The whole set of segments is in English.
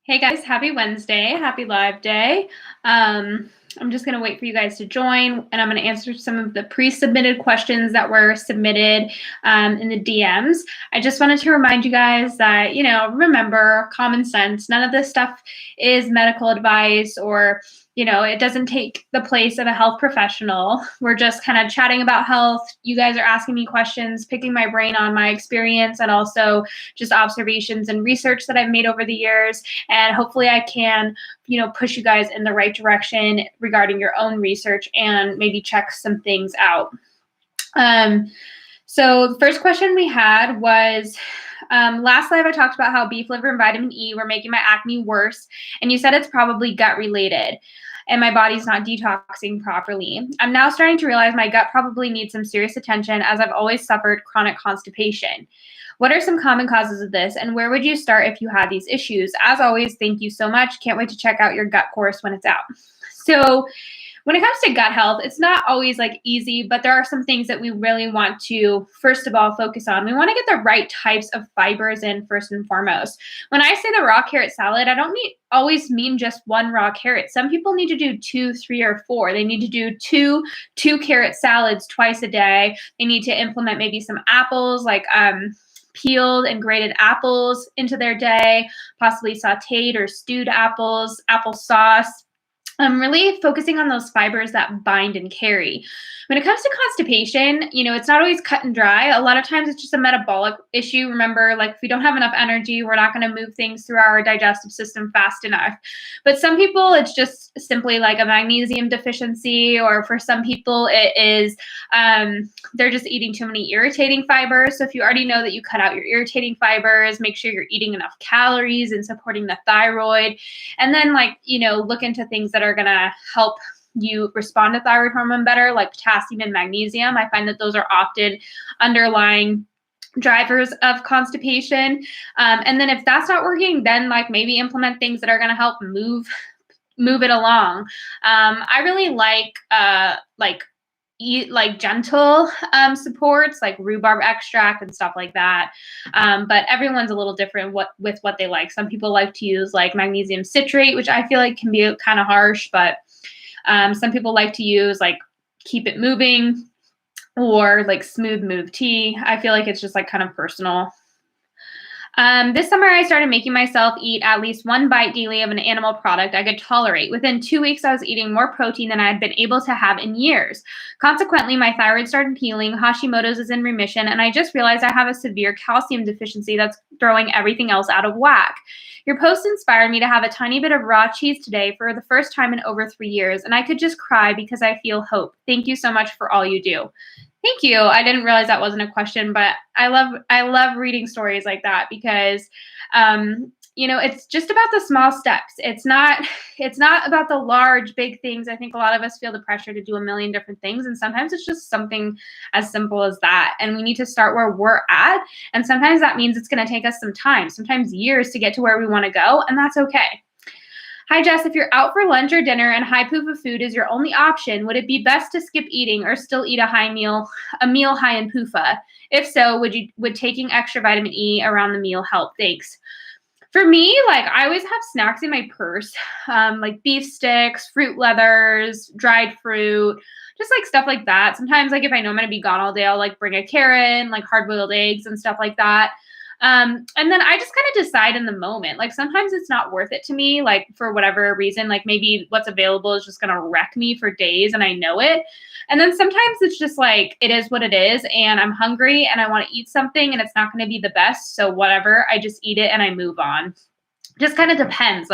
Hey guys, happy Wednesday, happy live day. I'm just gonna wait for you guys to join and I'm gonna answer some of the pre-submitted questions that were submitted in the DMs. I just wanted to remind you guys that, remember common sense. None of this stuff is medical advice or it doesn't take the place of a health professional. We're just kind of chatting about health. You guys are asking me questions, picking my brain on my experience and also just observations and research that I've made over the years. And hopefully I can, push you guys in the right direction regarding your own research and maybe check some things out. So the first question we had was, last live I talked about how beef liver and vitamin E were making my acne worse. And you said it's probably gut related and my body's not detoxing properly. I'm now starting to realize my gut probably needs some serious attention as I've always suffered chronic constipation. What are some common causes of this, and where would you start if you had these issues? As always, thank you so much. Can't wait to check out your gut course when it's out. So when it comes to gut health, it's not always easy, but there are some things that we really want to, first of all, focus on. We want to get the right types of fibers in first and foremost. When I say the raw carrot salad, I don't always mean just one raw carrot. Some people need to do 2, 3, or 4. They need to do two carrot salads twice a day. They need to implement maybe some apples, peeled and grated apples into their day, possibly sauteed or stewed apples, applesauce. I'm really focusing on those fibers that bind and carry. When it comes to constipation, it's not always cut and dry. A lot of times it's just a metabolic issue. Remember, if we don't have enough energy, we're not going to move things through our digestive system fast enough. But some people, it's just simply a magnesium deficiency, or for some people, it is they're just eating too many irritating fibers. So if you already know that you cut out your irritating fibers, make sure you're eating enough calories and supporting the thyroid. And then look into things that are going to help you respond to thyroid hormone better, like potassium and magnesium. I find that those are often underlying drivers of constipation. And then if that's not working, then maybe implement things that are going to help move it along. I really eat gentle supports like rhubarb extract and stuff like that. But everyone's a little different with what they like. Some people like to use magnesium citrate, which I feel can be kind of harsh, but some people like to use keep it moving or smooth move tea. I feel it's just kind of personal. This summer, I started making myself eat at least one bite daily of an animal product I could tolerate. Within 2 weeks, I was eating more protein than I had been able to have in years. Consequently, my thyroid started healing, Hashimoto's is in remission, and I just realized I have a severe calcium deficiency that's throwing everything else out of whack. Your post inspired me to have a tiny bit of raw cheese today for the first time in over 3 years, and I could just cry because I feel hope. Thank you so much for all you do. Thank you. I didn't realize that wasn't a question, but I love reading stories like that because, it's just about the small steps. It's not about the large, big things. I think a lot of us feel the pressure to do a million different things. And sometimes it's just something as simple as that. And we need to start where we're at. And sometimes that means it's going to take us some time, sometimes years to get to where we want to go. And that's okay. Hi, Jess. If you're out for lunch or dinner and high poofa food is your only option, would it be best to skip eating or still eat a meal high in poofa? If so, would taking extra vitamin E around the meal help? Thanks. For me, I always have snacks in my purse, like beef sticks, fruit leathers, dried fruit, just stuff like that. Sometimes if I know I'm going to be gone all day, I'll bring a carrot, hard-boiled eggs and stuff like that. And then I just kind of decide in the moment. Sometimes it's not worth it to me, for whatever reason, maybe what's available is just going to wreck me for days and I know it. And then sometimes it's just it is what it is and I'm hungry and I want to eat something and it's not going to be the best. So whatever, I just eat it and I move on. Just kind of depends.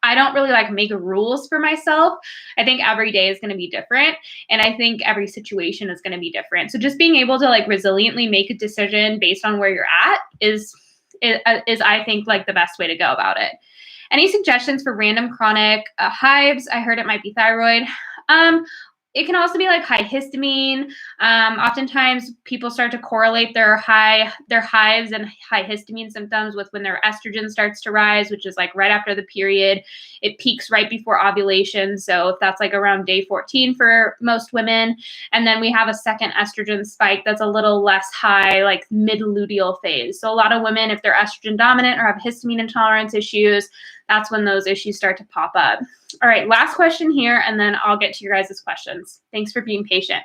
I don't really make rules for myself. I think every day is going to be different. And I think every situation is going to be different. So just being able to resiliently make a decision based on where you're at is I think the best way to go about it. Any suggestions for random chronic hives? I heard it might be thyroid. It can also be high histamine. Oftentimes people start to correlate their hives and high histamine symptoms with when their estrogen starts to rise, which is right after the period. It peaks right before ovulation. So if that's around day 14 for most women. And then we have a second estrogen spike that's a little less high, mid-luteal phase. So a lot of women, if they're estrogen dominant or have histamine intolerance issues, that's when those issues start to pop up. All right, last question here, and then I'll get to your guys' questions. Thanks for being patient.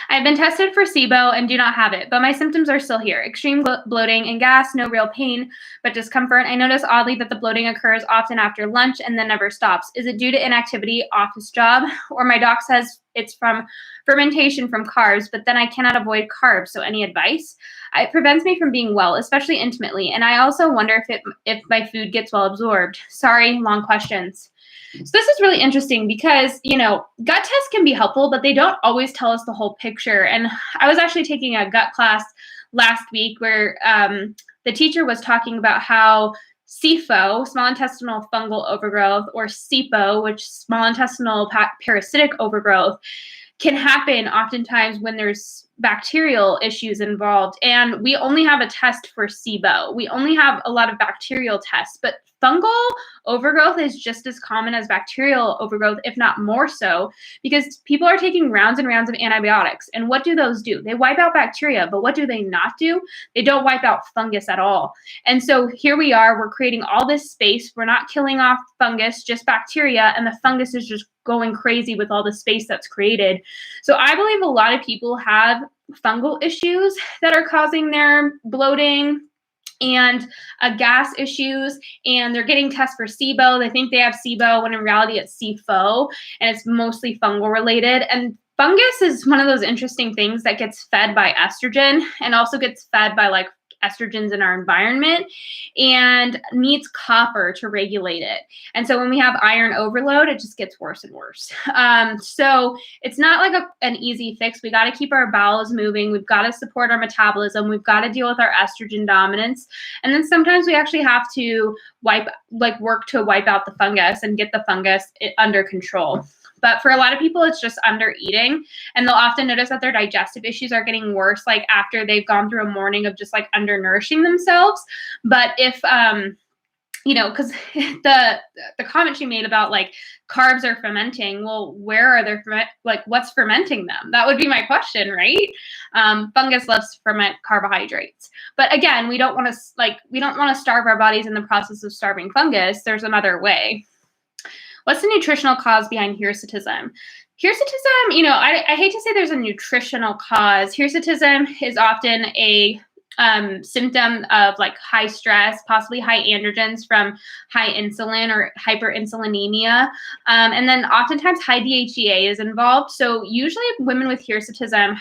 I've been tested for SIBO and do not have it, but my symptoms are still here. Extreme bloating and gas, no real pain, but discomfort. I notice oddly that the bloating occurs often after lunch and then never stops. Is it due to inactivity, office job, or my doc says it's from fermentation from carbs, but then I cannot avoid carbs, so any advice? It prevents me from being well, especially intimately, and I also wonder if my food gets well absorbed. Sorry, long questions. So this is really interesting because, gut tests can be helpful, but they don't always tell us the whole picture. And I was actually taking a gut class last week where the teacher was talking about how SIFO, small intestinal fungal overgrowth, or SIPO, which small intestinal parasitic overgrowth, can happen oftentimes when there's bacterial issues involved. And we only have a test for SIBO. We only have a lot of bacterial tests, but fungal overgrowth is just as common as bacterial overgrowth, if not more so, because people are taking rounds and rounds of antibiotics. And what do those do? They wipe out bacteria, but what do they not do? They don't wipe out fungus at all. And so here we are, we're creating all this space. We're not killing off fungus, just bacteria, and the fungus is just going crazy with all the space that's created. So I believe a lot of people have fungal issues that are causing their bloating and gas issues, and they're getting tests for SIBO. They think they have SIBO when in reality it's SIFO, and it's mostly fungal related. And fungus is one of those interesting things that gets fed by estrogen and also gets fed by like estrogens in our environment and needs copper to regulate it. And so when we have iron overload, it just gets worse and worse. So it's not like an easy fix. We got to keep our bowels moving. We've got to support our metabolism. We've got to deal with our estrogen dominance. And then sometimes we actually have to work to wipe out the fungus and get the fungus under control. But for a lot of people, it's just under eating, and they'll often notice that their digestive issues are getting worse, like after they've gone through a morning of just like undernourishing themselves. But if, because the comment she made about like carbs are fermenting, well, where are they what's fermenting them? That would be my question, right? Fungus loves to ferment carbohydrates. But again, we don't want to starve our bodies in the process of starving fungus. There's another way. What's the nutritional cause behind hirsutism? Hirsutism, I hate to say there's a nutritional cause. Hirsutism is often a symptom of like high stress, possibly high androgens from high insulin or hyperinsulinemia. And then oftentimes high DHEA is involved. So usually women with hirsutism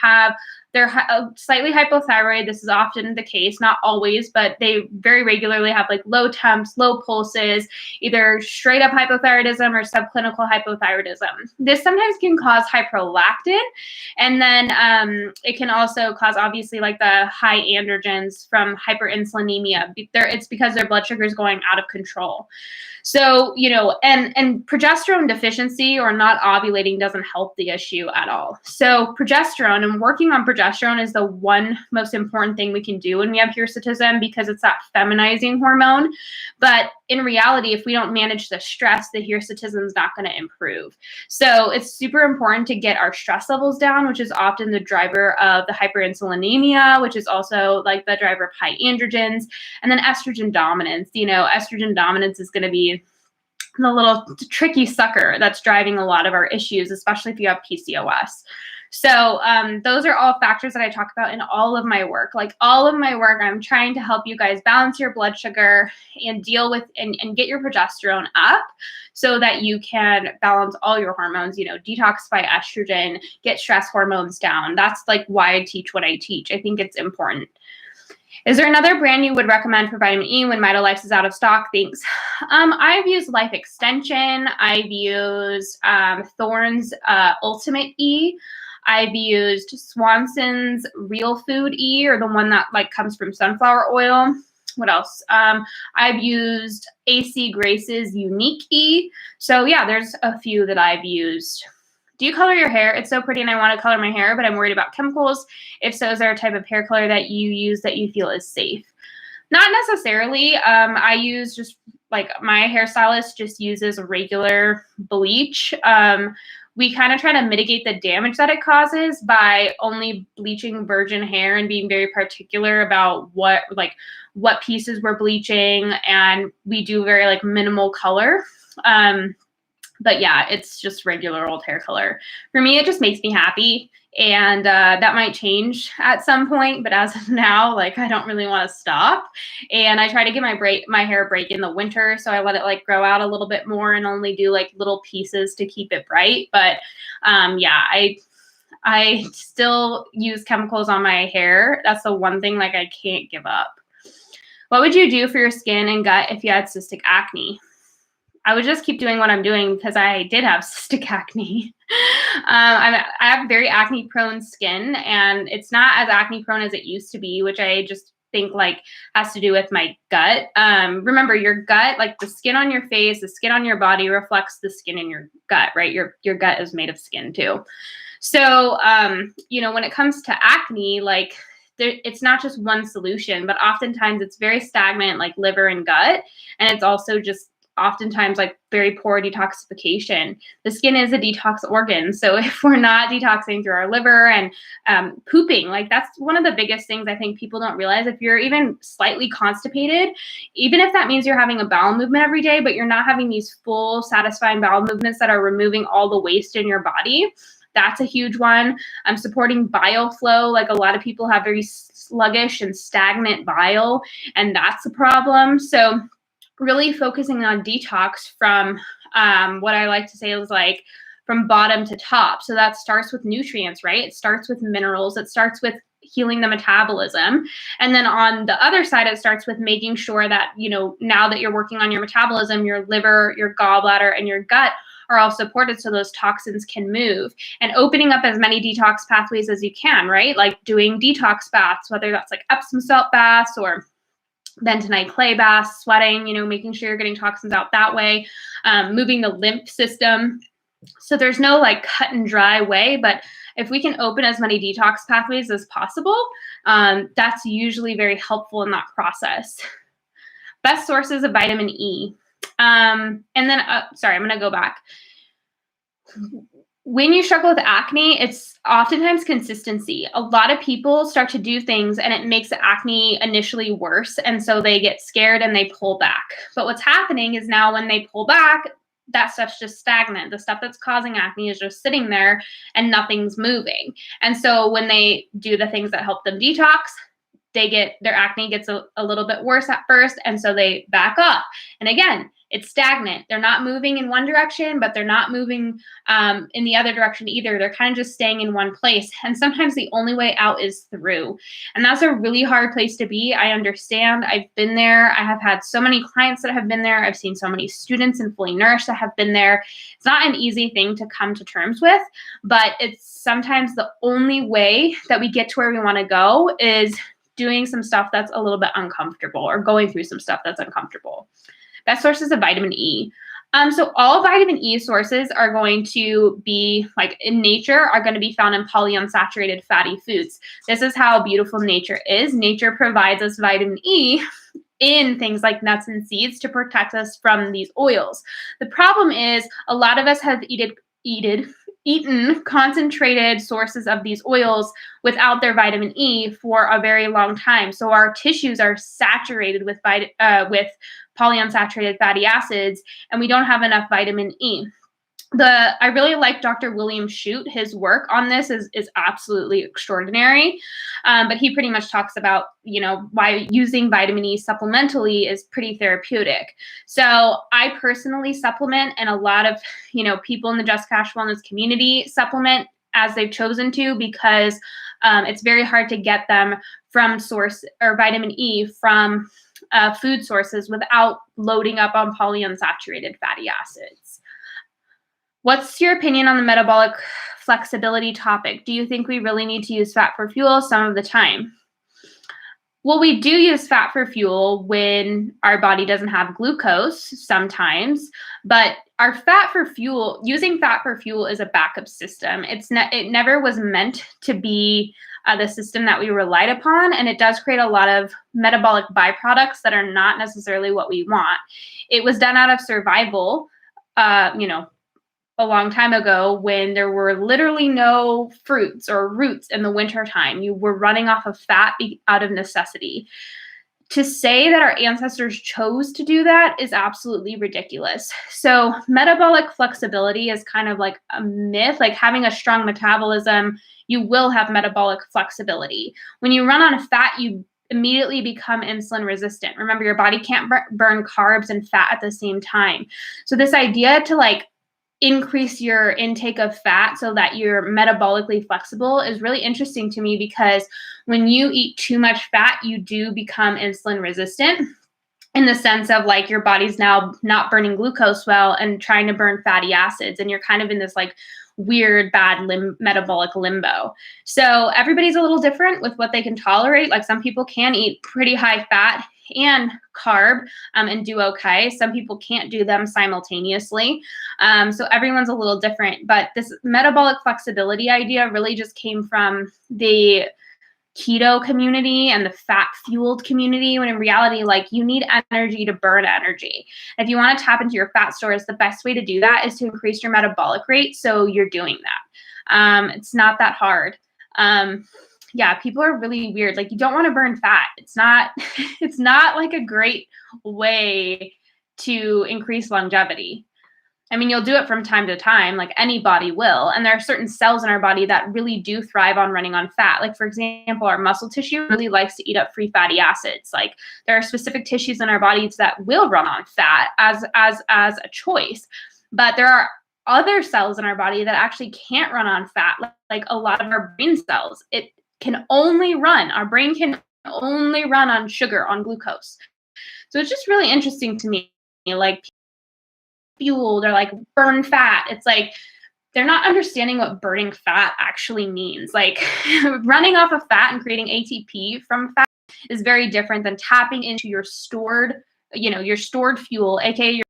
they're slightly hypothyroid. This is often the case, not always, but they very regularly have like low temps, low pulses, either straight up hypothyroidism or subclinical hypothyroidism. This sometimes can cause hyperlactin, and then it can also cause obviously like the high androgens from hyperinsulinemia. It's because their blood sugar is going out of control. So, and progesterone deficiency or not ovulating doesn't help the issue at all. So progesterone and working on progesterone is the one most important thing we can do when we have hirsutism, because it's that feminizing hormone. But in reality, if we don't manage the stress, the hirsutism is not going to improve. So it's super important to get our stress levels down, which is often the driver of the hyperinsulinemia, which is also like the driver of high androgens, and then estrogen dominance. Estrogen dominance is going to be the little tricky sucker that's driving a lot of our issues, especially if you have PCOS. So those are all factors that I talk about in all of my work. Like all of my work, I'm trying to help you guys balance your blood sugar and deal with and get your progesterone up so that you can balance all your hormones, detoxify estrogen, get stress hormones down. That's like why I teach what I teach. I think it's important. Is there another brand you would recommend for vitamin E when MitoLife is out of stock? Thanks. I've used Life Extension. I've used Thorne's Ultimate E. I've used Swanson's Real Food E, or the one that like comes from sunflower oil. What else? I've used AC Grace's Unique E. So yeah, there's a few that I've used. Do you color your hair? It's so pretty and I want to color my hair, but I'm worried about chemicals. If so, is there a type of hair color that you use that you feel is safe? Not necessarily. I use just like my hairstylist just uses regular bleach. we kind of try to mitigate the damage that it causes by only bleaching virgin hair and being very particular about what pieces we're bleaching, and we do very like minimal color. But yeah, it's just regular old hair color. For me, it just makes me happy. And that might change at some point, but as of now, like I don't really want to stop. And I try to give my hair a break in the winter, so I let it like grow out a little bit more and only do like little pieces to keep it bright. But yeah, I still use chemicals on my hair. That's the one thing like I can't give up. What would you do for your skin and gut if you had cystic acne? I would just keep doing what I'm doing because I did have cystic acne. I have very acne prone skin, and it's not as acne prone as it used to be, which I just think like has to do with my gut. Remember, your gut, like the skin on your face, the skin on your body reflects the skin in your gut, right? Your gut is made of skin too. So, when it comes to acne, like it's not just one solution, but oftentimes it's very stagnant, like liver and gut. And it's also just oftentimes like very poor detoxification. The skin is a detox organ. So if we're not detoxing through our liver and pooping, like that's one of the biggest things I think people don't realize. If you're even slightly constipated, even if that means you're having a bowel movement every day, but you're not having these full satisfying bowel movements that are removing all the waste in your body, that's a huge one. Supporting bile flow. Like a lot of people have very sluggish and stagnant bile, and that's a problem. So really focusing on detox from what I like to say is like from bottom to top. So that starts with nutrients, right? It starts with minerals. It starts with healing the metabolism. And then on the other side, it starts with making sure that, now that you're working on your metabolism, your liver, your gallbladder, and your gut are all supported so those toxins can move, and opening up as many detox pathways as you can, right? Like doing detox baths, whether that's like Epsom salt baths or bentonite clay baths, sweating, making sure you're getting toxins out that way, moving the lymph system. So there's no like cut and dry way, but if we can open as many detox pathways as possible, that's usually very helpful in that process. Best sources of vitamin E. And then, sorry, I'm going to go back. When you struggle with acne, it's oftentimes consistency. A lot of people start to do things and it makes the acne initially worse. And so they get scared and they pull back. But what's happening is now when they pull back, that stuff's just stagnant. The stuff that's causing acne is just sitting there and nothing's moving. And so when they do the things that help them detox, their acne gets a little bit worse at first. And so they back off. And again, it's stagnant. They're not moving in one direction, but they're not moving in the other direction either. They're kind of just staying in one place. And sometimes the only way out is through. And that's a really hard place to be. I understand. I've been there. I have had so many clients that have been there. I've seen so many students in Fully Nourished that have been there. It's not an easy thing to come to terms with, but it's sometimes the only way that we get to where we want to go is doing some stuff that's a little bit uncomfortable or going through some stuff that's uncomfortable. Best sources of vitamin E. So all vitamin E sources are going to be, like in nature, are going to be found in polyunsaturated fatty foods. This is how beautiful nature is. Nature provides us vitamin E in things like nuts and seeds to protect us from these oils. The problem is a lot of us have eaten concentrated sources of these oils without their vitamin E for a very long time. So our tissues are saturated with polyunsaturated fatty acids, and we don't have enough vitamin E. I really like Dr. William Shute. His work on this is absolutely extraordinary. But he pretty much talks about, why using vitamin E supplementally is pretty therapeutic. So I personally supplement, and a lot of, people in the Just Cash Wellness community supplement as they've chosen to, because it's very hard to get them from source or vitamin E from food sources without loading up on polyunsaturated fatty acids. What's your opinion on the metabolic flexibility topic? Do you think we really need to use fat for fuel some of the time? Well, we do use fat for fuel when our body doesn't have glucose sometimes, but using fat for fuel is a backup system. It never was meant to be the system that we relied upon, and it does create a lot of metabolic byproducts that are not necessarily what we want. It was done out of survival, a long time ago when there were literally no fruits or roots in the wintertime. You were running off of fat out of necessity. To say that our ancestors chose to do that is absolutely ridiculous. So metabolic flexibility is kind of like a myth. Like having a strong metabolism, you will have metabolic flexibility. When you run on fat, you immediately become insulin resistant. Remember, your body can't burn carbs and fat at the same time. So this idea to like increase your intake of fat so that you're metabolically flexible is really interesting to me, because when you eat too much fat, you do become insulin resistant, in the sense of like your body's now not burning glucose well and trying to burn fatty acids, and you're kind of in this like weird bad metabolic limbo. So everybody's a little different with what they can tolerate. Like some people can eat pretty high fat and carb and do okay. Some people can't do them simultaneously. So everyone's a little different. But this metabolic flexibility idea really just came from the keto community and the fat fueled community, when in reality, like you need energy to burn energy. If you want to tap into your fat stores, the best way to do that is to increase your metabolic rate. So you're doing that. It's not that hard. Yeah, people are really weird. Like you don't want to burn fat. It's not, it's not like a great way to increase longevity. I mean, you'll do it from time to time, like any body will. And there are certain cells in our body that really do thrive on running on fat. Like, for example, our muscle tissue really likes to eat up free fatty acids. Like, there are specific tissues in our bodies that will run on fat as a choice. But there are other cells in our body that actually can't run on fat, like a lot of our brain cells. Our brain can only run on sugar, on glucose. So it's just really interesting to me, like, fueled or like burn fat. It's like they're not understanding what burning fat actually means. Like running off of fat and creating ATP from fat is very different than tapping into your stored, your stored fuel, aka your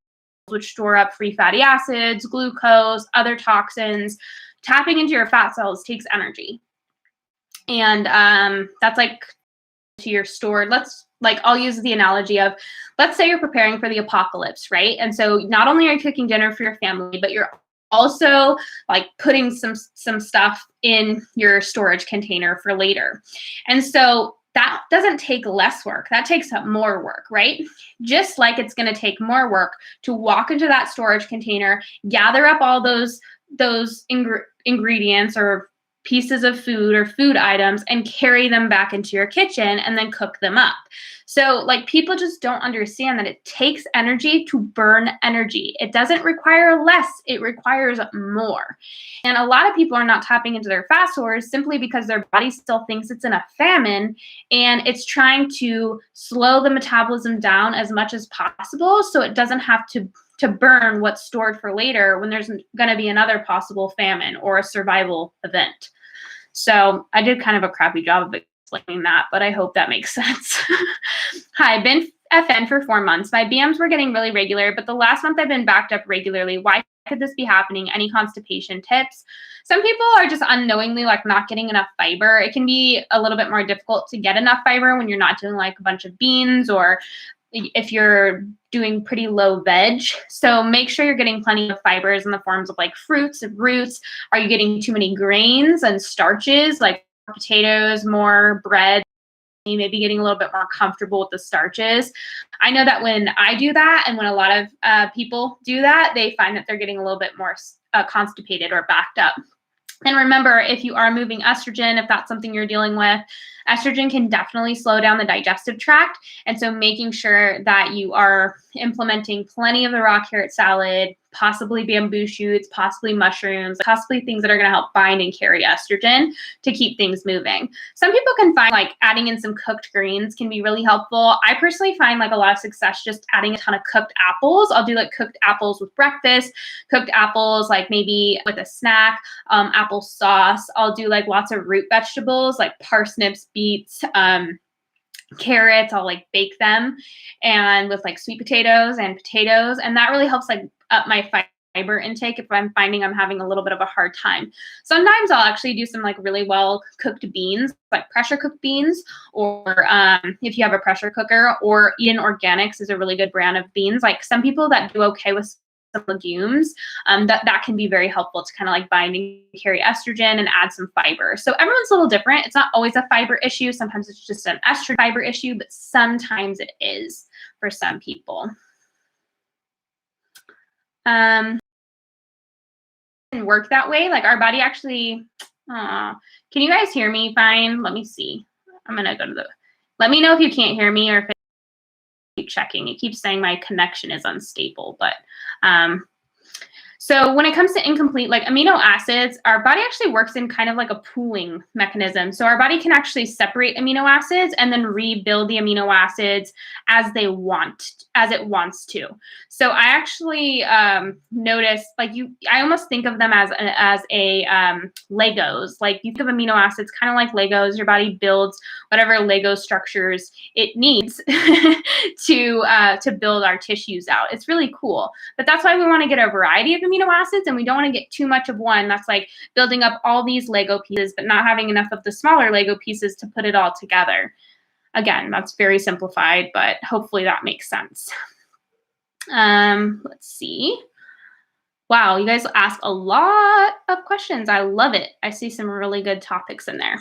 which store up free fatty acids, glucose, other toxins. Tapping into your fat cells takes energy. And that's like to your stored, I'll use the analogy of, let's say you're preparing for the apocalypse, right? And so not only are you cooking dinner for your family, but you're also like putting some stuff in your storage container for later. And so that doesn't take less work. That takes up more work, right? Just like it's going to take more work to walk into that storage container, gather up all those ingredients or pieces of food or food items and carry them back into your kitchen and then cook them up. So like people just don't understand that it takes energy to burn energy. It doesn't require less, it requires more. And a lot of people are not tapping into their fat stores simply because their body still thinks it's in a famine and it's trying to slow the metabolism down as much as possible so it doesn't have to burn what's stored for later when there's going to be another possible famine or a survival event. So I did kind of a crappy job of explaining that, but I hope that makes sense. Hi, I've been FN for 4 months. My BMs were getting really regular, but the last month I've been backed up regularly. Why could this be happening? Any constipation tips? Some people are just unknowingly like not getting enough fiber. It can be a little bit more difficult to get enough fiber when you're not doing like a bunch of beans or if you're doing pretty low veg. So make sure you're getting plenty of fibers in the forms of like fruits and roots. Are you getting too many grains and starches, like potatoes, more bread? You may be getting a little bit more comfortable with the starches. I know that when I do that and when a lot of people do that, they find that they're getting a little bit more constipated or backed up. And remember, if you are moving estrogen, if that's something you're dealing with, estrogen can definitely slow down the digestive tract. And so making sure that you are implementing plenty of the raw carrot salad, possibly bamboo shoots, possibly mushrooms, possibly things that are going to help bind and carry estrogen to keep things moving. Some people can find like adding in some cooked greens can be really helpful. I personally find like a lot of success just adding a ton of cooked apples. I'll do like cooked apples with breakfast, cooked apples like maybe with a snack, apple sauce. I'll do like lots of root vegetables like parsnips, beets, carrots. I'll like bake them and with like sweet potatoes, and that really helps like up my fiber intake if I'm finding I'm having a little bit of a hard time. Sometimes I'll actually do some like really well cooked beans, like pressure cooked beans, or if you have a pressure cooker, or Eden Organics is a really good brand of beans. Like some people that do okay with some legumes, that can be very helpful to kind of like bind and carry estrogen and add some fiber. So everyone's a little different. It's not always a fiber issue. Sometimes it's just an estrogen fiber issue, but sometimes it is for some people. Work that way. Like our body actually, can you guys hear me fine? Let me see. I'm going to go to let me know if you can't hear me or if keep checking. It keeps saying my connection is unstable, but so when it comes to incomplete, like amino acids, our body actually works in kind of like a pooling mechanism. So our body can actually separate amino acids and then rebuild the amino acids as it wants to. So I actually noticed, like I almost think of them as a Legos. Like you think of amino acids kind of like Legos. Your body builds whatever Lego structures it needs to build our tissues out. It's really cool. But that's why we want to get a variety of amino acids, and we don't want to get too much of one that's like building up all these Lego pieces but not having enough of the smaller Lego pieces to put it all together. Again, that's very simplified, but hopefully that makes sense. Let's see. Wow, you guys ask a lot of questions. I love it. I see some really good topics in there.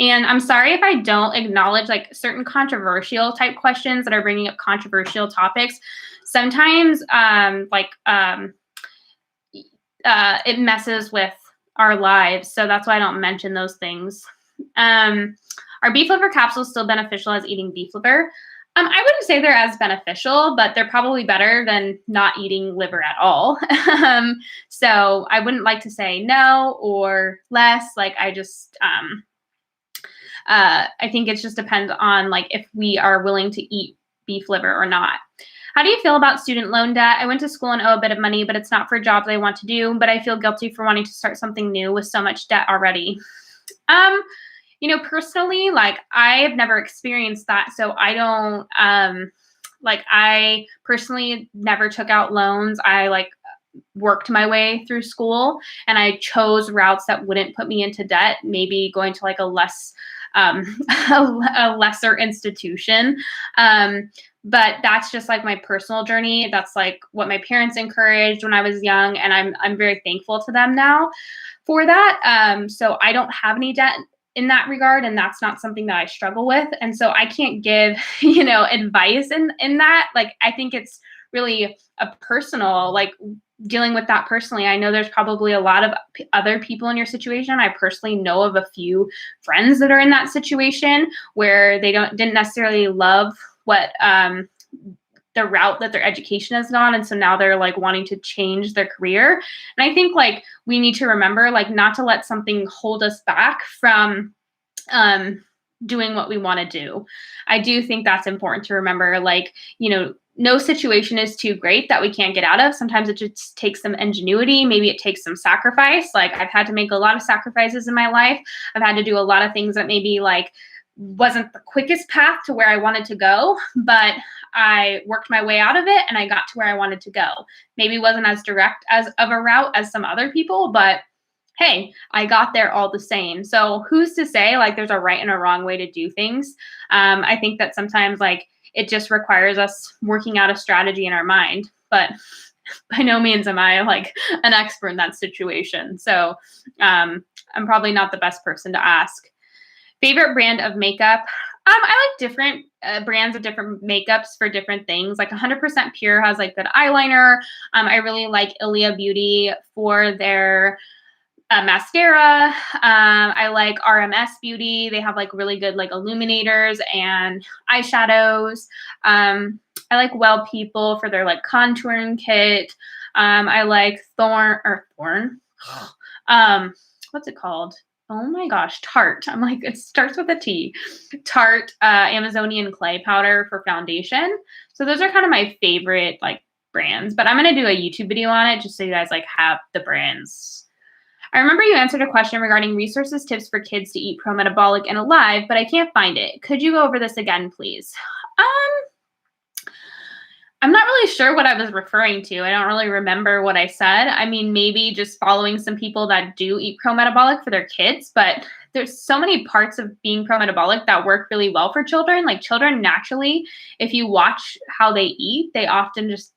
And I'm sorry if I don't acknowledge like certain controversial type questions that are bringing up controversial topics. Sometimes it messes with our lives. So that's why I don't mention those things. Are beef liver capsules still beneficial as eating beef liver? I wouldn't say they're as beneficial, but they're probably better than not eating liver at all. So I wouldn't like to say no or less. Like I just, I think it just depends on like if we are willing to eat beef liver or not. How do you feel about student loan debt? I went to school and owe a bit of money, but it's not for jobs I want to do, but I feel guilty for wanting to start something new with so much debt already. Personally, like I've never experienced that. So I don't, I personally never took out loans. I worked my way through school and I chose routes that wouldn't put me into debt, maybe going to like a lesser institution. But that's just like my personal journey. That's like what my parents encouraged when I was young. And I'm very thankful to them now for that. So I don't have any debt in that regard. And that's not something that I struggle with. And so I can't give, advice in that. Like, I think it's really a personal, dealing with that personally. I know there's probably a lot of other people in your situation. I personally know of a few friends that are in that situation where they didn't necessarily love what the route that their education has gone, and so now they're wanting to change their career. And I think we need to remember not to let something hold us back from doing what we want to do. I do think that's important to remember. No situation is too great that we can't get out of. Sometimes it just takes some ingenuity. Maybe it takes some sacrifice. I've had to make a lot of sacrifices in my life. I've had to do a lot of things that maybe wasn't the quickest path to where I wanted to go, but I worked my way out of it and I got to where I wanted to go. Maybe wasn't as direct as of a route as some other people, but hey, I got there all the same. So who's to say there's a right and a wrong way to do things? I think that sometimes it just requires us working out a strategy in our mind, but by no means am I an expert in that situation. So I'm probably not the best person to ask. Favorite brand of makeup? I like different brands of different makeups for different things. 100% Pure has good eyeliner. I really like Ilia Beauty for their mascara. I like RMS Beauty. They have really good illuminators and eyeshadows. I like Well People for their contouring kit. I like Thorn. What's it called? Oh my gosh, Tarte. I'm it starts with a T. Tarte Amazonian clay powder for foundation. So those are kind of my favorite brands, but I'm going to do a YouTube video on it just so you guys have the brands. I remember you answered a question regarding resources, tips for kids to eat pro-metabolic and alive, but I can't find it. Could you go over this again, please? I'm not really sure what I was referring to. I don't really remember what I said. I mean, maybe just following some people that do eat pro-metabolic for their kids, but there's so many parts of being pro-metabolic that work really well for children. Children naturally, if you watch how they eat, they often just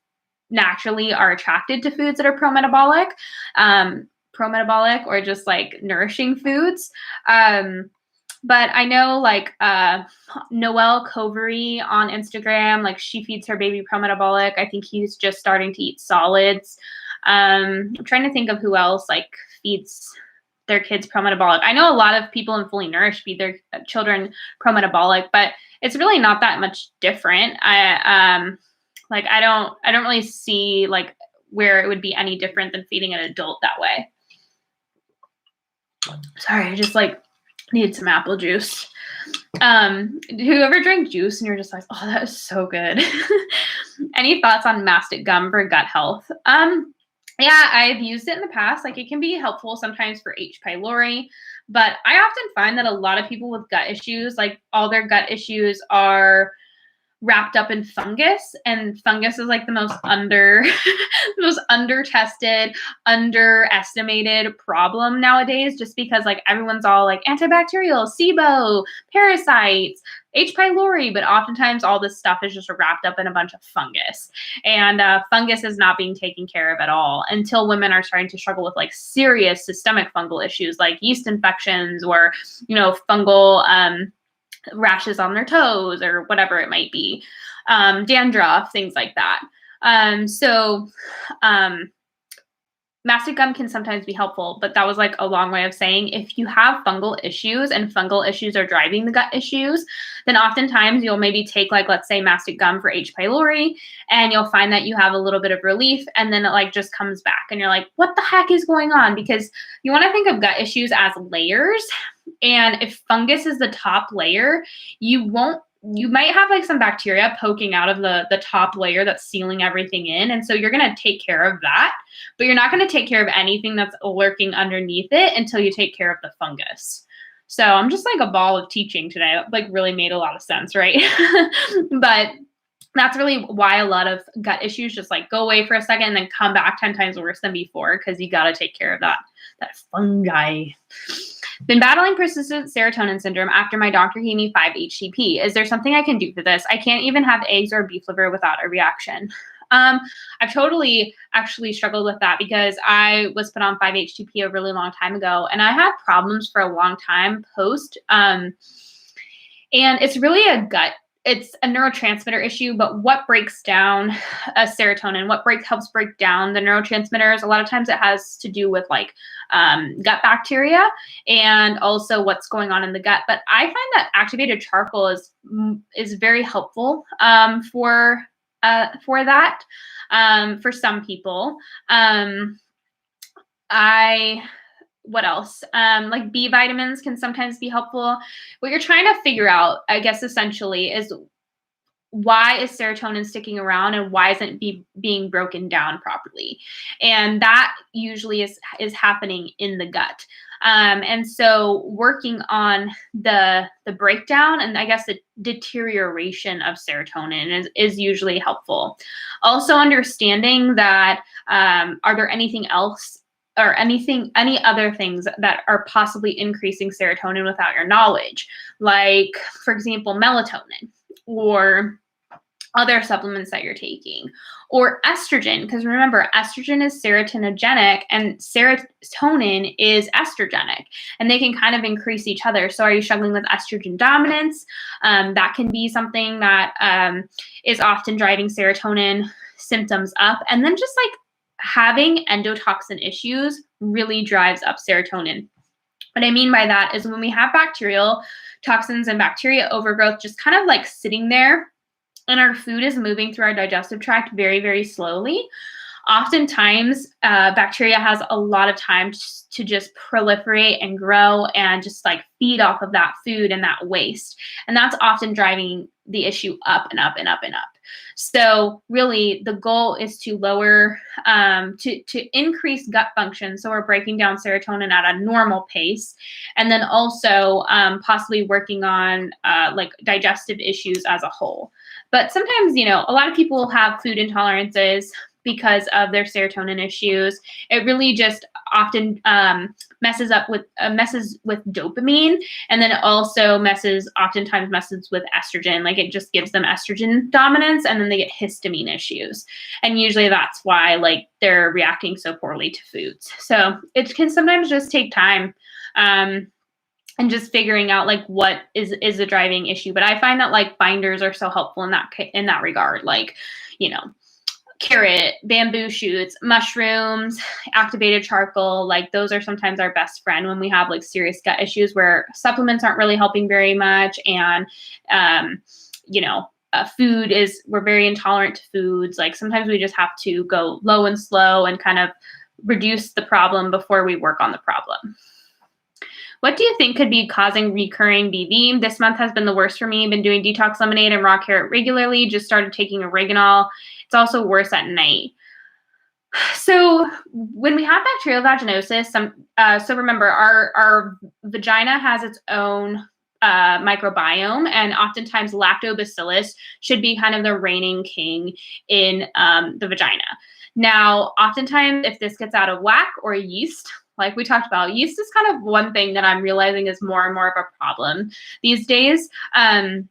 naturally are attracted to foods that are pro-metabolic or just like nourishing foods. But I know like Noelle Covery on Instagram, like she feeds her baby pro-metabolic. I think he's just starting to eat solids. I'm trying to think of who else like feeds their kids pro-metabolic. I know a lot of people in Fully Nourished feed their children pro-metabolic, but it's really not that much different. I don't really see like where it would be any different than feeding an adult that way. Sorry, I just like need some apple juice. Whoever drank juice and you're just like, oh, that is so good. Any thoughts on mastic gum for gut health? Yeah, I've used it in the past. Like it can be helpful sometimes for H. pylori, but I often find that a lot of people with gut issues, like all their gut issues are wrapped up in fungus, and fungus is like the most under-tested, underestimated problem nowadays, just because like everyone's all like antibacterial, SIBO, parasites, H. pylori, but oftentimes all this stuff is just wrapped up in a bunch of fungus, and fungus is not being taken care of at all until women are starting to struggle with like serious systemic fungal issues like yeast infections or, fungal rashes on their toes or whatever it might be, dandruff, things like that. Mastic gum can sometimes be helpful, but that was like a long way of saying if you have fungal issues and fungal issues are driving the gut issues, then oftentimes you'll maybe take like, let's say mastic gum for H. pylori, and you'll find that you have a little bit of relief and then it like just comes back and you're like, what the heck is going on? Because you want to think of gut issues as layers. And if fungus is the top layer, you might have like some bacteria poking out of the top layer that's sealing everything in. And so you're going to take care of that, but you're not going to take care of anything that's lurking underneath it until you take care of the fungus. So I'm just like a ball of teaching today. That like really made a lot of sense, right? But that's really why a lot of gut issues just like go away for a second and then come back 10 times worse than before, because you got to take care of that fungi. Been battling persistent serotonin syndrome after my doctor gave me 5-HTP. Is there something I can do for this? I can't even have eggs or beef liver without a reaction. I've totally actually struggled with that because I was put on 5-HTP a really long time ago, and I had problems for a long time post. And it's really it's a neurotransmitter issue, but what breaks down serotonin, helps break down the neurotransmitters, a lot of times it has to do with like gut bacteria and also what's going on in the gut. But I find that activated charcoal is very helpful for that for some people. What else? Like B vitamins can sometimes be helpful. What you're trying to figure out, I guess, essentially is why is serotonin sticking around and why isn't it being broken down properly? And that usually is happening in the gut. And so working on the breakdown and I guess the deterioration of serotonin is usually helpful. Also understanding that are there anything else or any other things that are possibly increasing serotonin without your knowledge, like, for example, melatonin or other supplements that you're taking, or estrogen, because remember, estrogen is serotoninogenic and serotonin is estrogenic, and they can kind of increase each other. So are you struggling with estrogen dominance? That can be something that is often driving serotonin symptoms up. And then just like having endotoxin issues really drives up serotonin. What I mean by that is when we have bacterial toxins and bacteria overgrowth just kind of like sitting there and our food is moving through our digestive tract very, very slowly, oftentimes bacteria has a lot of time to just proliferate and grow and just like feed off of that food and that waste. And that's often driving the issue up and up and up and up. So really the goal is to lower, to increase gut function. So we're breaking down serotonin at a normal pace. And then also possibly working on like digestive issues as a whole. But sometimes, a lot of people have food intolerances because of their serotonin issues. It really just often messes with dopamine, and then it also oftentimes messes with estrogen. Like it just gives them estrogen dominance, and then they get histamine issues. And usually that's why like they're reacting so poorly to foods. So it can sometimes just take time. And just figuring out like what is the driving issue. But I find that like binders are so helpful in that regard. Like, carrot, bamboo shoots, mushrooms, activated charcoal, like those are sometimes our best friend when we have like serious gut issues where supplements aren't really helping very much. And, we're very intolerant to foods. Like sometimes we just have to go low and slow and kind of reduce the problem before we work on the problem. What do you think could be causing recurring BV? This month has been the worst for me. Been doing detox lemonade and raw carrot regularly. Just started taking oregano. It's also worse at night. So when we have bacterial vaginosis, so remember our vagina has its own microbiome, and oftentimes lactobacillus should be kind of the reigning king in the vagina. Now, oftentimes if this gets out of whack, or yeast, like we talked about, yeast is kind of one thing that I'm realizing is more and more of a problem these days. And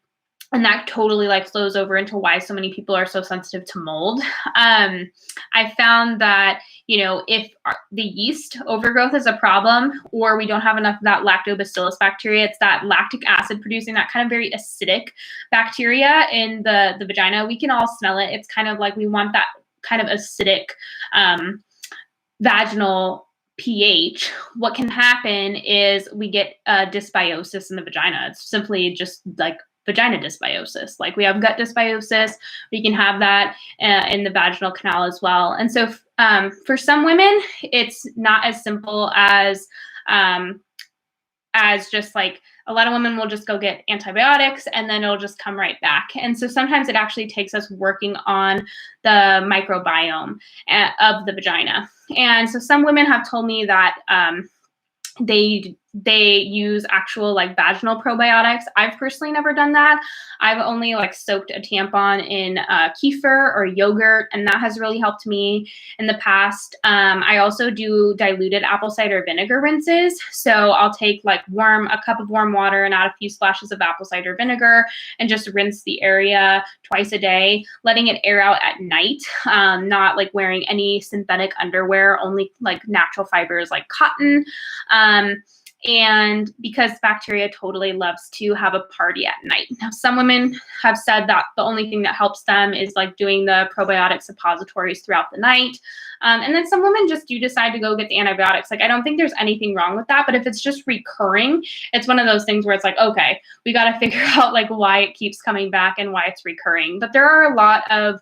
that totally like flows over into why so many people are so sensitive to mold. I found that, if the yeast overgrowth is a problem, or we don't have enough of that lactobacillus bacteria, it's that lactic acid producing that kind of very acidic bacteria in the vagina. We can all smell it. It's kind of like we want that kind of acidic vaginal pH. What can happen is we get dysbiosis in the vagina. It's simply just like vagina dysbiosis. Like we have gut dysbiosis, we can have that in the vaginal canal as well. And so for some women, it's not as simple as just like a lot of women will just go get antibiotics and then it'll just come right back. And so sometimes it actually takes us working on the microbiome of the vagina. And so some women have told me that they use actual like vaginal probiotics. I've personally never done that. I've only like soaked a tampon in kefir or yogurt, and that has really helped me in the past. I also do diluted apple cider vinegar rinses. So I'll take like a cup of warm water and add a few splashes of apple cider vinegar and just rinse the area twice a day, letting it air out at night, not like wearing any synthetic underwear, only like natural fibers like cotton. And because bacteria totally loves to have a party at night. Now, some women have said that the only thing that helps them is like doing the probiotic suppositories throughout the night. And then some women just do decide to go get the antibiotics. Like, I don't think there's anything wrong with that, but if it's just recurring, it's one of those things where it's like, okay, we got to figure out like why it keeps coming back and why it's recurring. But there are a lot of,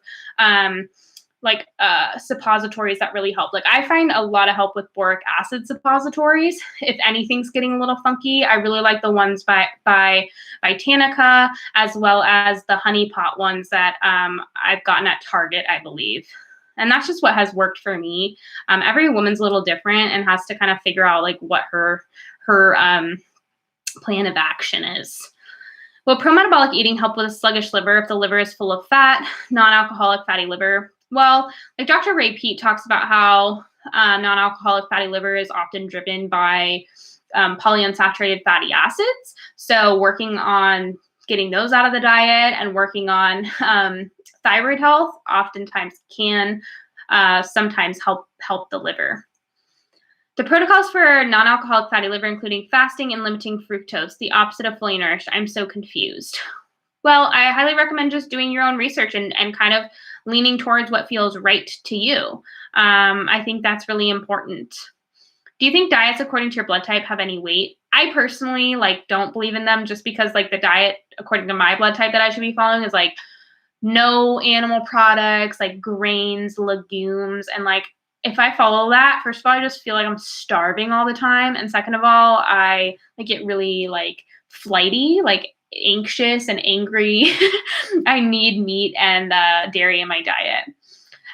suppositories that really help. Like I find a lot of help with boric acid suppositories. If anything's getting a little funky, I really like the ones by Tanica, as well as the honey pot ones that I've gotten at Target, I believe. And that's just what has worked for me. Every woman's a little different and has to kind of figure out like what her plan of action is. Will pro-metabolic eating help with a sluggish liver if the liver is full of fat, non-alcoholic fatty liver? Well, like Dr. Ray Peat talks about how non-alcoholic fatty liver is often driven by polyunsaturated fatty acids. So working on getting those out of the diet and working on thyroid health oftentimes can sometimes help the liver. The protocols for non-alcoholic fatty liver, including fasting and limiting fructose, the opposite of fully nourished. I'm so confused. Well, I highly recommend just doing your own research and kind of leaning towards what feels right to you. I think that's really important. Do you think diets according to your blood type have any weight? I personally don't believe in them, just because the diet according to my blood type that I should be following is no animal products, grains, legumes, and if I follow that, first of all, I just feel like I'm starving all the time, and second of all, I get really flighty, anxious and angry. I need meat and dairy in my diet.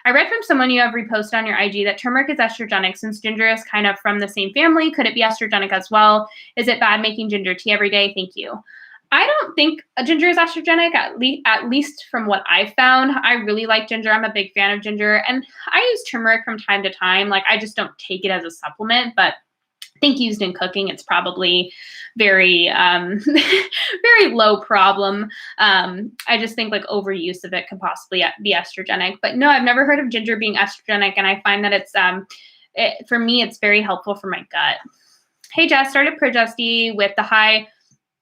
I read from someone you have reposted on your IG that turmeric is estrogenic, since ginger is kind of from the same family. Could it be estrogenic as well? Is it bad making ginger tea every day? Thank you. I don't think ginger is estrogenic, at least from what I've found. I really like ginger. I'm a big fan of ginger, and I use turmeric from time to time. I just don't take it as a supplement, but think used in cooking, it's probably very, very low problem. I just think like overuse of it could possibly be estrogenic. But no, I've never heard of ginger being estrogenic, and I find that it's for me, it's very helpful for my gut. Hey Jess, started Progesty with the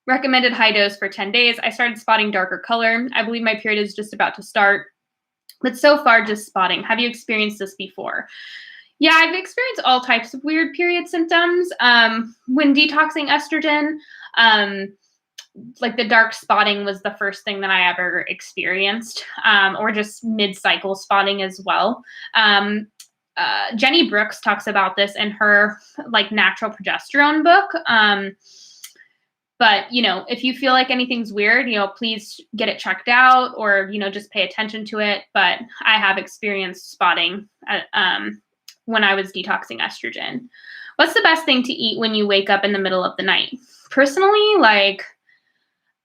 recommended high dose for 10 days. I started spotting darker color. I believe my period is just about to start, but so far just spotting. Have you experienced this before? Yeah, I've experienced all types of weird period symptoms. When detoxing estrogen, like the dark spotting was the first thing that I ever experienced, or just mid-cycle spotting as well. Jenny Brooks talks about this in her like natural progesterone book. But, you know, if you feel like anything's weird, you know, please get it checked out, or, you know, just pay attention to it. But I have experienced spotting when I was detoxing estrogen. What's the best thing to eat when you wake up in the middle of the night? Personally, like,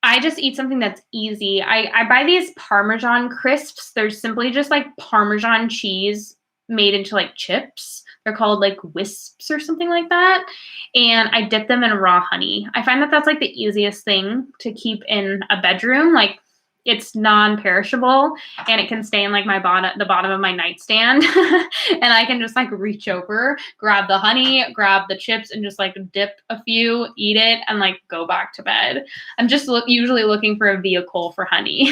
I just eat something that's easy. I buy these Parmesan crisps. They're simply just like Parmesan cheese made into like chips. They're called like wisps or something like that. And I dip them in raw honey. I find that that's like the easiest thing to keep in a bedroom. Like, it's non-perishable, and it can stay in like the bottom of my nightstand. And I can just like reach over, grab the honey, grab the chips, and just like dip a few, eat it, and like go back to bed. I'm just usually looking for a vehicle for honey.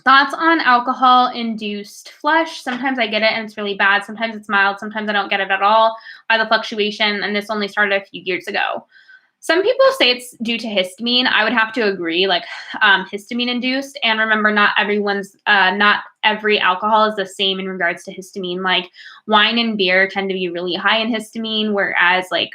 Thoughts on alcohol-induced flush? Sometimes I get it and it's really bad. Sometimes it's mild. Sometimes I don't get it at all. Why the fluctuation? And this only started a few years ago. Some people say it's due to histamine. I would have to agree, like histamine-induced. And remember, not every alcohol is the same in regards to histamine. Like wine and beer tend to be really high in histamine, whereas like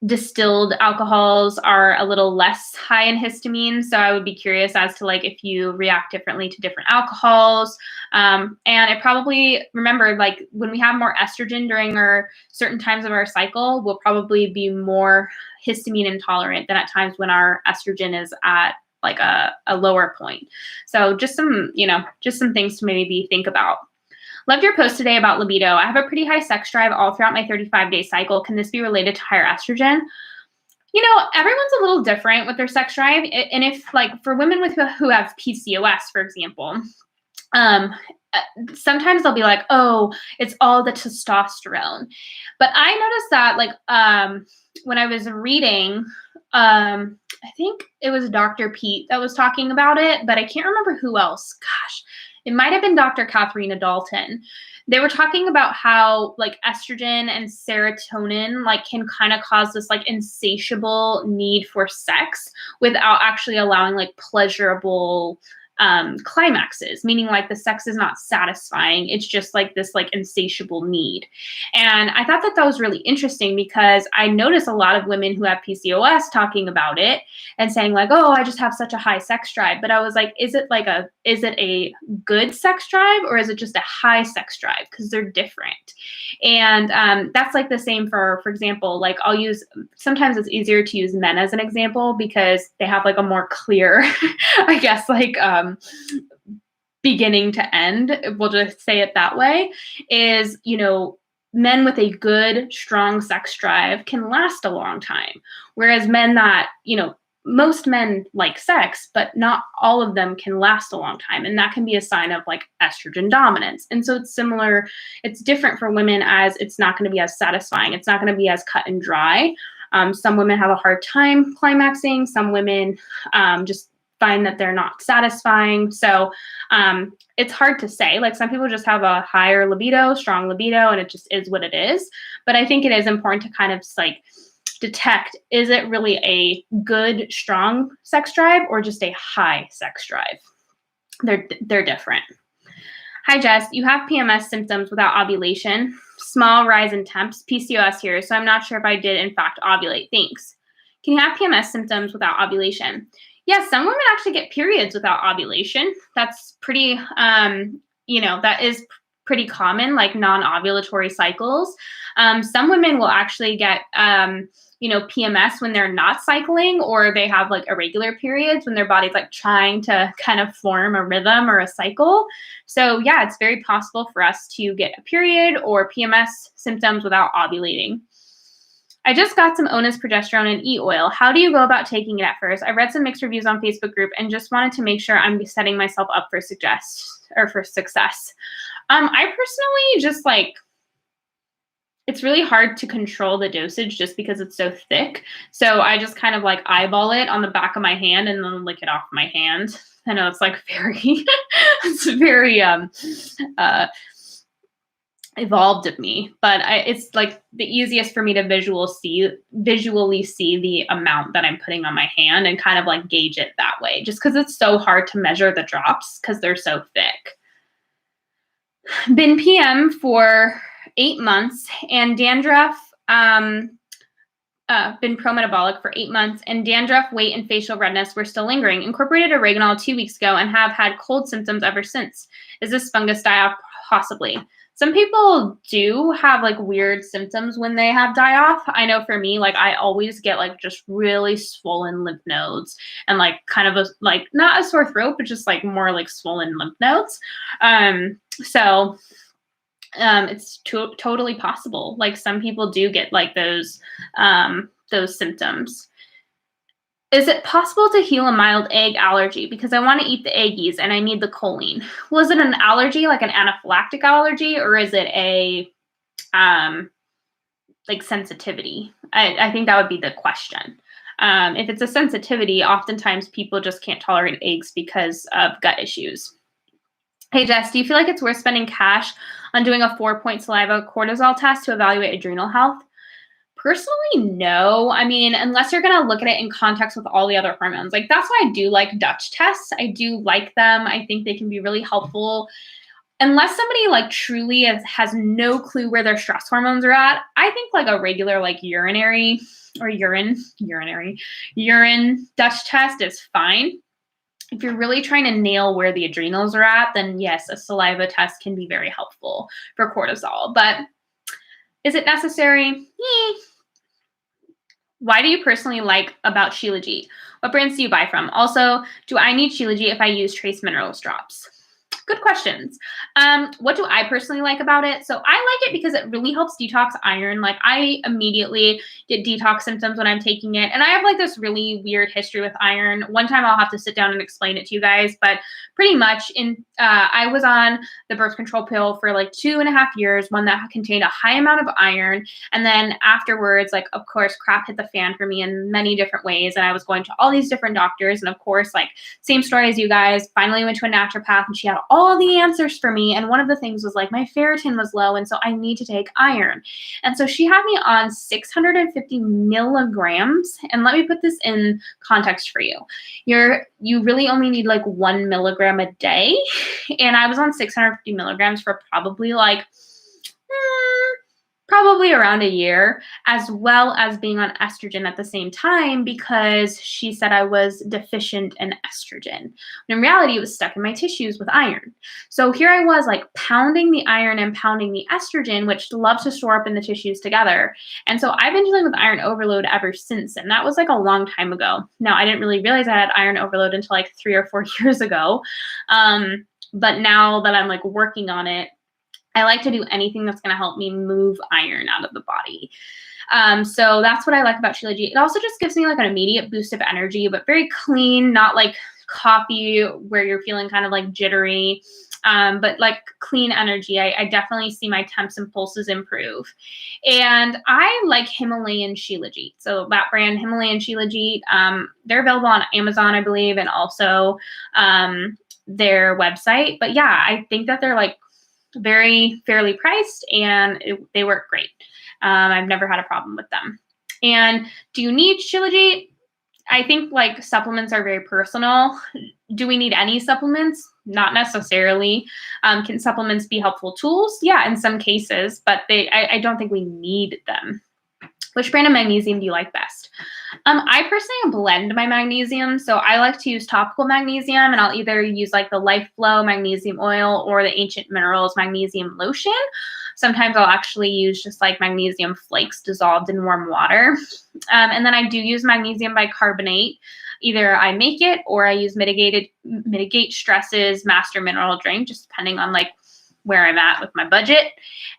distilled alcohols are a little less high in histamine. So I would be curious as to like if you react differently to different alcohols. And it probably, remember, like when we have more estrogen during our certain times of our cycle, we'll probably be more histamine intolerant than at times when our estrogen is at like a lower point. So just some things to maybe think about. Loved your post today about libido. I have a pretty high sex drive all throughout my 35-day cycle. Can this be related to higher estrogen? You know, everyone's a little different with their sex drive. And if like for women who have PCOS, for example, sometimes they'll be like, oh, it's all the testosterone. But I noticed that like when I was reading, I think it was Dr. Pete that was talking about it, but I can't remember who else. Gosh. It might have been Dr. Katharina Dalton. They were talking about how like estrogen and serotonin like can kind of cause this like insatiable need for sex without actually allowing like pleasurable climaxes, meaning like the sex is not satisfying. It's just like this like insatiable need. And I thought that was really interesting because I notice a lot of women who have PCOS talking about it and saying like, oh, I just have such a high sex drive. But I was like, is it a good sex drive, or is it just a high sex drive? Because they're different. And that's like the same for example, like sometimes it's easier to use men as an example because they have like a more clear, I guess, like beginning to end, we'll just say it that way, is, you know, men with a good, strong sex drive can last a long time. Whereas men that, you know, most men like sex, but not all of them can last a long time. And that can be a sign of like estrogen dominance. And so it's different for women, as it's not going to be as satisfying. It's not going to be as cut and dry. Some women have a hard time climaxing. Some women just find that they're not satisfying. So it's hard to say. Like some people just have a higher libido, strong libido, and it just is what it is. But I think it is important to kind of like detect, is it really a good, strong sex drive or just a high sex drive? They're different. Hi, Jess. You have PMS symptoms without ovulation, small rise in temps, PCOS here. So I'm not sure if I did in fact ovulate. Thanks. Can you have PMS symptoms without ovulation? Yes, some women actually get periods without ovulation. That's pretty, that is pretty common, like non-ovulatory cycles. Some women will actually get, PMS when they're not cycling, or they have like irregular periods when their body's like trying to kind of form a rhythm or a cycle. So yeah, it's very possible for us to get a period or PMS symptoms without ovulating. I just got some Onus progesterone and e-oil. How do you go about taking it at first? I read some mixed reviews on Facebook group and just wanted to make sure I'm setting myself up for success. I personally just like, it's really hard to control the dosage just because it's so thick. So I just kind of like eyeball it on the back of my hand and then lick it off my hand. I know it's like it's very evolved of me, but it's like the easiest for me to visually see the amount that I'm putting on my hand and kind of like gauge it that way, just because it's so hard to measure the drops because they're so thick. Been PM for 8 months and dandruff, been prometabolic for 8 months, and dandruff, weight, and facial redness were still lingering. Incorporated oregano 2 weeks ago and have had cold symptoms ever since. Is this fungus die-off? Possibly. Some people do have like weird symptoms when they have die-off. I know for me, like I always get like just really swollen lymph nodes and like kind of like not a sore throat, but just like more like swollen lymph nodes. So it's totally possible. Like some people do get like those symptoms. Is it possible to heal a mild egg allergy? Because I want to eat the eggies and I need the choline. Was it an allergy, like an anaphylactic allergy, or is it a like sensitivity? I think that would be the question. If it's a sensitivity, oftentimes people just can't tolerate eggs because of gut issues. Hey, Jess, do you feel like it's worth spending cash on doing a 4-point saliva cortisol test to evaluate adrenal health? Personally, no. I mean, unless you're going to look at it in context with all the other hormones. Like, that's why I do like Dutch tests. I do like them. I think they can be really helpful. Unless somebody like truly has no clue where their stress hormones are at, I think like a regular like urine Dutch test is fine. If you're really trying to nail where the adrenals are at, then yes, a saliva test can be very helpful for cortisol. But is it necessary? Why do you personally like about Shilajit? What brands do you buy from? Also, do I need Shilajit if I use trace minerals drops? Good questions. What do I personally like about it? So I like it because it really helps detox iron. Like I immediately get detox symptoms when I'm taking it. And I have like this really weird history with iron. One time I'll have to sit down and explain it to you guys, but pretty much I was on the birth control pill for like 2.5 years, one that contained a high amount of iron. And then afterwards, like, of course, crap hit the fan for me in many different ways. And I was going to all these different doctors. And of course, like same story as you guys, finally went to a naturopath and she had all the answers for me. And one of the things was like my ferritin was low. And so I need to take iron. And so she had me on 650 milligrams. And let me put this in context for you. You really only need like 1 milligram a day. And I was on 650 milligrams for probably around a year, as well as being on estrogen at the same time because she said I was deficient in estrogen. When in reality, it was stuck in my tissues with iron. So here I was like pounding the iron and pounding the estrogen, which loves to store up in the tissues together. And so I've been dealing with iron overload ever since. And that was like a long time ago. Now, I didn't really realize I had iron overload until like 3 or 4 years ago. But now that I'm like working on it, I like to do anything that's going to help me move iron out of the body. So that's what I like about Shilajit. It also just gives me like an immediate boost of energy, but very clean, not like coffee where you're feeling kind of like jittery, but like clean energy. I definitely see my temps and pulses improve. And I like Himalayan Shilajit. So that brand, Himalayan Shilajit, they're available on Amazon, I believe, and also their website. But yeah, I think that they're like very fairly priced and they work great. I've never had a problem with them. And do you need Shilajit? I think like supplements are very personal. Do we need any supplements? Not necessarily. Can supplements be helpful tools? Yeah, in some cases, but I don't think we need them. Which brand of magnesium do you like best? I personally blend my magnesium. So I like to use topical magnesium, and I'll either use like the Life Flow magnesium oil or the Ancient Minerals magnesium lotion. Sometimes I'll actually use just like magnesium flakes dissolved in warm water. And then I do use magnesium bicarbonate. Either I make it or I use Mitigate Stress's Master Mineral Drink, just depending on like where I'm at with my budget.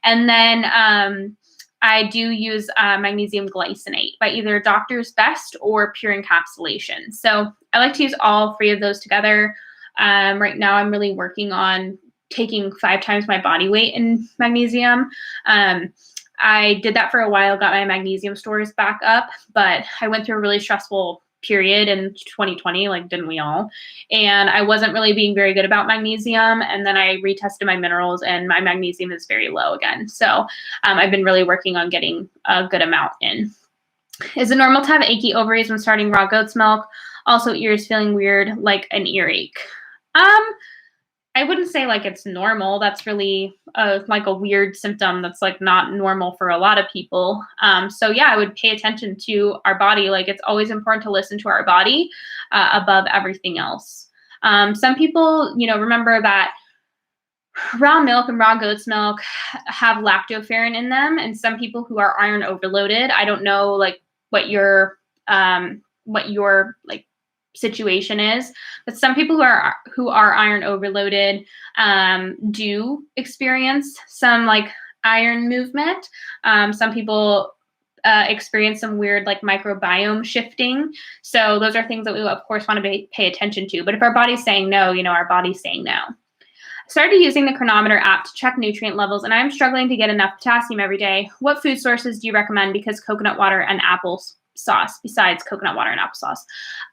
And then I do use magnesium glycinate by either Doctor's Best or Pure Encapsulation. So I like to use all three of those together. Right now I'm really working on taking 5 times my body weight in magnesium. I did that for a while, got my magnesium stores back up, but I went through a really stressful period in 2020, like didn't we all? And I wasn't really being very good about magnesium. And then I retested my minerals and my magnesium is very low again. So I've been really working on getting a good amount in. Is it normal to have achy ovaries when starting raw goat's milk? Also ears feeling weird, like an earache. I wouldn't say like it's normal. That's really like a weird symptom that's like not normal for a lot of people. So yeah, I would pay attention to our body. Like it's always important to listen to our body above everything else. Some people, remember that raw milk and raw goat's milk have lactoferrin in them. And some people who are iron overloaded, I don't know like what your like situation is, but some people who are iron overloaded do experience some like iron movement. Some people experience some weird like microbiome shifting. So those are things that we of course want to pay attention to. But if our body's saying no, our body's saying no. I started using the Chronometer app to check nutrient levels, and I'm struggling to get enough potassium every day. What food sources do you recommend? Because coconut water and apples sauce besides coconut water and applesauce.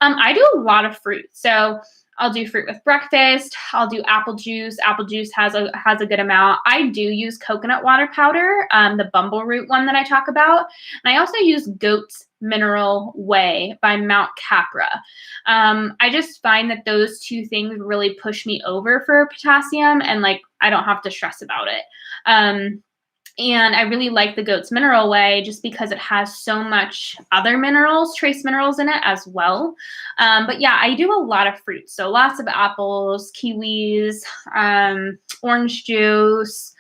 I do a lot of fruit. So I'll do fruit with breakfast. I'll do apple juice. Apple juice has a good amount. I do use coconut water powder, the bumble root one that I talk about. And I also use Goat's Mineral Whey by Mount Capra. I just find that those two things really push me over for potassium, and like I don't have to stress about it. And I really like the Goat's Mineral Whey just because it has so much other minerals, trace minerals in it as well. But yeah, I do a lot of fruits. So lots of apples, kiwis, orange juice,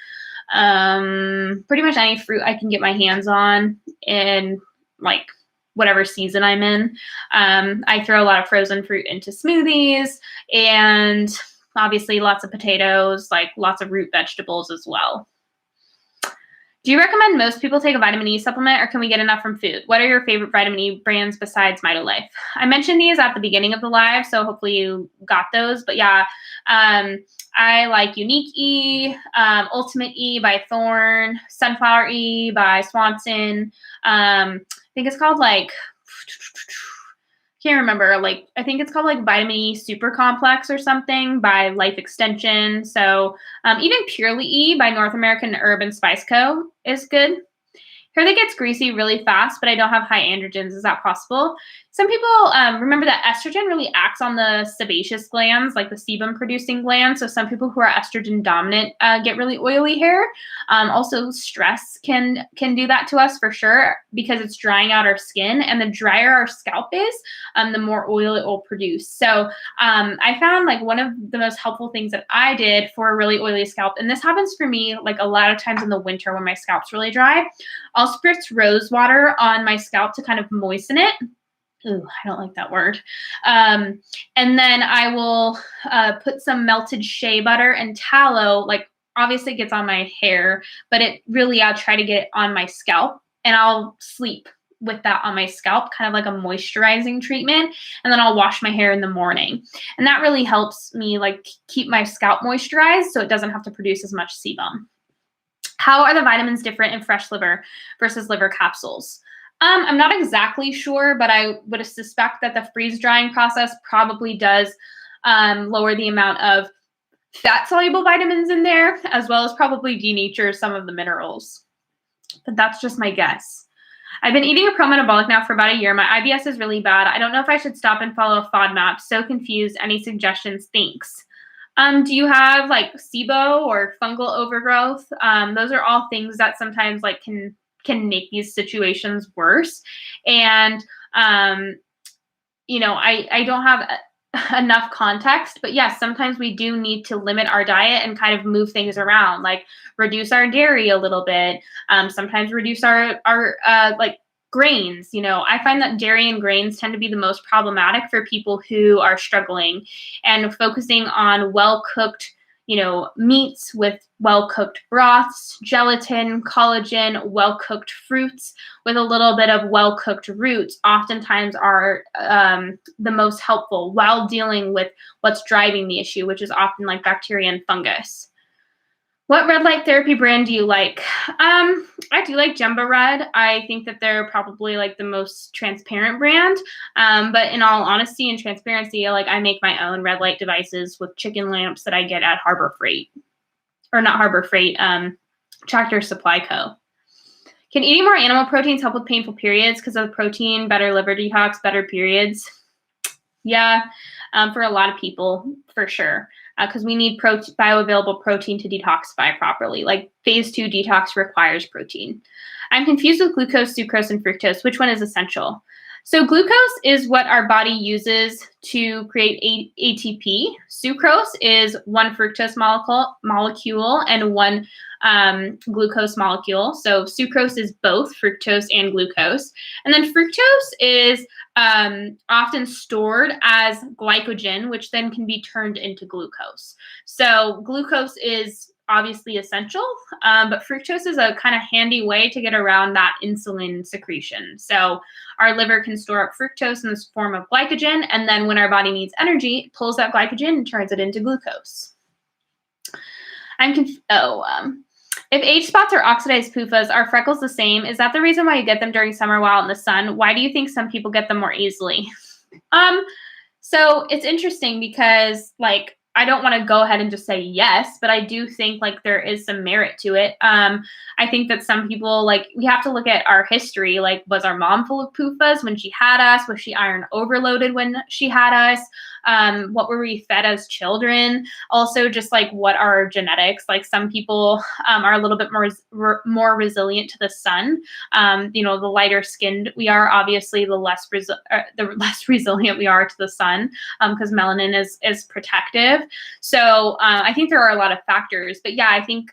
pretty much any fruit I can get my hands on in like whatever season I'm in. I throw a lot of frozen fruit into smoothies, and obviously lots of potatoes, like lots of root vegetables as well. Do you recommend most people take a vitamin E supplement, or can we get enough from food? What are your favorite vitamin E brands besides MitoLife? I mentioned these at the beginning of the live, so hopefully you got those. But yeah, I like Unique E, Ultimate E by Thorne, Sunflower E by Swanson. I think it's called like, can't remember, like I think it's called like Vitamin E Super Complex or something by Life Extension. So even Purely E by North American Herb and Spice Co. is good. Hair that gets greasy really fast, but I don't have high androgens. Is that possible? Some people remember that estrogen really acts on the sebaceous glands, like the sebum-producing glands. So some people who are estrogen dominant get really oily hair. Also, stress can do that to us for sure because it's drying out our skin. And the drier our scalp is, the more oil it will produce. So I found like one of the most helpful things that I did for a really oily scalp, and this happens for me like a lot of times in the winter when my scalp's really dry, I'll spritz rose water on my scalp to kind of moisten it. Ooh, I don't like that word. And then I will put some melted shea butter and tallow, like obviously it gets on my hair, but I'll try to get it on my scalp, and I'll sleep with that on my scalp, kind of like a moisturizing treatment. And then I'll wash my hair in the morning. And that really helps me like keep my scalp moisturized so it doesn't have to produce as much sebum. How are the vitamins different in fresh liver versus liver capsules? I'm not exactly sure, but I would suspect that the freeze drying process probably does lower the amount of fat soluble vitamins in there, as well as probably denature some of the minerals. But that's just my guess. I've been eating a pro-metabolic now for about a year. My IBS is really bad. I don't know if I should stop and follow a FODMAP. So confused. Any suggestions? Thanks. Do you have like SIBO or fungal overgrowth? Those are all things that sometimes like can can make these situations worse. And, I don't have enough context, but yes, sometimes we do need to limit our diet and kind of move things around, like reduce our dairy a little bit. Sometimes reduce our like grains. I find that dairy and grains tend to be the most problematic for people who are struggling, and focusing on well-cooked meats with well-cooked broths, gelatin, collagen, well-cooked fruits with a little bit of well-cooked roots oftentimes are the most helpful while dealing with what's driving the issue, which is often like bacteria and fungus. What red light therapy brand do you like? I do like Jumbo Red. I think that they're probably like the most transparent brand. But in all honesty and transparency, I make my own red light devices with chicken lamps that I get at Harbor Freight. Or not Harbor Freight, Tractor Supply Co. Can eating more animal proteins help with painful periods because of protein, better liver detox, better periods? Yeah, for a lot of people, for sure. Because we need bioavailable protein to detoxify properly. Like phase 2 detox requires protein. I'm confused with glucose, sucrose, and fructose. Which one is essential? So glucose is what our body uses to create ATP. Sucrose is one fructose molecule and one glucose molecule. So sucrose is both fructose and glucose. And then fructose is often stored as glycogen, which then can be turned into glucose. So glucose is obviously essential, but fructose is a kind of handy way to get around that insulin secretion. So our liver can store up fructose in this form of glycogen, and then when our body needs energy, it pulls that glycogen and turns it into glucose. If age spots or oxidized PUFAs, are freckles the same? Is that the reason why you get them during summer while in the sun? Why do you think some people get them more easily? So it's interesting because I don't want to go ahead and just say yes, but I do think there is some merit to it. I think that some people we have to look at our history. Was our mom full of PUFAs when she had us? Was she iron overloaded when she had us? What were we fed as children? Also, just what are our genetics? Some people are a little bit more resilient to the sun. The lighter skinned we are, obviously, the less resilient we are to the sun, because melanin is protective. So I think there are a lot of factors, but yeah, I think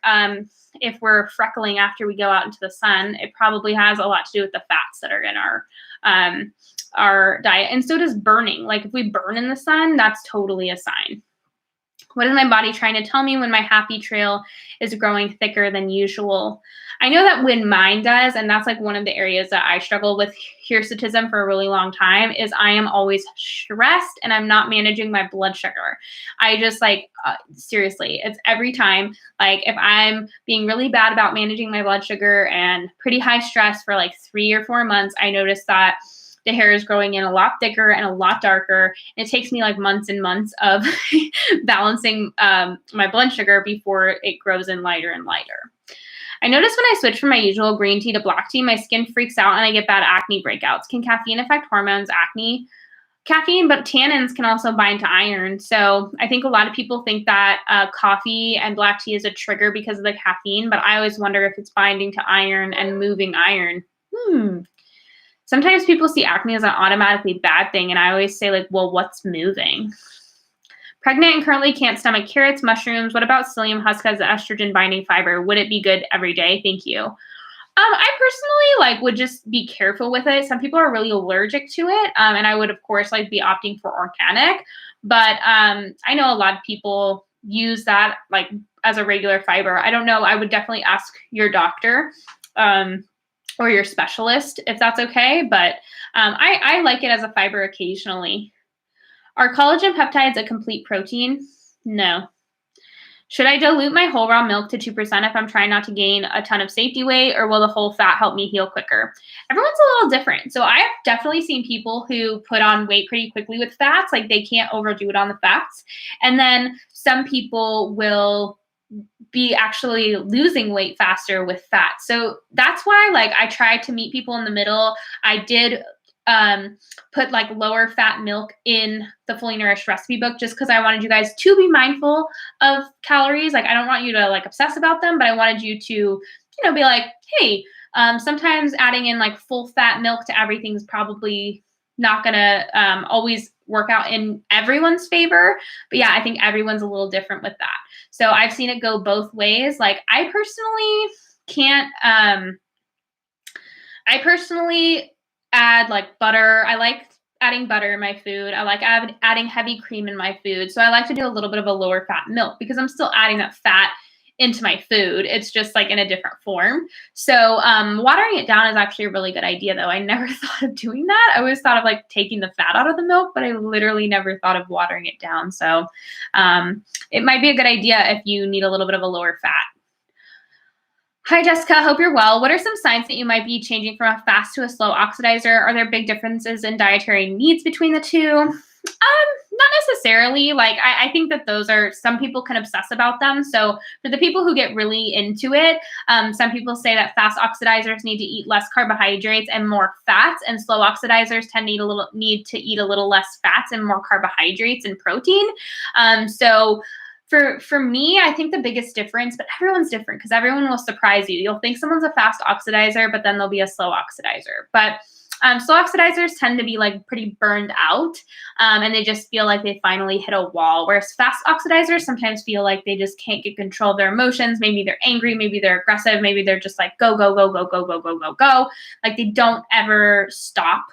if we're freckling after we go out into the sun, it probably has a lot to do with the fats that are in our diet. And so does burning. If we burn in the sun, that's totally a sign. What is my body trying to tell me when my happy trail is growing thicker than usual? I know that when mine does, and that's one of the areas that I struggle with hirsutism for a really long time, is I am always stressed and I'm not managing my blood sugar. I just seriously, it's every time, if I'm being really bad about managing my blood sugar and pretty high stress for 3 or 4 months, I notice that the hair is growing in a lot thicker and a lot darker. It takes me months and months of balancing my blood sugar before it grows in lighter and lighter. I notice when I switch from my usual green tea to black tea, my skin freaks out and I get bad acne breakouts. Can caffeine affect hormones, acne? Caffeine, but tannins can also bind to iron. So I think a lot of people think that coffee and black tea is a trigger because of the caffeine, but I always wonder if it's binding to iron and moving iron. Sometimes people see acne as an automatically bad thing, and I always say, well, what's moving? Pregnant and currently can't stomach carrots, mushrooms. What about psyllium husk as an estrogen-binding fiber? Would it be good every day? Thank you. I personally would just be careful with it. Some people are really allergic to it, and I would, of course, be opting for organic. But I know a lot of people use that as a regular fiber. I don't know. I would definitely ask your doctor. Or your specialist, if that's okay. But I like it as a fiber occasionally. Are collagen peptides a complete protein? No. Should I dilute my whole raw milk to 2% if I'm trying not to gain a ton of safety weight, or will the whole fat help me heal quicker? Everyone's a little different. So I have definitely seen people who put on weight pretty quickly with fats, they can't overdo it on the fats. And then some people will be actually losing weight faster with fat. So that's why I try to meet people in the middle. I did put lower fat milk in the Fully Nourished recipe book just because I wanted you guys to be mindful of calories. I don't want you to obsess about them, but I wanted you to, be hey, Sometimes adding in like full fat milk to everything is probably not gonna always work out in everyone's favor. But yeah, I think everyone's a little different with that. So I've seen it go both ways. Like I personally add like butter. I like adding butter in my food. I like adding heavy cream in my food. So I like to do a little bit of a lower fat milk because I'm still adding that fat into my food. It's just like in a different form. So watering it down is actually a really good idea though. I never thought of doing that. I always thought of like taking the fat out of the milk, but I literally never thought of watering it down. So it might be a good idea if you need a little bit of a lower fat. Hi, Jessica. Hope you're well. What are some signs that you might be changing from a fast to a slow oxidizer? Are there big differences in dietary needs between the two? Not necessarily. Like, I think that those are, some people can obsess about them. So for the people who get really into it, some people say that fast oxidizers need to eat less carbohydrates and more fats, and slow oxidizers need to eat a little less fats and more carbohydrates and protein. So for me, I think the biggest difference, but everyone's different because everyone will surprise you. You'll think someone's a fast oxidizer, but then they'll be a slow oxidizer. But slow oxidizers tend to be like pretty burned out, and they just feel like they finally hit a wall. Whereas fast oxidizers sometimes feel like they just can't get control of their emotions. Maybe they're angry, maybe they're aggressive, maybe they're just like go, go, go, go, go, go, go, go, go. Like they don't ever stop,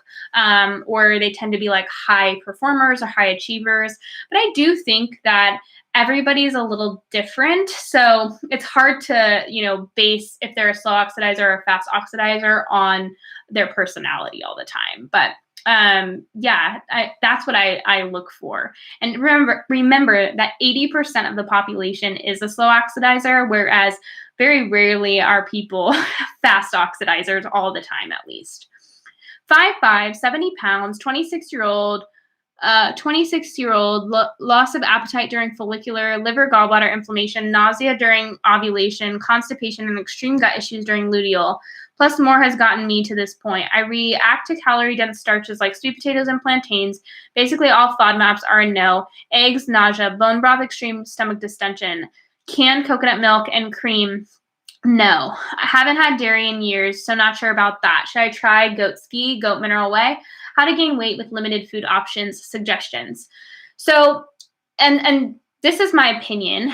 or they tend to be like high performers or high achievers. But I do think that everybody's a little different. So it's hard to, base if they're a slow oxidizer or a fast oxidizer on their personality all the time. But that's what I look for. And remember that 80% of the population is a slow oxidizer, whereas very rarely are people fast oxidizers all the time, at least. 5'5", 70 pounds, 26-year-old, loss of appetite during follicular, liver gallbladder inflammation, nausea during ovulation, constipation, and extreme gut issues during luteal. Plus, more has gotten me to this point. I react to calorie-dense starches like sweet potatoes and plantains. Basically, all FODMAPs are a no. Eggs, nausea, bone broth, extreme stomach distension. Canned coconut milk and cream, no. I haven't had dairy in years, so not sure about that. Should I try goat ski, goat mineral whey? How to gain weight with limited food options, suggestions. So, and this is my opinion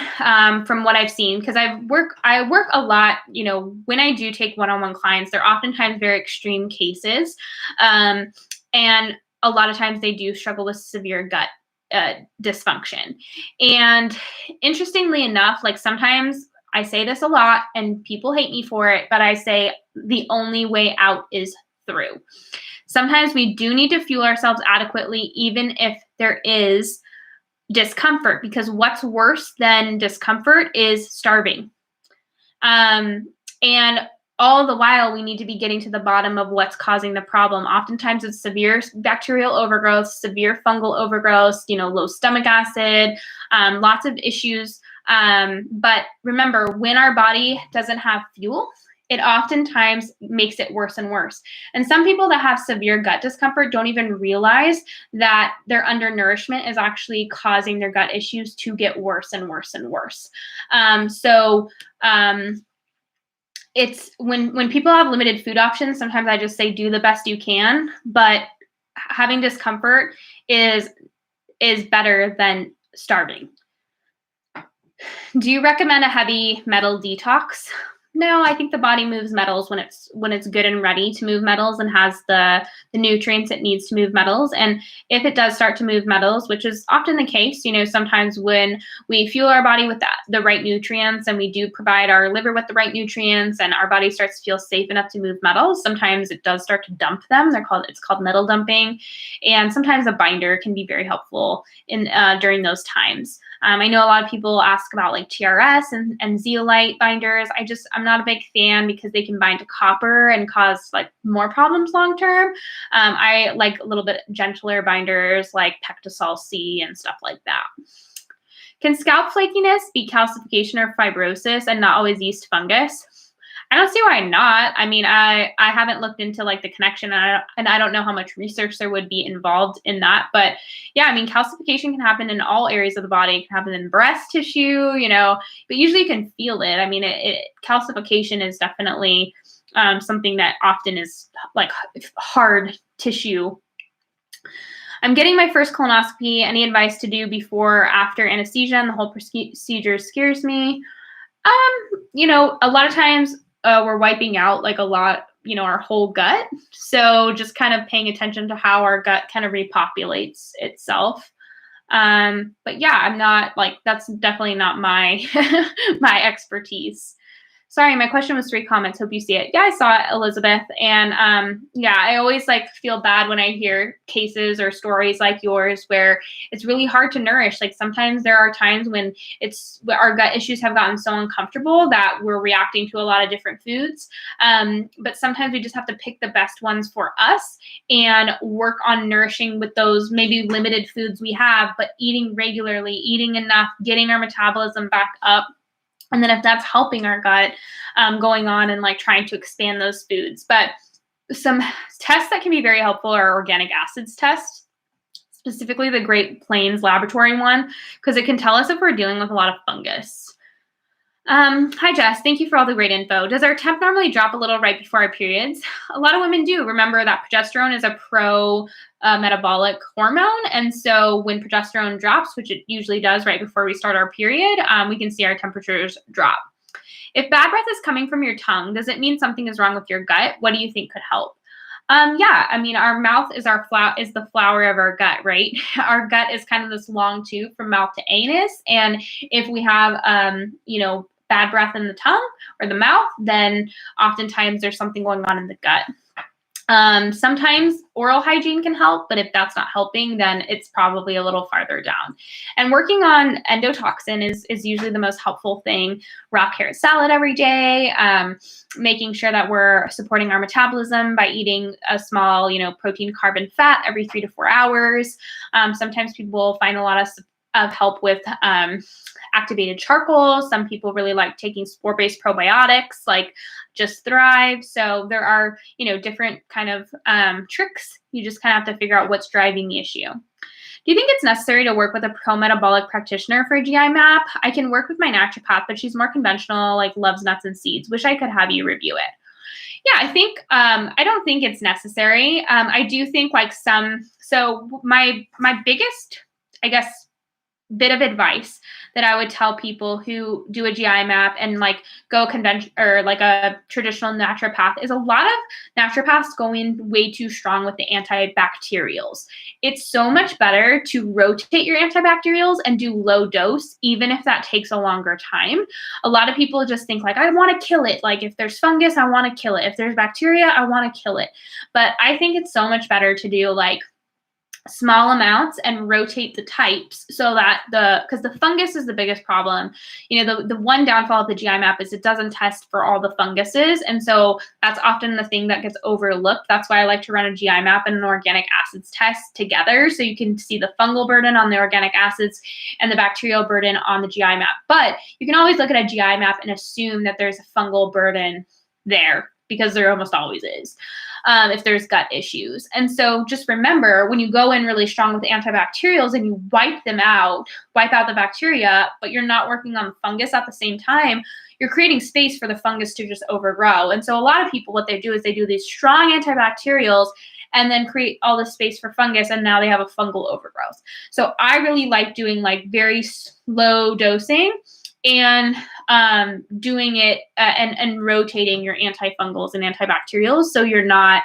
from what I've seen, because I work a lot, when I do take one-on-one clients, they're oftentimes very extreme cases. And a lot of times they do struggle with severe gut dysfunction. And interestingly enough, like sometimes I say this a lot and people hate me for it, but I say the only way out is through. Sometimes we do need to fuel ourselves adequately, even if there is discomfort, because what's worse than discomfort is starving. And all the while, we need to be getting to the bottom of what's causing the problem. Oftentimes, it's severe bacterial overgrowth, severe fungal overgrowth, low stomach acid, lots of issues. But remember, when our body doesn't have fuel, it oftentimes makes it worse and worse. And some people that have severe gut discomfort don't even realize that their undernourishment is actually causing their gut issues to get worse and worse and worse. It's when people have limited food options, sometimes I just say do the best you can, but having discomfort is better than starving. Do you recommend a heavy metal detox? No, I think the body moves metals when it's good and ready to move metals and has the nutrients it needs to move metals. And if it does start to move metals, which is often the case, sometimes when we fuel our body with the right nutrients and we do provide our liver with the right nutrients and our body starts to feel safe enough to move metals, sometimes it does start to dump them. It's called metal dumping. And sometimes a binder can be very helpful during those times. I know a lot of people ask about like TRS and zeolite binders. I'm not a big fan because they can bind to copper and cause like more problems long term. I like a little bit gentler binders like Pectosol C and stuff like that. Can scalp flakiness be calcification or fibrosis and not always yeast fungus? I don't see why not. I mean, I haven't looked into like the connection and I don't know how much research there would be involved in that. But yeah, I mean, calcification can happen in all areas of the body. It can happen in breast tissue, but usually you can feel it. I mean, calcification is definitely something that often is like hard tissue. I'm getting my first colonoscopy. Any advice to do before or after anesthesia? And the whole procedure scares me. A lot of times we're wiping out like a lot, our whole gut. So just kind of paying attention to how our gut kind of repopulates itself. But yeah, I'm not like, that's definitely not my, my expertise. Sorry, my question was 3 comments. Hope you see it. Yeah, I saw it, Elizabeth. And yeah, I always like feel bad when I hear cases or stories like yours where it's really hard to nourish. Like sometimes there are times when our gut issues have gotten so uncomfortable that we're reacting to a lot of different foods. But sometimes we just have to pick the best ones for us and work on nourishing with those maybe limited foods we have, but eating regularly, eating enough, getting our metabolism back up. And then if that's helping our gut, going on and like trying to expand those foods. But some tests that can be very helpful are organic acids tests, specifically the Great Plains Laboratory one, because it can tell us if we're dealing with a lot of fungus. Hi, Jess. Thank you for all the great info. Does our temp normally drop a little right before our periods? A lot of women do. Remember that progesterone is a pro-metabolic hormone. And so when progesterone drops, which it usually does right before we start our period, we can see our temperatures drop. If bad breath is coming from your tongue, does it mean something is wrong with your gut? What do you think could help? Yeah, I mean, our mouth is the flower of our gut, right? Our gut is kind of this long tube from mouth to anus. And if we have, bad breath in the tongue or the mouth, then oftentimes there's something going on in the gut. Sometimes oral hygiene can help, but if that's not helping, then it's probably a little farther down. And working on endotoxin is usually the most helpful thing. Raw carrot salad every day, making sure that we're supporting our metabolism by eating a small, protein, carb, and fat every 3 to 4 hours. Sometimes people find a lot of help with activated charcoal. Some people really like taking spore-based probiotics like Just Thrive. So there are, different kind of tricks. You just kind of have to figure out what's driving the issue. Do you think it's necessary to work with a pro-metabolic practitioner for a GI map? I can work with my naturopath, but she's more conventional, like loves nuts and seeds. Wish I could have you review it. Yeah, I think, I don't think it's necessary. I do think so my biggest, I guess, bit of advice that I would tell people who do a GI map and like go convention or like a traditional naturopath is a lot of naturopaths go in way too strong with the antibacterials. It's so much better to rotate your antibacterials and do low dose, even if that takes a longer time. A lot of people just think like, I want to kill it. Like if there's fungus, I want to kill it. If there's bacteria, I want to kill it. But I think it's so much better to do like small amounts and rotate the types so that because the fungus is the biggest problem. The one downfall of the GI map is it doesn't test for all the funguses. And so that's often the thing that gets overlooked. That's why I like to run a GI map and an organic acids test together. So you can see the fungal burden on the organic acids and the bacterial burden on the GI map. But you can always look at a GI map and assume that there's a fungal burden there, because there almost always is. If there's gut issues. And so just remember, when you go in really strong with antibacterials and you wipe out the bacteria, but you're not working on the fungus at the same time, you're creating space for the fungus to just overgrow. And so a lot of people, what they do is they do these strong antibacterials and then create all the space for fungus, and now they have a fungal overgrowth. So I really like doing like very slow dosing and doing it and rotating your antifungals and antibacterials, so you're not,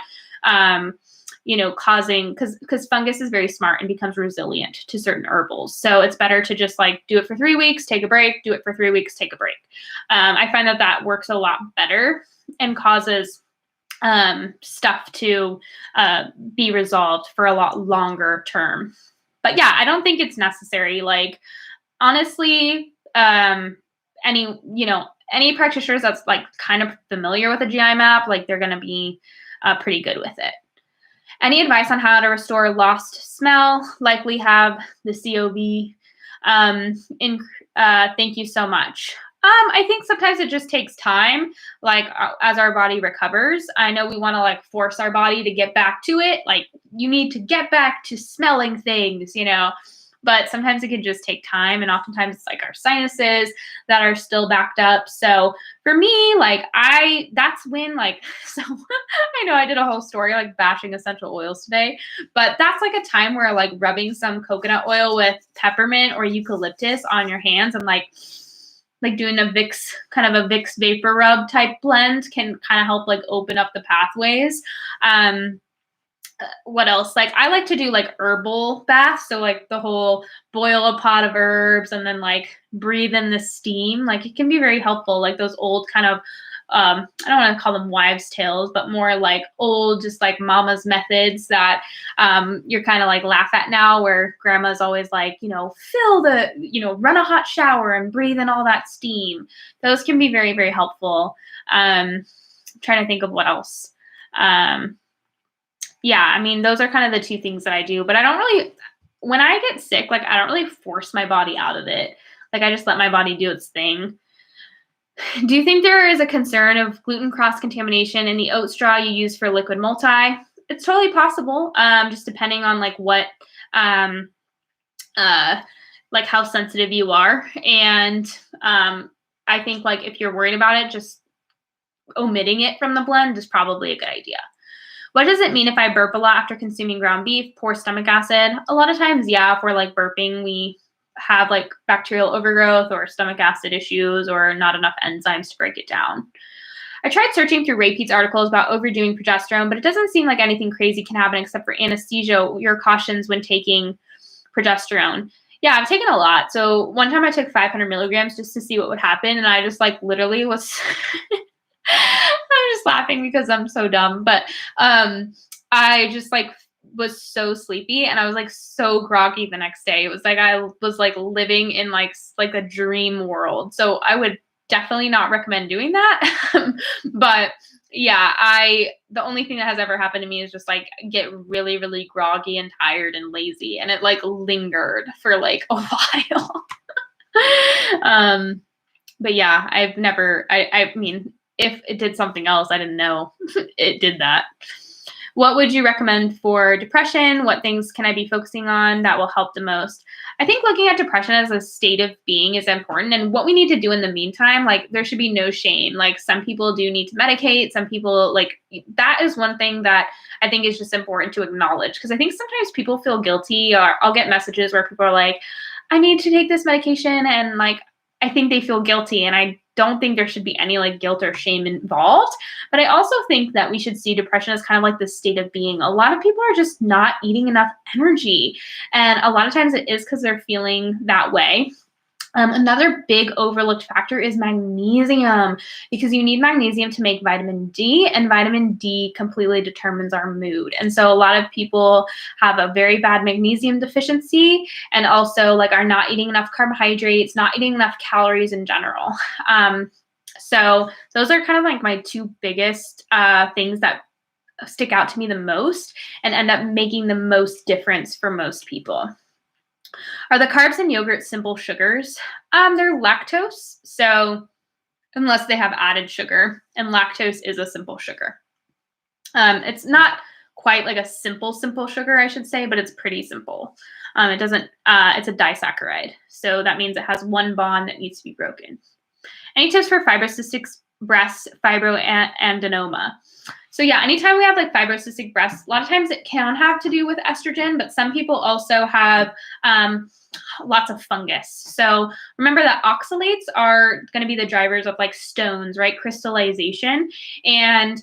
causing, because fungus is very smart and becomes resilient to certain herbals. So it's better to just like do it for 3 weeks, take a break, do it for 3 weeks, take a break. I find that works a lot better and causes stuff to be resolved for a lot longer term. But yeah, I don't think it's necessary. Like, honestly, any practitioners that's like kind of familiar with a GI map, like they're going to be pretty good with it. Any advice on how to restore lost smell? Likely have the COV. Thank you so much. I think sometimes it just takes time, like as our body recovers. I know we want to like force our body to get back to it. Like you need to get back to smelling things, but sometimes it can just take time. And oftentimes it's like our sinuses that are still backed up. So for me, like that's when like, so I know I did a whole story like bashing essential oils today, but that's like a time where like rubbing some coconut oil with peppermint or eucalyptus on your hands and like doing a Vicks, kind of a Vicks vapor rub type blend can kind of help like open up the pathways. What else? Like I like to do like herbal baths. So like the whole boil a pot of herbs and then like breathe in the steam. Like it can be very helpful. Like those old kind of, I don't want to call them wives' tales, but more like old, just like mama's methods that you're kind of like laugh at now, where grandma's always like, run a hot shower and breathe in all that steam. Those can be very, very helpful. Trying to think of what else. Yeah, I mean, those are kind of the two things that I do, but I don't really, when I get sick, like I don't really force my body out of it. Like I just let my body do its thing. Do you think there is a concern of gluten cross-contamination in the oat straw you use for liquid multi? It's totally possible, just depending on like what, like how sensitive you are. And I think like if you're worried about it, just omitting it from the blend is probably a good idea. What does it mean if I burp a lot after consuming ground beef? Poor stomach acid? A lot of times, yeah, if we're like burping, we have like bacterial overgrowth or stomach acid issues or not enough enzymes to break it down. I tried searching through Ray Pete's articles about overdoing progesterone, but it doesn't seem like anything crazy can happen except for anesthesia. Your cautions when taking progesterone. Yeah, I've taken a lot. So one time I took 500 milligrams just to see what would happen. And I just like literally was... I'm just laughing because I'm so dumb, but I just like was so sleepy and I was like so groggy the next day. It was like I was like living in like a dream world. So I would definitely not recommend doing that. But yeah, the only thing that has ever happened to me is just like get really, really groggy and tired and lazy, and it like lingered for like a while. But yeah, I've never, I mean, if it did something else, I didn't know it did that. What would you recommend for depression? What things can I be focusing on that will help the most? I think looking at depression as a state of being is important. And what we need to do in the meantime, like there should be no shame. Like some people do need to medicate. Some people like that is one thing that I think is just important to acknowledge. Because I think sometimes people feel guilty, or I'll get messages where people are like, I need to take this medication. And like, I think they feel guilty, and I don't think there should be any like guilt or shame involved. But I also think that we should see depression as kind of like this state of being. A lot of people are just not eating enough energy. And a lot of times it is because they're feeling that way. Another big overlooked factor is magnesium, because you need magnesium to make vitamin D, and vitamin D completely determines our mood. And so a lot of people have a very bad magnesium deficiency, and also like are not eating enough carbohydrates, not eating enough calories in general. So those are kind of like my two biggest things that stick out to me the most and end up making the most difference for most people. Are the carbs in yogurt simple sugars? They're lactose, so unless they have added sugar, and lactose is a simple sugar. It's not quite like a simple sugar, I should say, but it's pretty simple. It doesn't, it's a disaccharide, so that means it has one bond that needs to be broken. Any tips for fibrocystic breast, fibroadenoma? So yeah, anytime we have like fibrocystic breasts, a lot of times it can have to do with estrogen, but some people also have lots of fungus. So remember that oxalates are going to be the drivers of like stones, right? Crystallization. And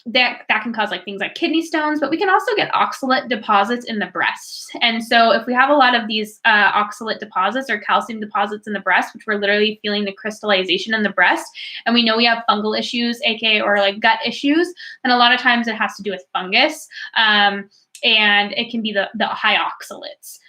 that can cause like things like kidney stones, but we can also get oxalate deposits in the breast. And so if we have a lot of these oxalate deposits or calcium deposits in the breast, which we're literally feeling the crystallization in the breast, and we know we have fungal issues, aka or like gut issues, then a lot of times it has to do with fungus, and it can be the high oxalates.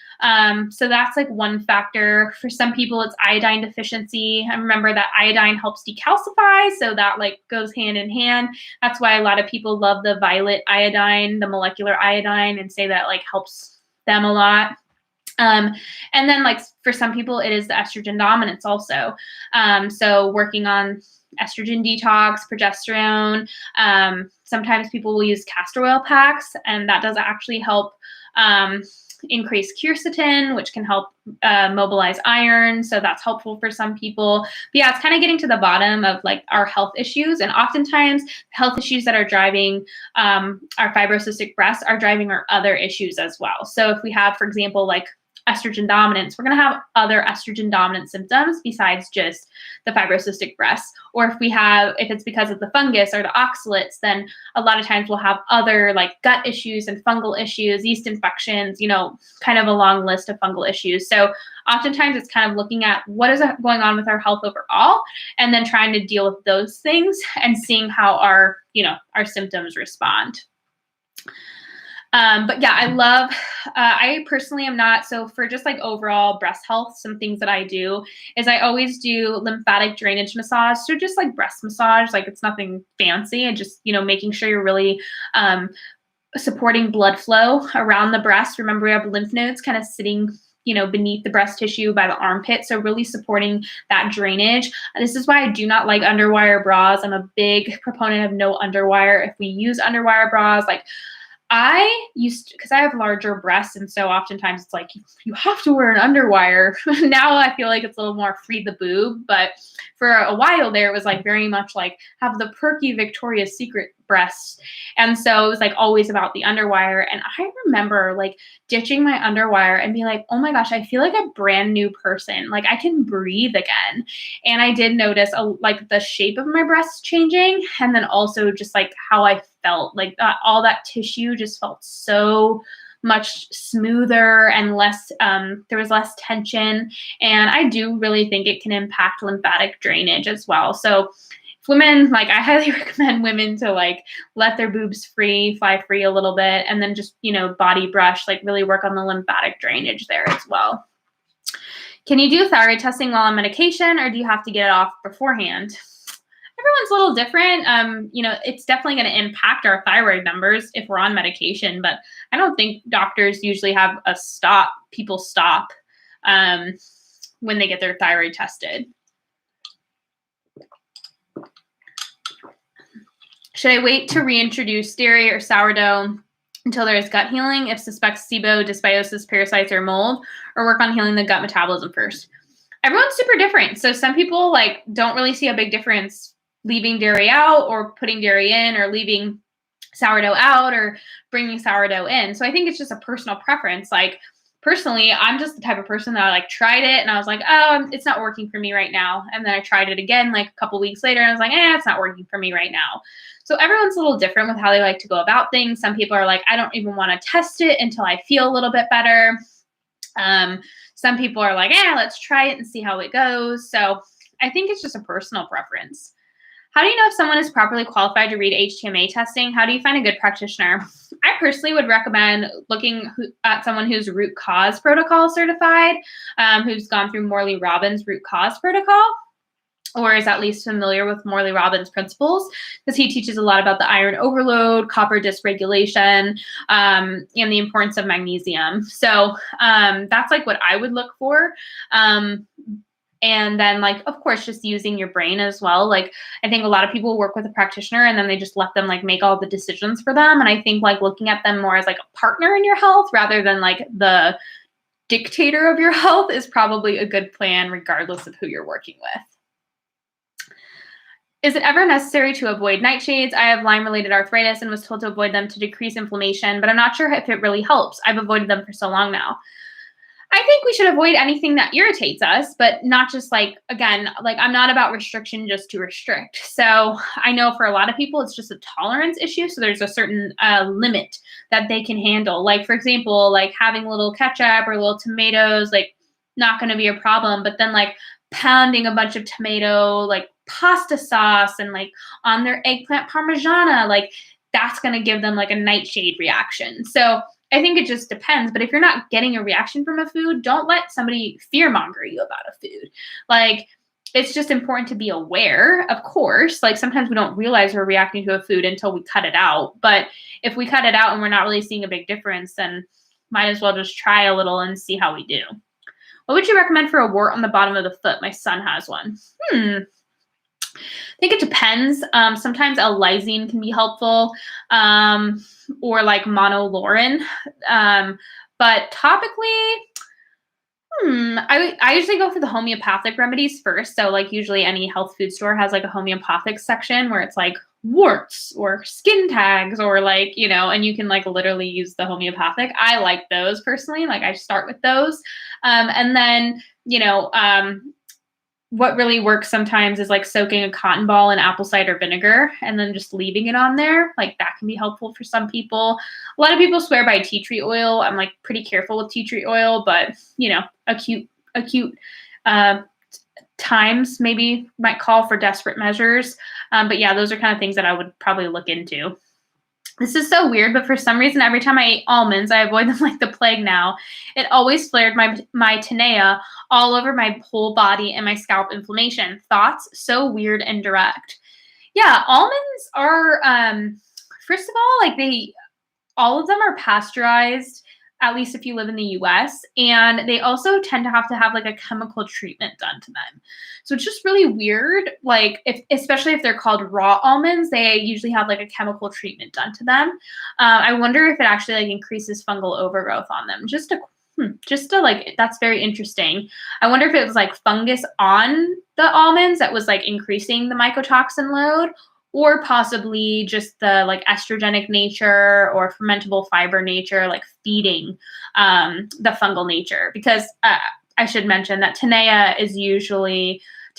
So that's like one factor. For some people, it's iodine deficiency. And remember that iodine helps decalcify, so that like goes hand in hand. That's why a lot of people love the violet iodine, the molecular iodine, and say that like helps them a lot. And then like for some people, it is the estrogen dominance also. So working on estrogen detox, progesterone. Sometimes people will use castor oil packs, and that does actually help increased quercetin, which can help mobilize iron. So that's helpful for some people. But yeah, it's kind of getting to the bottom of like our health issues. And oftentimes health issues that are driving our fibrocystic breasts are driving our other issues as well. So if we have, for example, like estrogen dominance, we're going to have other estrogen dominant symptoms besides just the fibrocystic breasts. Or if it's because of the fungus or the oxalates, then a lot of times we'll have other like gut issues and fungal issues, yeast infections, kind of a long list of fungal issues. So oftentimes it's kind of looking at what is going on with our health overall, and then trying to deal with those things and seeing how our symptoms respond. But yeah, I personally am not, so for just like overall breast health, some things that I do is I always do lymphatic drainage massage. So just like breast massage, like it's nothing fancy, and just, making sure you're really, supporting blood flow around the breast. Remember, we have lymph nodes kind of sitting, beneath the breast tissue by the armpit. So really supporting that drainage. This is why I do not like underwire bras. I'm a big proponent of no underwire. If we use underwire bras, like because I have larger breasts, and so oftentimes it's like you have to wear an underwire. Now I feel like it's a little more free the boob, but for a while there, it was like very much like have the perky Victoria's Secret breasts. And so it was like always about the underwire. And I remember like ditching my underwire and being like, oh my gosh, I feel like a brand new person. Like I can breathe again. And I did notice like the shape of my breasts changing. And then also just like how I felt, like all that tissue just felt so much smoother and less, there was less tension. And I do really think it can impact lymphatic drainage as well. So if women, like I highly recommend women to like let their boobs fly free a little bit, and then just, body brush, like really work on the lymphatic drainage there as well. Can you do thyroid testing while on medication, or do you have to get it off beforehand? Everyone's a little different. It's definitely going to impact our thyroid numbers if we're on medication, but I don't think doctors usually have people stop when they get their thyroid tested. Should I wait to reintroduce dairy or sourdough until there is gut healing if suspect SIBO, dysbiosis, parasites, or mold, or work on healing the gut metabolism first? Everyone's super different. So some people like don't really see a big difference leaving dairy out or putting dairy in, or leaving sourdough out or bringing sourdough in. So I think it's just a personal preference. Like personally, I'm just the type of person that I like tried it and I was like, oh, it's not working for me right now. And then I tried it again like a couple weeks later and I was like, it's not working for me right now. So everyone's a little different with how they like to go about things. Some people are like, I don't even want to test it until I feel a little bit better. Some people are like, let's try it and see how it goes. So I think it's just a personal preference. How do you know if someone is properly qualified to read HTMA testing? How do you find a good practitioner? I personally would recommend looking at someone who's root cause protocol certified, who's gone through Morley Robbins' root cause protocol, or is at least familiar with Morley Robbins' principles, because he teaches a lot about the iron overload, copper dysregulation, and the importance of magnesium. So that's like what I would look for. And then like, of course, just using your brain as well. Like I think a lot of people work with a practitioner and then they just let them like make all the decisions for them. And I think like looking at them more as like a partner in your health rather than like the dictator of your health is probably a good plan regardless of who you're working with. Is it ever necessary to avoid nightshades? I have Lyme-related arthritis and was told to avoid them to decrease inflammation, but I'm not sure if it really helps. I've avoided them for so long now. I think we should avoid anything that irritates us, but not just like, again, like I'm not about restriction just to restrict. So I know for a lot of people, it's just a tolerance issue. So there's a certain limit that they can handle. Like, for example, like having a little ketchup or little tomatoes, like not going to be a problem. But then like pounding a bunch of tomato, like pasta sauce and like on their eggplant parmigiana, like that's going to give them like a nightshade reaction. So I think it just depends. But if you're not getting a reaction from a food, don't let somebody fearmonger you about a food. Like, it's just important to be aware, of course. Like, sometimes we don't realize we're reacting to a food until we cut it out. But if we cut it out and we're not really seeing a big difference, then might as well just try a little and see how we do. What would you recommend for a wart on the bottom of the foot? My son has one. I think it depends. Sometimes L-lysine can be helpful, or like monolaurin. But topically, I usually go for the homeopathic remedies first. So like usually any health food store has like a homeopathic section where it's like warts or skin tags or like, and you can like literally use the homeopathic. I like those personally. Like I start with those. And then, what really works sometimes is like soaking a cotton ball in apple cider vinegar and then just leaving it on there. Like that can be helpful for some people. A lot of people swear by tea tree oil. I'm like pretty careful with tea tree oil, but acute times maybe might call for desperate measures. But yeah, those are kind of things that I would probably look into. This is so weird, but for some reason, every time I eat almonds, I avoid them like the plague now. It always flared my tinea all over my whole body and my scalp inflammation. Thoughts? So weird and direct. Yeah, almonds are, first of all, all of them are pasteurized, at least if you live in the US, and they also tend to have like a chemical treatment done to them. So it's just really weird. Like especially if they're called raw almonds, they usually have like a chemical treatment done to them. I wonder if it actually like increases fungal overgrowth on them. Just to like, that's very interesting. I wonder if it was like fungus on the almonds that was like increasing the mycotoxin load, or possibly just the like estrogenic nature or fermentable fiber nature, like feeding the fungal nature. Because I should mention that Tinea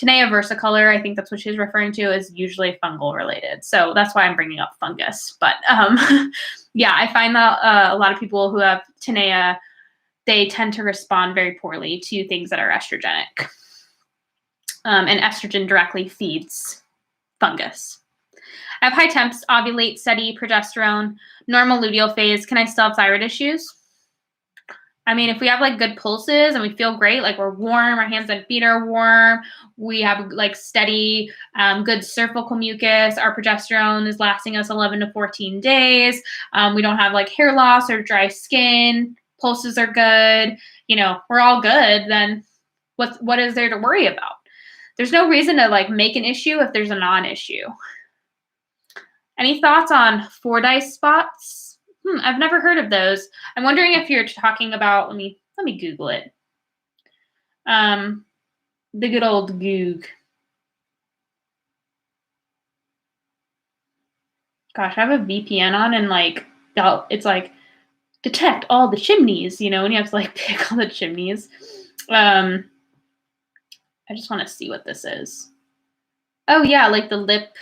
versicolor, I think that's what she's referring to, is usually fungal related. So that's why I'm bringing up fungus. But yeah, I find that a lot of people who have Tinea, they tend to respond very poorly to things that are estrogenic. And estrogen directly feeds fungus. I have high temps, ovulate, steady, progesterone, normal luteal phase. Can I still have thyroid issues? I mean, if we have like good pulses and we feel great, like we're warm, our hands and feet are warm, we have like steady, good cervical mucus, our progesterone is lasting us 11 to 14 days. We don't have like hair loss or dry skin, pulses are good, we're all good, then what is there to worry about? There's no reason to like make an issue if there's a non-issue. Any thoughts on Fordyce spots? I've never heard of those. I'm wondering if you're talking about, let me Google it. The good old Goog. Gosh, I have a VPN on and like, it's like, detect all the chimneys, and you have to like pick all the chimneys. I just want to see what this is. Oh yeah, like the lip.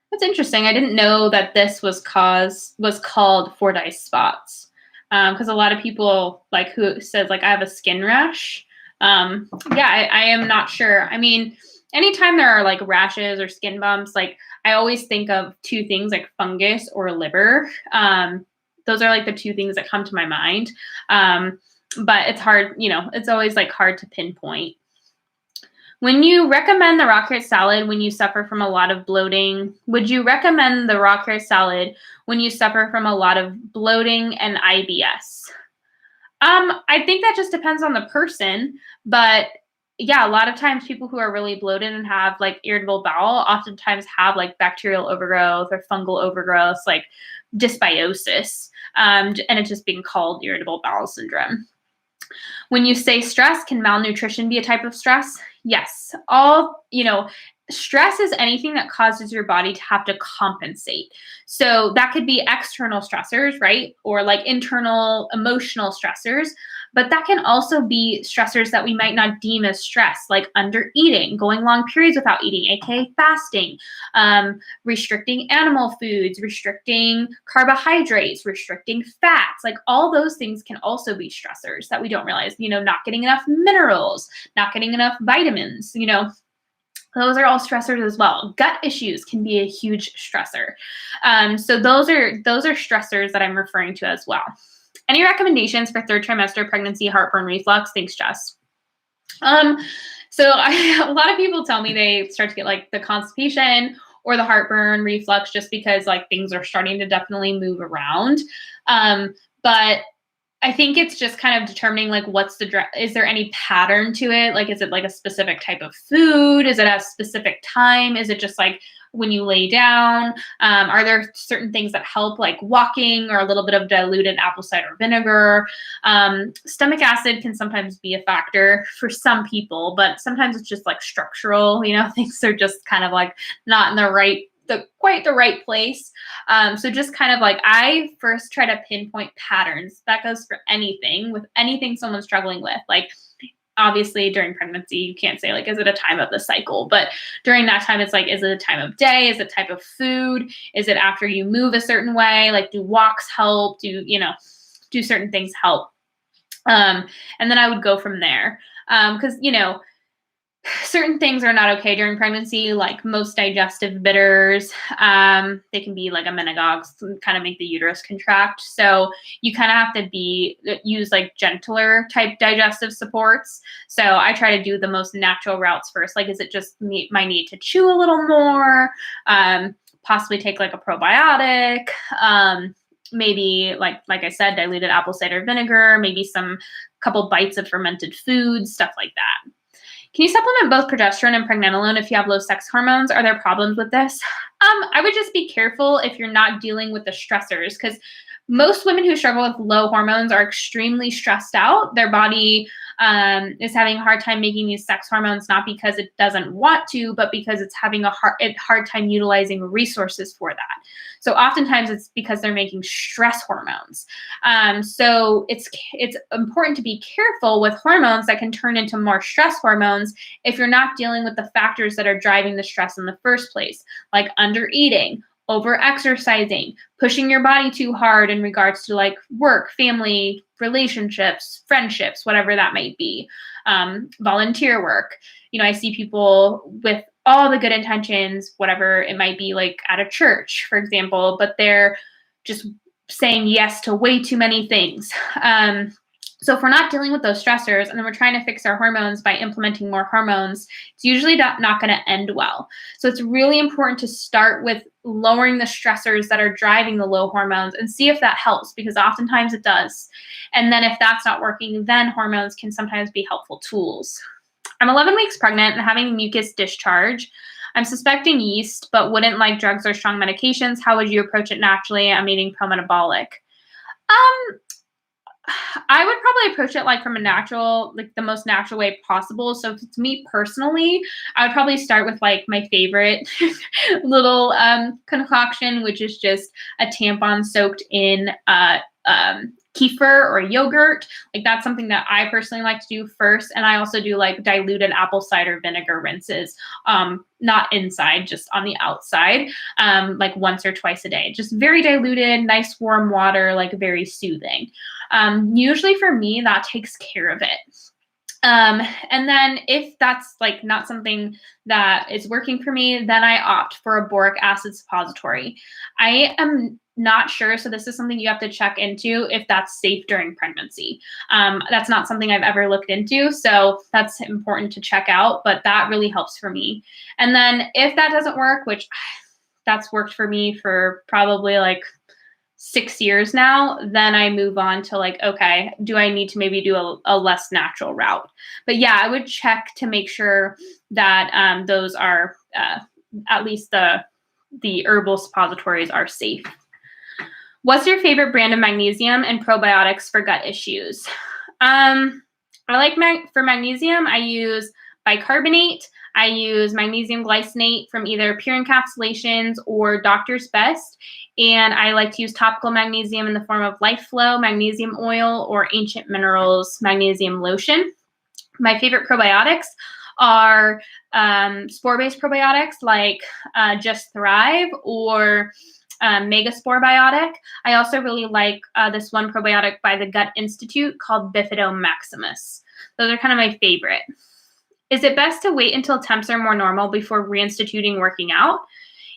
That's interesting. I didn't know that this was called Fordyce spots. Because a lot of people like who says like I have a skin rash. Yeah, I am not sure. I mean, anytime there are like rashes or skin bumps, like I always think of two things like fungus or liver. Those are like the two things that come to my mind. But it's hard, it's always like hard to pinpoint. When you recommend the raw carrot salad when you suffer from a lot of bloating, would you recommend the raw carrot salad when you suffer from a lot of bloating and IBS? I think that just depends on the person, but yeah, a lot of times people who are really bloated and have like irritable bowel oftentimes have like bacterial overgrowth or fungal overgrowth, like dysbiosis, and it's just being called irritable bowel syndrome. When you say stress, can malnutrition be a type of stress? Yes. Stress is anything that causes your body to have to compensate. So that could be external stressors, right? Or like internal emotional stressors. But that can also be stressors that we might not deem as stress, like under eating, going long periods without eating, aka fasting, restricting animal foods, restricting carbohydrates, restricting fats. Like all those things can also be stressors that we don't realize, not getting enough minerals, not getting enough vitamins, those are all stressors as well. Gut issues can be a huge stressor. So those are stressors that I'm referring to as well. Any recommendations for third trimester pregnancy heartburn reflux? Thanks, Jess. So a lot of people tell me they start to get like the constipation or the heartburn reflux just because like things are starting to definitely move around. But I think it's just kind of determining like is there any pattern to it? Like, is it like a specific type of food? Is it a specific time? Is it just like when you lay down? Are there certain things that help, like walking or a little bit of diluted apple cider vinegar? Stomach acid can sometimes be a factor for some people, but sometimes it's just like structural, things are just kind of like not in quite the right place. So just kind of like, I first try to pinpoint patterns. That goes for anything, with anything someone's struggling with. Like, obviously during pregnancy, you can't say like, is it a time of the cycle? But during that time, it's like, is it a time of day? Is it type of food? Is it after you move a certain way? Like, do walks help? Do certain things help? And then I would go from there. Because, certain things are not okay during pregnancy, like most digestive bitters. They can be like amenagogues, kind of make the uterus contract. So you kind of have to use like gentler type digestive supports. So I try to do the most natural routes first. Like, is it just my need to chew a little more? Possibly take like a probiotic. Maybe like I said, diluted apple cider vinegar, maybe some couple bites of fermented foods, stuff like that. Can you supplement both progesterone and pregnenolone if you have low sex hormones? Are there problems with this? I would just be careful if you're not dealing with the stressors, because most women who struggle with low hormones are extremely stressed out. Their body is having a hard time making these sex hormones, not because it doesn't want to, but because it's having a hard time utilizing resources for that. So oftentimes it's because they're making stress hormones. So it's important to be careful with hormones that can turn into more stress hormones if you're not dealing with the factors that are driving the stress in the first place, like under eating, over exercising, pushing your body too hard in regards to like work, family, relationships, friendships, whatever that might be, volunteer work. I see people with all the good intentions, whatever it might be, like at a church, for example, but they're just saying yes to way too many things. So if we're not dealing with those stressors and then we're trying to fix our hormones by implementing more hormones, it's usually not going to end well. So it's really important to start with lowering the stressors that are driving the low hormones and see if that helps, because oftentimes it does. And then if that's not working, then hormones can sometimes be helpful tools. I'm 11 weeks pregnant and having mucus discharge. I'm suspecting yeast, but wouldn't like drugs or strong medications. How would you approach it naturally? I'm eating pro-metabolic. I would probably approach it like from the most natural way possible. So if it's me personally, I would probably start with like my favorite little concoction, which is just a tampon soaked in kefir or yogurt. Like, that's something that I personally like to do first. And I also do like diluted apple cider vinegar rinses, not inside, just on the outside, like once or twice a day. Just very diluted, nice warm water, like very soothing. Usually for me, that takes care of it. And then if that's like not something that is working for me, then I opt for a boric acid suppository. I am not sure, so this is something you have to check into if that's safe during pregnancy. That's not something I've ever looked into, so that's important to check out, but that really helps for me. And then if that doesn't work, which that's worked for me for probably like 6 years now, then I move on to like, okay, do I need to maybe do a less natural route? But yeah, I would check to make sure that those are at least the herbal suppositories are safe. What's your favorite brand of magnesium and probiotics for gut issues? I like for magnesium, I use bicarbonate. I use magnesium glycinate from either Pure Encapsulations or Doctor's Best. And I like to use topical magnesium in the form of Life Flow magnesium oil or Ancient Minerals magnesium lotion. My favorite probiotics are spore-based probiotics like Just Thrive or Megaspore Biotic. I also really like this one probiotic by the Gut Institute called Bifido Maximus. Those are kind of my favorite. Is it best to wait until temps are more normal before reinstituting working out?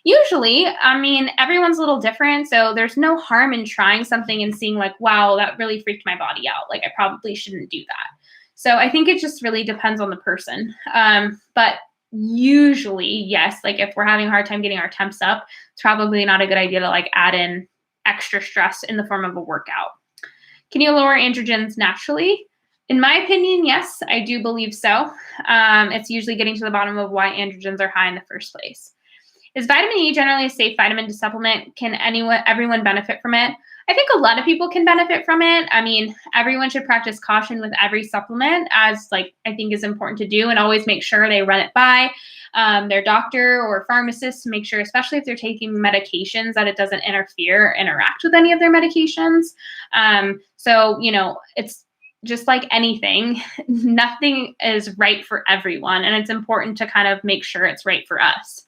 Usually, I mean, everyone's a little different, so there's no harm in trying something and seeing like, wow, that really freaked my body out. Like, I probably shouldn't do that. So I think it just really depends on the person. But usually, yes, like if we're having a hard time getting our temps up, it's probably not a good idea to like add in extra stress in the form of a workout. Can you lower androgens naturally? In my opinion, yes, I do believe so. It's usually getting to the bottom of why androgens are high in the first place. Is vitamin E generally a safe vitamin to supplement? Can everyone benefit from it? I think a lot of people can benefit from it. I mean, everyone should practice caution with every supplement, as like I think is important to do, and always make sure they run it by their doctor or pharmacist to make sure, especially if they're taking medications, that it doesn't interact with any of their medications. So, it's just like anything, nothing is right for everyone, and it's important to kind of make sure it's right for us.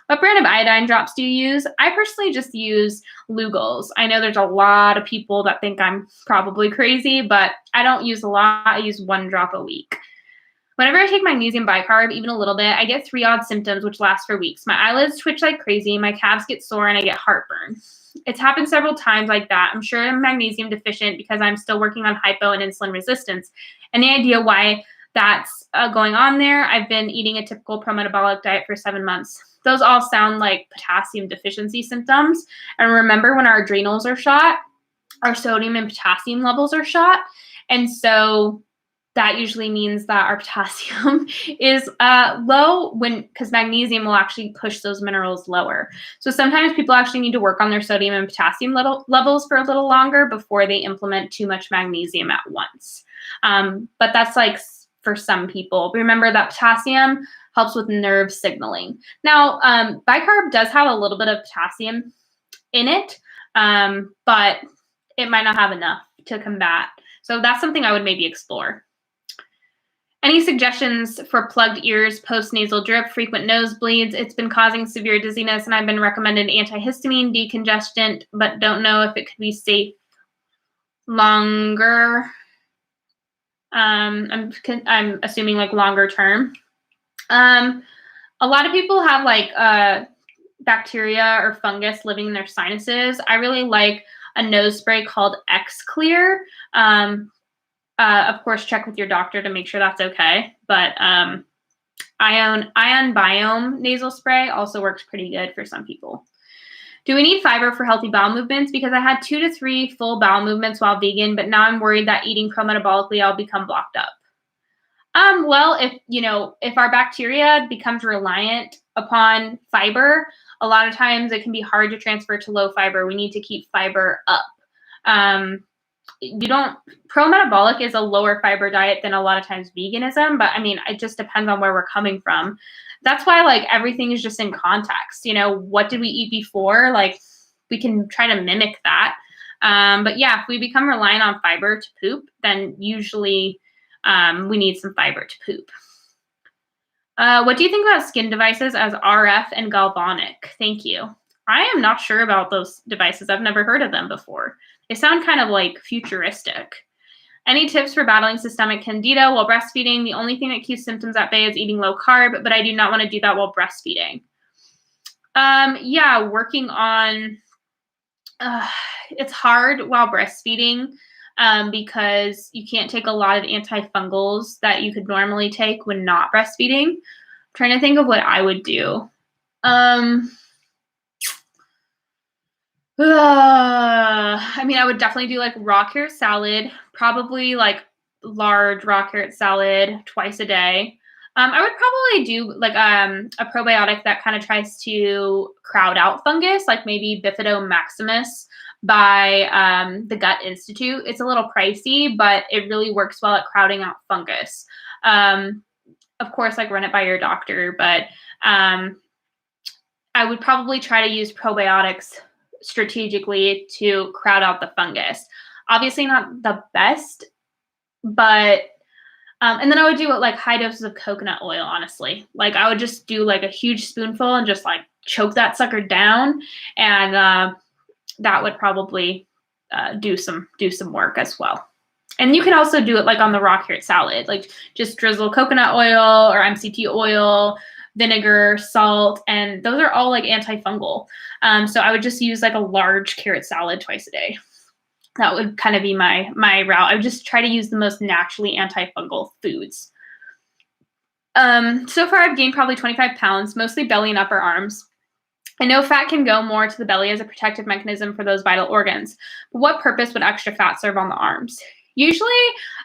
What brand of iodine drops do you use? I personally just use Lugol's. I know there's a lot of people that think I'm probably crazy, but I don't use a lot. I use 1 drop a week. Whenever I take magnesium bicarb, even a little bit, I get 3 odd symptoms, which last for weeks. My eyelids twitch like crazy, my calves get sore, and I get heartburn. It's happened several times like that. I'm sure I'm magnesium deficient because I'm still working on hypo and insulin resistance. Any idea why that's going on there? I've been eating a typical pro-metabolic diet for 7 months. Those all sound like potassium deficiency symptoms. And remember, when our adrenals are shot, our sodium and potassium levels are shot. And so that usually means that our potassium is low because magnesium will actually push those minerals lower. So sometimes people actually need to work on their sodium and potassium levels for a little longer before they implement too much magnesium at once. But that's like for some people. Remember that potassium helps with nerve signaling. Now, bicarb does have a little bit of potassium in it, but it might not have enough to combat. So that's something I would maybe explore. Any suggestions for plugged ears, post-nasal drip, frequent nosebleeds? It's been causing severe dizziness, and I've been recommended antihistamine, decongestant, but don't know if it could be safe longer. I'm assuming like longer term. A lot of people have like bacteria or fungus living in their sinuses. I really like a nose spray called X Clear. Of course, check with your doctor to make sure that's okay. But Ion Biome nasal spray also works pretty good for some people. Do we need fiber for healthy bowel movements? Because I had 2 to 3 full bowel movements while vegan, but now I'm worried that eating pro-metabolically, I'll become blocked up. Well, if our bacteria becomes reliant upon fiber, a lot of times it can be hard to transfer to low fiber. We need to keep fiber up. Pro-metabolic is a lower fiber diet than a lot of times veganism, but I mean, it just depends on where we're coming from. That's why like everything is just in context. What did we eat before? Like we can try to mimic that. But yeah, if we become reliant on fiber to poop, then usually we need some fiber to poop. What do you think about skin devices as RF and galvanic? Thank you. I am not sure about those devices. I've never heard of them before. They sound kind of like futuristic. Any tips for battling systemic candida while breastfeeding? The only thing that keeps symptoms at bay is eating low carb, but I do not want to do that while breastfeeding. Yeah, working on, it's hard while breastfeeding because you can't take a lot of antifungals that you could normally take when not breastfeeding. I'm trying to think of what I would do. I mean, I would definitely do like raw carrot salad, probably like large raw carrot salad twice a day. I would probably do like a probiotic that kind of tries to crowd out fungus, like maybe Bifido Maximus by the Gut Institute. It's a little pricey, but it really works well at crowding out fungus. Of course, like run it by your doctor, but I would probably try to use probiotics strategically to crowd out the fungus. Obviously not the best, but and then I would do like high doses of coconut oil, honestly. Like I would just do like a huge spoonful and just like choke that sucker down, and that would probably do some work as well. And you can also do it like on the raw carrot salad, like just drizzle coconut oil or MCT oil, vinegar, salt, and those are all like antifungal. So I would just use like a large carrot salad twice a day. That would kind of be my route. I would just try to use the most naturally antifungal foods. So far I've gained probably 25 pounds, mostly belly and upper arms. I know fat can go more to the belly as a protective mechanism for those vital organs. But what purpose would extra fat serve on the arms? Usually,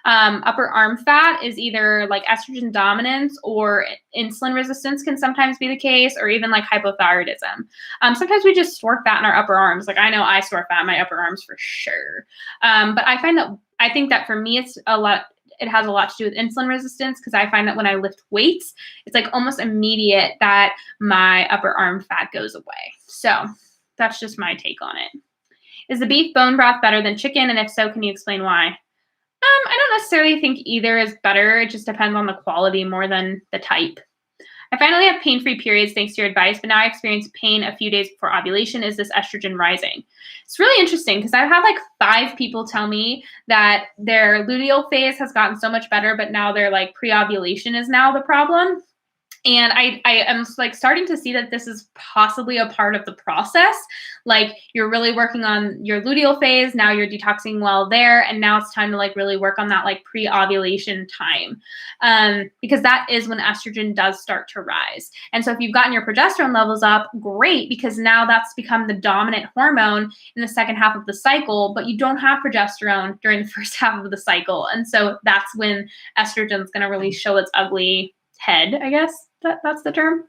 upper arm fat is either like estrogen dominance or insulin resistance can sometimes be the case, or even like hypothyroidism. Sometimes we just store fat in our upper arms. Like I know I store fat in my upper arms for sure. But I think that for me, it has a lot to do with insulin resistance because I find that when I lift weights, it's like almost immediate that my upper arm fat goes away. So that's just my take on it. Is the beef bone broth better than chicken? And if so, can you explain why? I don't necessarily think either is better. It just depends on the quality more than the type. I finally have pain-free periods thanks to your advice, but now I experience pain a few days before ovulation. Is this estrogen rising? It's really interesting because I've had like 5 people tell me that their luteal phase has gotten so much better, but now their like pre-ovulation is now the problem. And I am like starting to see that this is possibly a part of the process. Like you're really working on your luteal phase. Now you're detoxing well there. And now it's time to like really work on that like pre-ovulation time. Because that is when estrogen does start to rise. And so if you've gotten your progesterone levels up, great, because now that's become the dominant hormone in the second half of the cycle, but you don't have progesterone during the first half of the cycle. And so that's when estrogen is going to really show its ugly head, I guess that's the term.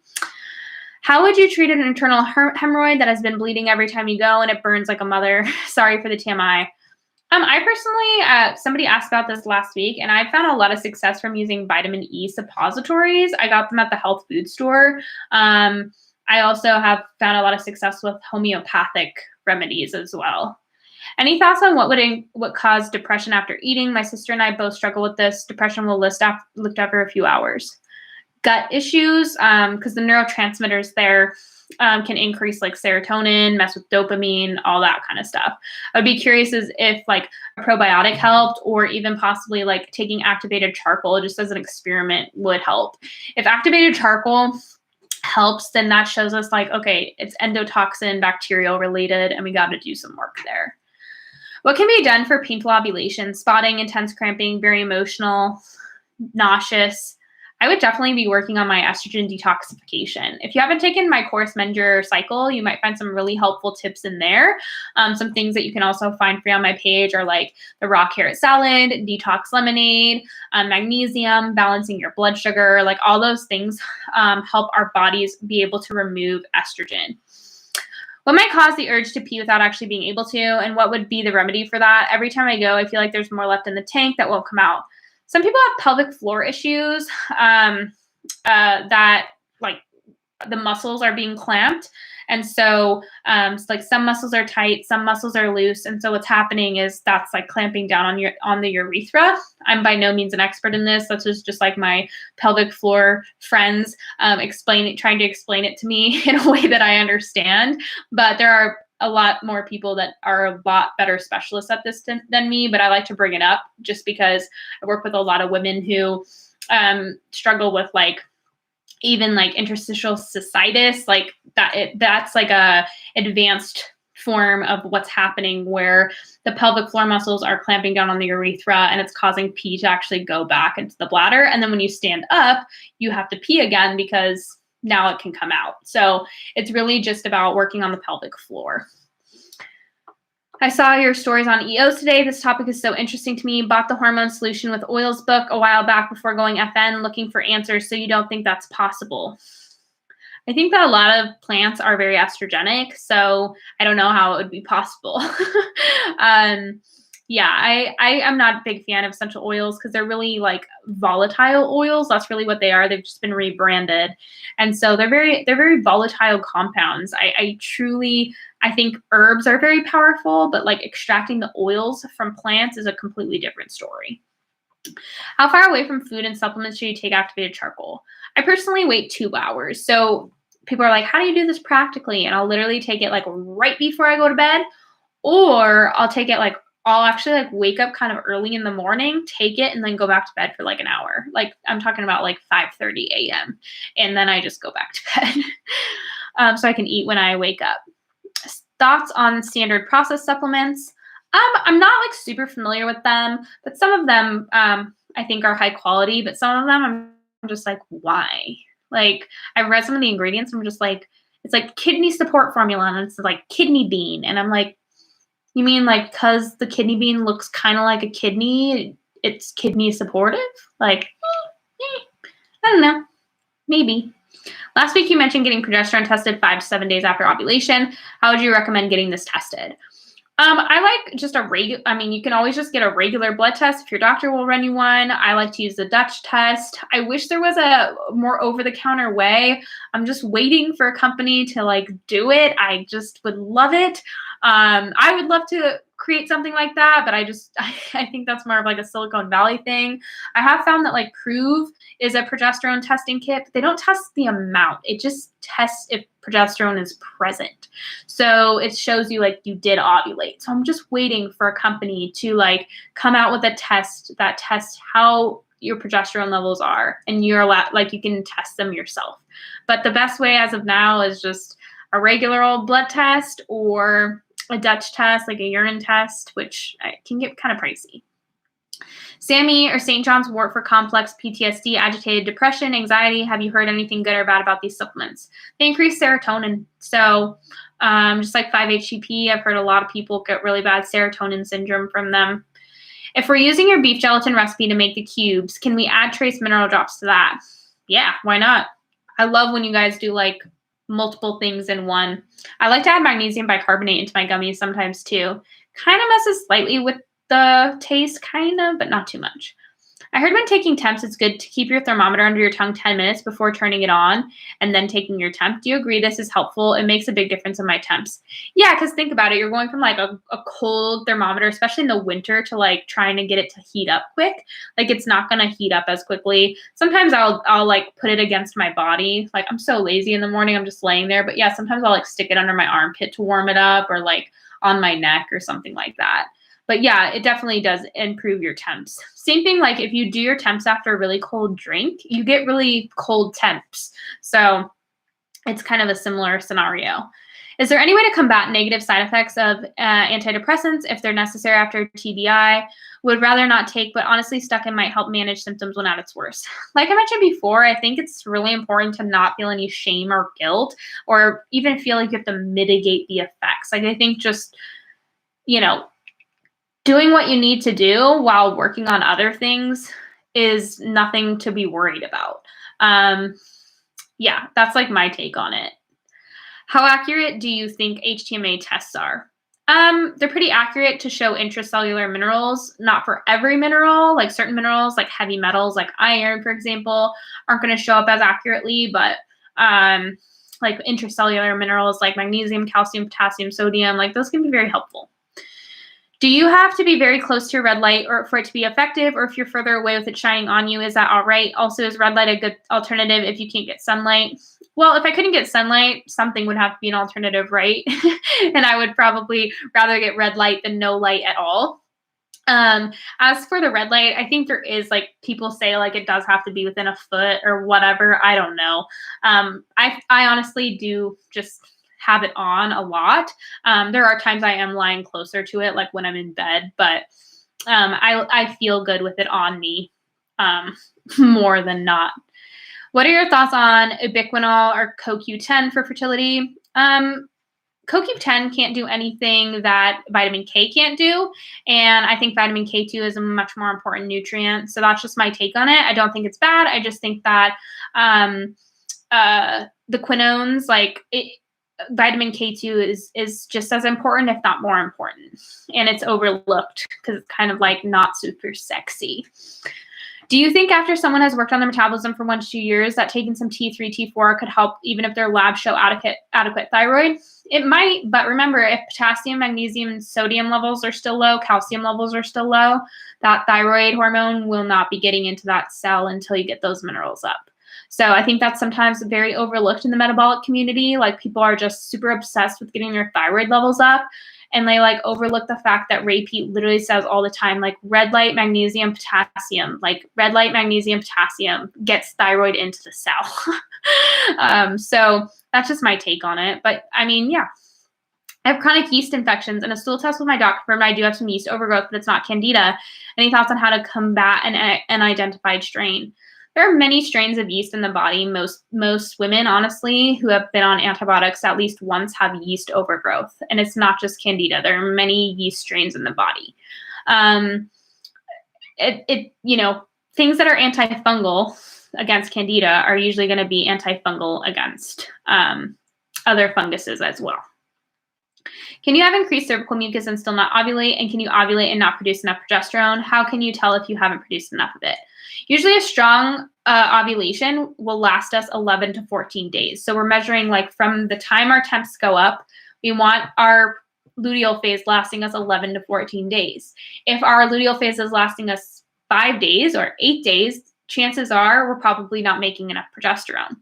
How would you treat an internal hemorrhoid that has been bleeding every time you go and it burns like a mother? Sorry for the TMI. I personally, somebody asked about this last week, and I found a lot of success from using vitamin E suppositories. I got them at the health food store. I also have found a lot of success with homeopathic remedies as well. Any thoughts on what caused depression after eating? My sister and I both struggle with this. Depression will lift after a few hours. Gut issues, because the neurotransmitters there can increase like serotonin, mess with dopamine, all that kind of stuff. I would be curious as if like a probiotic helped, or even possibly like taking activated charcoal just as an experiment would help. If activated charcoal helps, then that shows us like, okay, it's endotoxin, bacterial related, and we got to do some work there. What can be done for painful ovulation? Spotting, intense cramping, very emotional, nauseous. I would definitely be working on my estrogen detoxification. If you haven't taken my course, Mend Your Cycle, you might find some really helpful tips in there. Some things that you can also find free on my page are like the raw carrot salad, detox lemonade, magnesium, balancing your blood sugar, like all those things help our bodies be able to remove estrogen. What might cause the urge to pee without actually being able to, and what would be the remedy for that? Every time I go, I feel like there's more left in the tank that won't come out. Some people have pelvic floor issues that like the muscles are being clamped. And so like some muscles are tight, some muscles are loose. And so what's happening is that's like clamping down on the urethra. I'm by no means an expert in this. This is just like my pelvic floor friends trying to explain it to me in a way that I understand. But there are a lot more people that are a lot better specialists at this than me, but I like to bring it up just because I work with a lot of women who struggle with like even like interstitial cystitis, like that's like a advanced form of what's happening where the pelvic floor muscles are clamping down on the urethra and it's causing pee to actually go back into the bladder. And then when you stand up, you have to pee again because now it can come out. So it's really just about working on the pelvic floor. I saw your stories on EOs today. This topic is so interesting to me. Bought the Hormone Solution with Oils book a while back before going FN, looking for answers. So you don't think that's possible? I think that a lot of plants are very estrogenic, so I don't know how it would be possible. Yeah, I am not a big fan of essential oils because they're really like volatile oils. That's really what they are. They've just been rebranded. And so they're very volatile compounds. I think herbs are very powerful, but like extracting the oils from plants is a completely different story. How far away from food and supplements should you take activated charcoal? I personally wait 2 hours. So people are like, how do you do this practically? And I'll literally take it like right before I go to bed, or I'll actually like wake up kind of early in the morning, take it, and then go back to bed for like an hour. Like I'm talking about like 5:30 a.m. And then I just go back to bed so I can eat when I wake up. Thoughts on standard processed supplements? I'm not like super familiar with them, but some of them I think are high quality, but some of them I'm just like, why? Like I've read some of the ingredients, I'm just like, it's like kidney support formula, and it's like kidney bean, and I'm like, You mean like because the kidney bean looks kind of like a kidney, it's kidney supportive? Like, I don't know. Maybe. Last week you mentioned getting progesterone tested 5 to 7 days after ovulation. How would you recommend getting this tested? I like just a regular, you can always just get a regular blood test if your doctor will run you one. I like to use the Dutch test. I wish there was a more over-the-counter way. I'm just waiting for a company to like do it. I just would love it. I would love to create something like that, but I think that's more of like a Silicon Valley thing. I have found that like Prove is a progesterone testing kit, but they don't test the amount. It just tests if progesterone is present. So it shows you like you did ovulate. So I'm just waiting for a company to like come out with a test that tests how your progesterone levels are, and you're allowed, like you can test them yourself. But the best way as of now is just a regular old blood test or a Dutch test, like a urine test, which can get kind of pricey. Sammy or St. John's wort for complex PTSD, agitated depression, anxiety. Have you heard anything good or bad about these supplements? They increase serotonin. So just like 5-HTP, I've heard a lot of people get really bad serotonin syndrome from them. If we're using your beef gelatin recipe to make the cubes, can we add trace mineral drops to that? Yeah, why not? I love when you guys do like multiple things in one. I like to add magnesium bicarbonate into my gummies sometimes too. Kind of messes slightly with the taste, kind of, but not too much. I heard when taking temps, it's good to keep your thermometer under your tongue 10 minutes before turning it on and then taking your temp. Do you agree this is helpful? It makes a big difference in my temps. Yeah, because think about it. You're going from like a cold thermometer, especially in the winter, to like trying to get it to heat up quick. Like it's not going to heat up as quickly. Sometimes I'll like put it against my body. Like I'm so lazy in the morning, I'm just laying there. But yeah, sometimes I'll like stick it under my armpit to warm it up, or like on my neck or something like that. But yeah, it definitely does improve your temps. Same thing, like if you do your temps after a really cold drink, you get really cold temps. So it's kind of a similar scenario. Is there any way to combat negative side effects of antidepressants if they're necessary after TBI? Would rather not take, but honestly stuck in might help manage symptoms when at its worst. Like I mentioned before, I think it's really important to not feel any shame or guilt, or even feel like you have to mitigate the effects. Like I think just, doing what you need to do while working on other things is nothing to be worried about. Yeah, that's like my take on it. How accurate do you think HTMA tests are? They're pretty accurate to show intracellular minerals, not for every mineral. Like certain minerals, like heavy metals, like iron, for example, aren't going to show up as accurately, but like intracellular minerals like magnesium, calcium, potassium, sodium, like those can be very helpful. Do you have to be very close to your red light or for it to be effective, or if you're further away with it shining on you, is that all right? Also, is red light a good alternative if you can't get sunlight? Well, if I couldn't get sunlight, something would have to be an alternative, right? And I would probably rather get red light than no light at all. As for the red light, I think there is like people say like it does have to be within a foot or whatever. I don't know. I honestly do just have it on a lot. There are times I am lying closer to it, like when I'm in bed, but I feel good with it on me more than not. What are your thoughts on ubiquinol or CoQ10 for fertility? CoQ10 can't do anything that vitamin K can't do, and I think vitamin K2 is a much more important nutrient. So that's just my take on it. I don't think it's bad. I just think that the quinones, vitamin K2 is just as important, if not more important. And it's overlooked because it's kind of like not super sexy. Do you think after someone has worked on their metabolism for 1 to 2 years that taking some T3, T4 could help even if their labs show adequate thyroid? It might, but remember, if potassium, magnesium, and sodium levels are still low, calcium levels are still low, that thyroid hormone will not be getting into that cell until you get those minerals up. So I think that's sometimes very overlooked in the metabolic community. Like people are just super obsessed with getting their thyroid levels up, and they like overlook the fact that Ray Peat literally says all the time, like red light, magnesium, potassium, like red light, magnesium, potassium gets thyroid into the cell. So that's just my take on it. But I mean, yeah. I have chronic yeast infections, and a stool test with my doctor confirmed I do have some yeast overgrowth, but it's not candida. Any thoughts on how to combat an identified strain? There are many strains of yeast in the body. Most women, honestly, who have been on antibiotics at least once have yeast overgrowth. And it's not just Candida. There are many yeast strains in the body. Things that are antifungal against Candida are usually going to be antifungal against other funguses as well. Can you have increased cervical mucus and still not ovulate? And can you ovulate and not produce enough progesterone? How can you tell if you haven't produced enough of it? Usually a strong ovulation will last us 11 to 14 days. So we're measuring like from the time our temps go up, we want our luteal phase lasting us 11 to 14 days. If our luteal phase is lasting us 5 days or 8 days, chances are we're probably not making enough progesterone.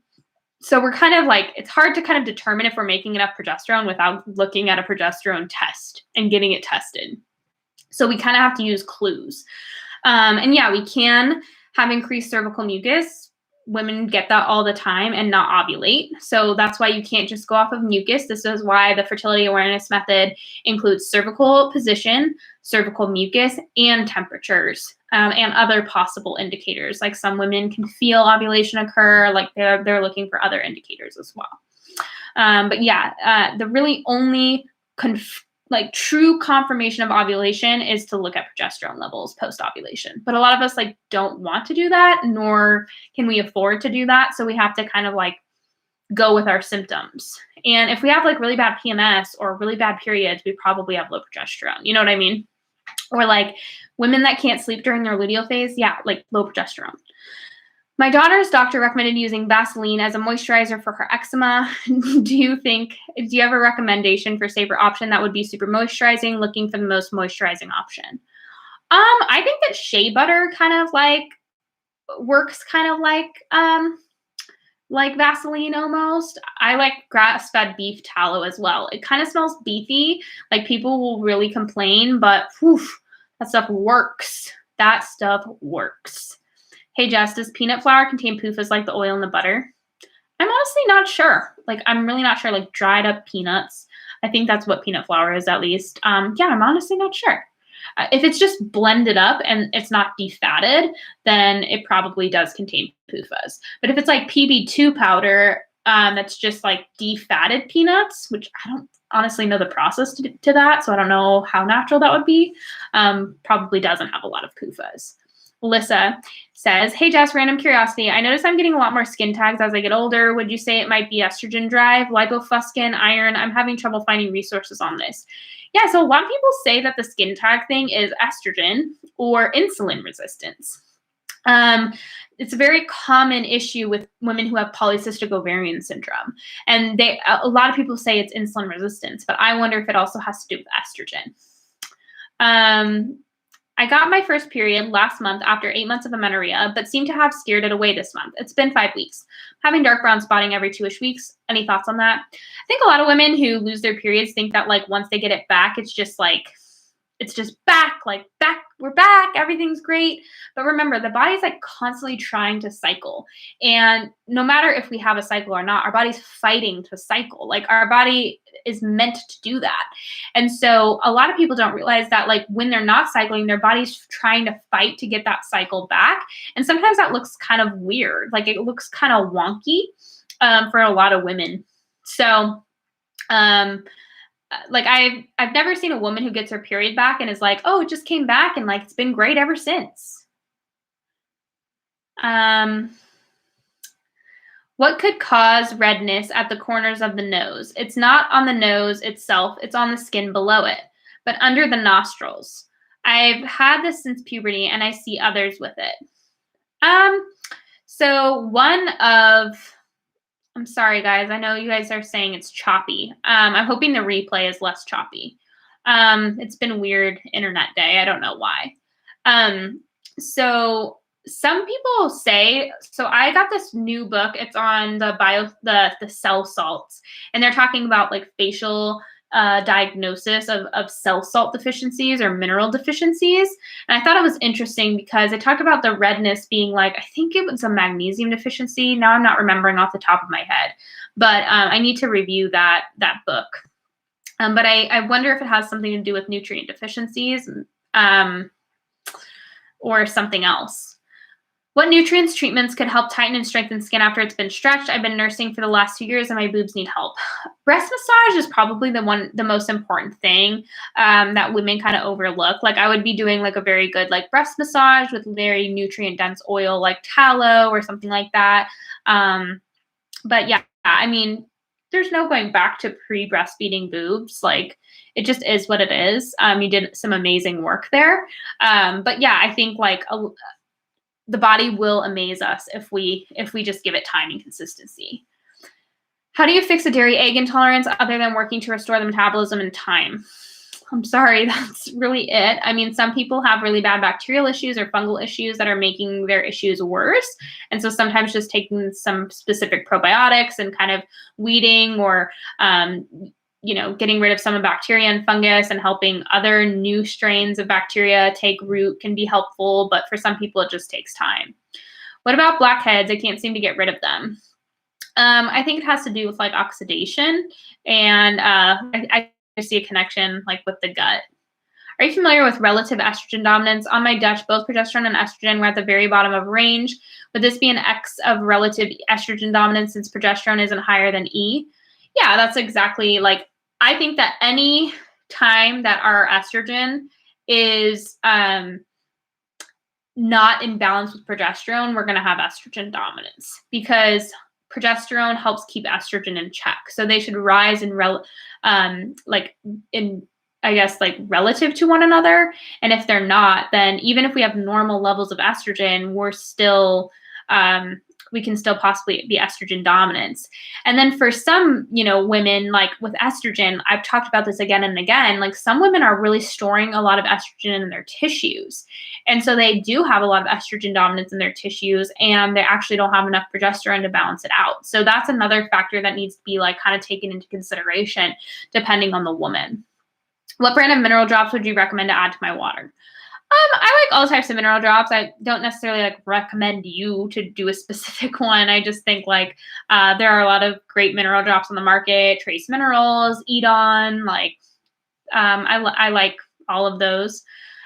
So we're kind of like, it's hard to kind of determine if we're making enough progesterone without looking at a progesterone test and getting it tested. So we kind of have to use clues. And yeah, we can have increased cervical mucus. Women get that all the time and not ovulate. So that's why you can't just go off of mucus. This is why the fertility awareness method includes cervical position, cervical mucus, and temperatures, and other possible indicators. Like some women can feel ovulation occur, like they're looking for other indicators as well. But yeah, the really only true confirmation of ovulation is to look at progesterone levels post-ovulation. But a lot of us don't want to do that, nor can we afford to do that. So we have to kind of go with our symptoms. And if we have really bad PMS or really bad periods, we probably have low progesterone. You know what I mean? Or women that can't sleep during their luteal phase, yeah, low progesterone. My daughter's doctor recommended using Vaseline as a moisturizer for her eczema. Do you have a recommendation for safer option that would be super moisturizing, looking for the most moisturizing option? I think that shea butter kind of works kind of like Vaseline almost. I like grass-fed beef tallow as well. It kind of smells beefy. People will really complain, but that stuff works. That stuff works. Hey, Jess, does peanut flour contain PUFAs like the oil in the butter? I'm honestly not sure. I'm really not sure. Dried up peanuts. I think that's what peanut flour is, at least. Yeah, I'm honestly not sure. If it's just blended up and it's not defatted, then it probably does contain PUFAs. But if it's PB2 powder, that's just defatted peanuts, which I don't honestly know the process to that, so I don't know how natural that would be. Probably doesn't have a lot of PUFAs. Alyssa says, hey, Jess, random curiosity. I notice I'm getting a lot more skin tags as I get older. Would you say it might be estrogen drive, lipofuscin, iron? I'm having trouble finding resources on this. Yeah, so a lot of people say that the skin tag thing is estrogen or insulin resistance. It's a very common issue with women who have polycystic ovarian syndrome. And a lot of people say it's insulin resistance, but I wonder if it also has to do with estrogen. I got my first period last month after 8 months of amenorrhea, but seem to have scared it away this month. It's been 5 weeks. Having dark brown spotting every 2-ish weeks. Any thoughts on that? I think a lot of women who lose their periods think that once they get it back, it's just back, we're back, everything's great. But remember, the body's constantly trying to cycle. And no matter if we have a cycle or not, our body's fighting to cycle. Our body is meant to do that. And so a lot of people don't realize that when they're not cycling, their body's trying to fight to get that cycle back. And sometimes that looks kind of weird. It looks kind of wonky for a lot of women. So I've never seen a woman who gets her period back and is oh, it just came back and it's been great ever since. What could cause redness at the corners of the nose? It's not on the nose itself, it's on the skin below it, but under the nostrils. I've had this since puberty and I see others with it. I'm sorry, guys. I know you guys are saying it's choppy. I'm hoping the replay is less choppy. It's been weird internet day. I don't know why. So some people say, so I got this new book. It's on the cell salts, and they're talking about facial diagnosis of cell salt deficiencies or mineral deficiencies. And I thought it was interesting because it talked about the redness being I think it was a magnesium deficiency. Now I'm not remembering off the top of my head, but I need to review that book. But I wonder if it has something to do with nutrient deficiencies or something else. What nutrients treatments could help tighten and strengthen skin after it's been stretched? I've been nursing for the last 2 years and my boobs need help. Breast massage is probably the most important thing that women kind of overlook. Like I would be doing like a very good like breast massage with very nutrient dense oil like tallow or something like that. But yeah, I mean, there's no going back to pre-breastfeeding boobs. Like it just is what it is. You did some amazing work there. But yeah, I think like the body will amaze us if we just give it time and consistency. How do you fix a dairy egg intolerance other than working to restore the metabolism and time? I'm sorry, that's really it. I mean, some people have really bad bacterial issues or fungal issues that are making their issues worse. And so sometimes just taking some specific probiotics and kind of weeding or getting rid of some of bacteria and fungus and helping other new strains of bacteria take root can be helpful, but for some people it just takes time. What about blackheads? I can't seem to get rid of them. I think it has to do with like oxidation, and I see a connection like with the gut. Are you familiar with relative estrogen dominance? On my Dutch, both progesterone and estrogen were at the very bottom of range. Would this be an X of relative estrogen dominance since progesterone isn't higher than E? Yeah, that's exactly like, I think that any time that our estrogen is not in balance with progesterone, we're going to have estrogen dominance because progesterone helps keep estrogen in check. So they should rise in relative to one another. And if they're not, then even if we have normal levels of estrogen, we're still we can still possibly be estrogen dominance. And then for some, women like with estrogen, I've talked about this again and again, like some women are really storing a lot of estrogen in their tissues. And so they do have a lot of estrogen dominance in their tissues and they actually don't have enough progesterone to balance it out. So that's another factor that needs to be like kind of taken into consideration depending on the woman. What brand of mineral drops would you recommend to add to my water? I like all types of mineral drops. I don't necessarily like recommend you to do a specific one. I just think like there are a lot of great mineral drops on the market. Trace Minerals, Edon, like I like all of those.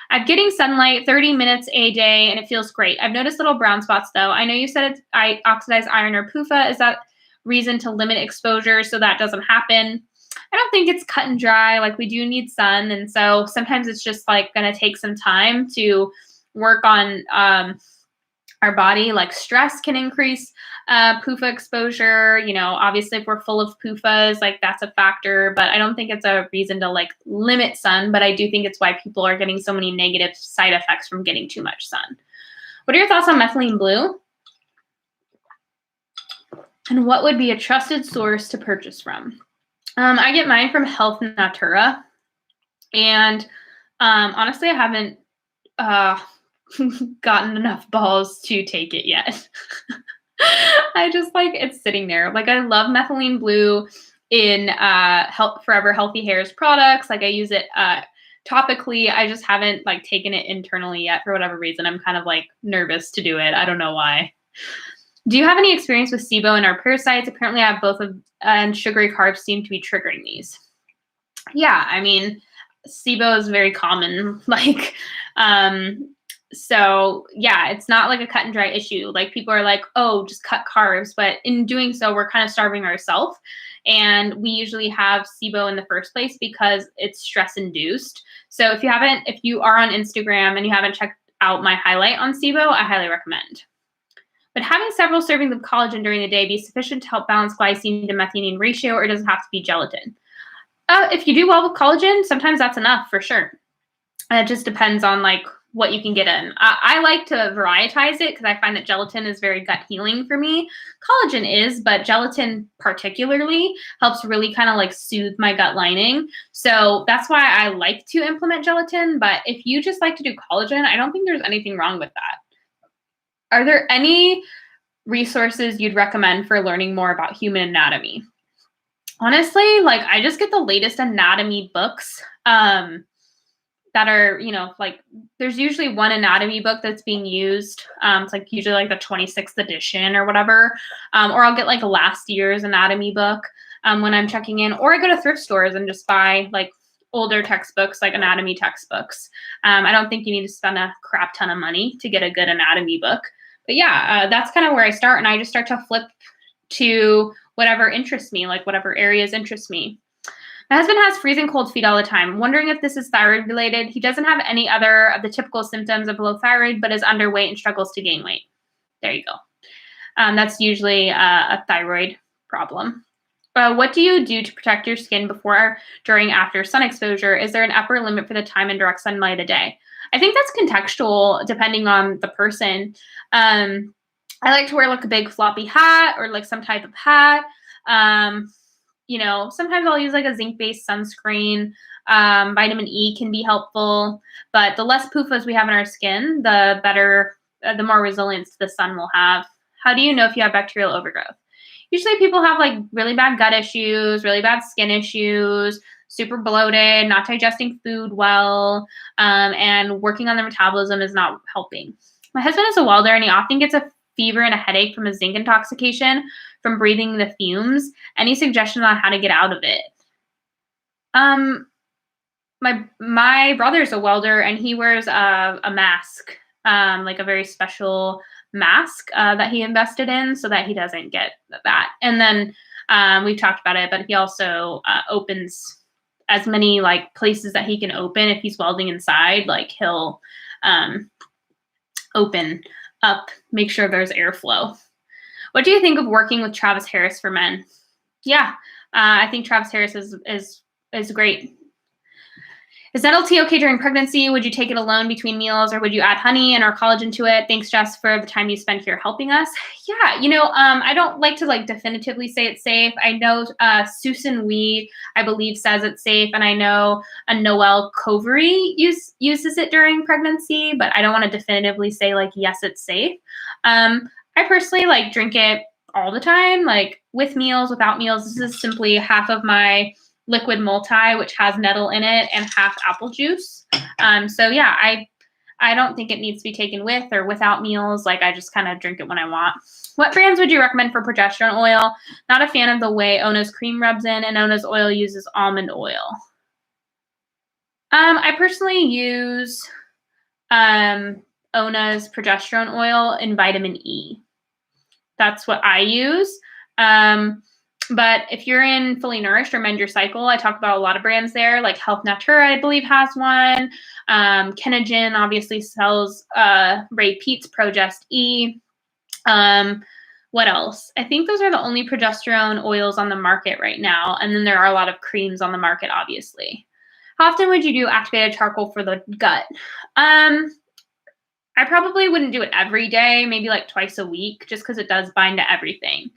I'm getting sunlight 30 minutes a day and it feels great. I've noticed little brown spots though. I know you said it's oxidized iron or PUFA. Is that reason to limit exposure so that doesn't happen? I don't think it's cut and dry. Like we do need sun. And so sometimes it's just like going to take some time to work on our body. Like stress can increase PUFA exposure. Obviously if we're full of PUFAs, like that's a factor, but I don't think it's a reason to like limit sun, but I do think it's why people are getting so many negative side effects from getting too much sun. What are your thoughts on methylene blue? And what would be a trusted source to purchase from? I get mine from Health Natura, and honestly, I haven't gotten enough balls to take it yet. I just like it's sitting there. Like I love methylene blue in Forever Healthy Hairs products. Like I use it topically. I just haven't like taken it internally yet for whatever reason. I'm kind of like nervous to do it. I don't know why. Do you have any experience with SIBO and our parasites? Apparently I have both of and sugary carbs seem to be triggering these. Yeah, I mean, SIBO is very common. Like, so yeah, it's not like a cut and dry issue. Like people are like, oh, just cut carbs. But in doing so, we're kind of starving ourselves. And we usually have SIBO in the first place because it's stress induced. So if you are on Instagram and you haven't checked out my highlight on SIBO, I highly recommend. But having several servings of collagen during the day be sufficient to help balance glycine to methionine ratio, or does it have to be gelatin? If you do well with collagen, sometimes that's enough for sure. It just depends on like what you can get in. I like to varietize it because I find that gelatin is very gut healing for me. Collagen is, but gelatin particularly helps really kind of like soothe my gut lining. So that's why I like to implement gelatin. But if you just like to do collagen, I don't think there's anything wrong with that. Are there any resources you'd recommend for learning more about human anatomy? Honestly, like I just get the latest anatomy books that are, like there's usually one anatomy book that's being used. It's like usually like the 26th edition or whatever. Or I'll get like last year's anatomy book when I'm checking in, or I go to thrift stores and just buy like older textbooks, like anatomy textbooks. I don't think you need to spend a crap ton of money to get a good anatomy book. But yeah, that's kind of where I start, and I just start to flip to whatever interests me, like whatever areas interest me. My husband has freezing cold feet all the time. Wondering if this is thyroid related. He doesn't have any other of the typical symptoms of low thyroid, but is underweight and struggles to gain weight. There you go. That's usually a thyroid problem. What do you do to protect your skin before, during, after sun exposure? Is there an upper limit for the time in direct sunlight a day? I think that's contextual depending on the person. I like to wear like a big floppy hat or like some type of hat. Sometimes I'll use like a zinc-based sunscreen. Vitamin E can be helpful, but the less PUFAs we have in our skin, the better, the more resilience the sun will have. How do you know if you have bacterial overgrowth? Usually people have like really bad gut issues, really bad skin issues, super bloated, not digesting food well, and working on their metabolism is not helping. My husband is a welder, and he often gets a fever and a headache from a zinc intoxication from breathing the fumes. Any suggestions on how to get out of it? My brother's a welder, and he wears a mask, like a very special mask that he invested in so that he doesn't get that. And then we've talked about it, but he also opens as many like places that he can open. If he's welding inside, like he'll open up, make sure there's airflow. What do you think of working with Travis Harris for men? Yeah, I think Travis Harris is great. Is NLT okay during pregnancy? Would you take it alone between meals, or would you add honey and or collagen to it? Thanks, Jess, for the time you spent here helping us. Yeah, I don't like to like definitively say it's safe. I know Susan Wee, I believe, says it's safe, and I know a Noelle Covery uses it during pregnancy, but I don't want to definitively say like yes, it's safe. I personally like drink it all the time, like with meals, without meals. This is simply half of my liquid multi, which has nettle in it, and half apple juice. So yeah, I don't think it needs to be taken with or without meals. Like I just kind of drink it when I want. What brands would you recommend for progesterone oil? Not a fan of the way Ona's cream rubs in, and Ona's oil uses almond oil. I personally use Ona's progesterone oil and vitamin E. That's what I use. But if you're in Fully Nourished or Mend Your Cycle, I talk about a lot of brands there, like Health Natura, I believe, has one. Kenogen obviously sells Ray Peat's Progest E. What else? I think those are the only progesterone oils on the market right now. And then there are a lot of creams on the market, obviously. How often would you do activated charcoal for the gut? I probably wouldn't do it every day, maybe like twice a week, just because it does bind to everything.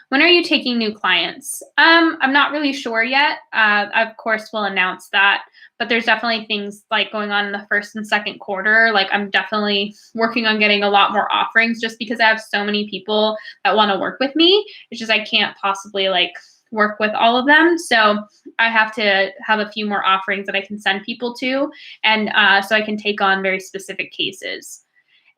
When are you taking new clients? I'm not really sure yet. Of course, we'll announce that, but there's definitely things like going on in the first and second quarter. Like I'm definitely working on getting a lot more offerings just because I have so many people that want to work with me. It's just I can't possibly like work with all of them. So I have to have a few more offerings that I can send people to, and so I can take on very specific cases.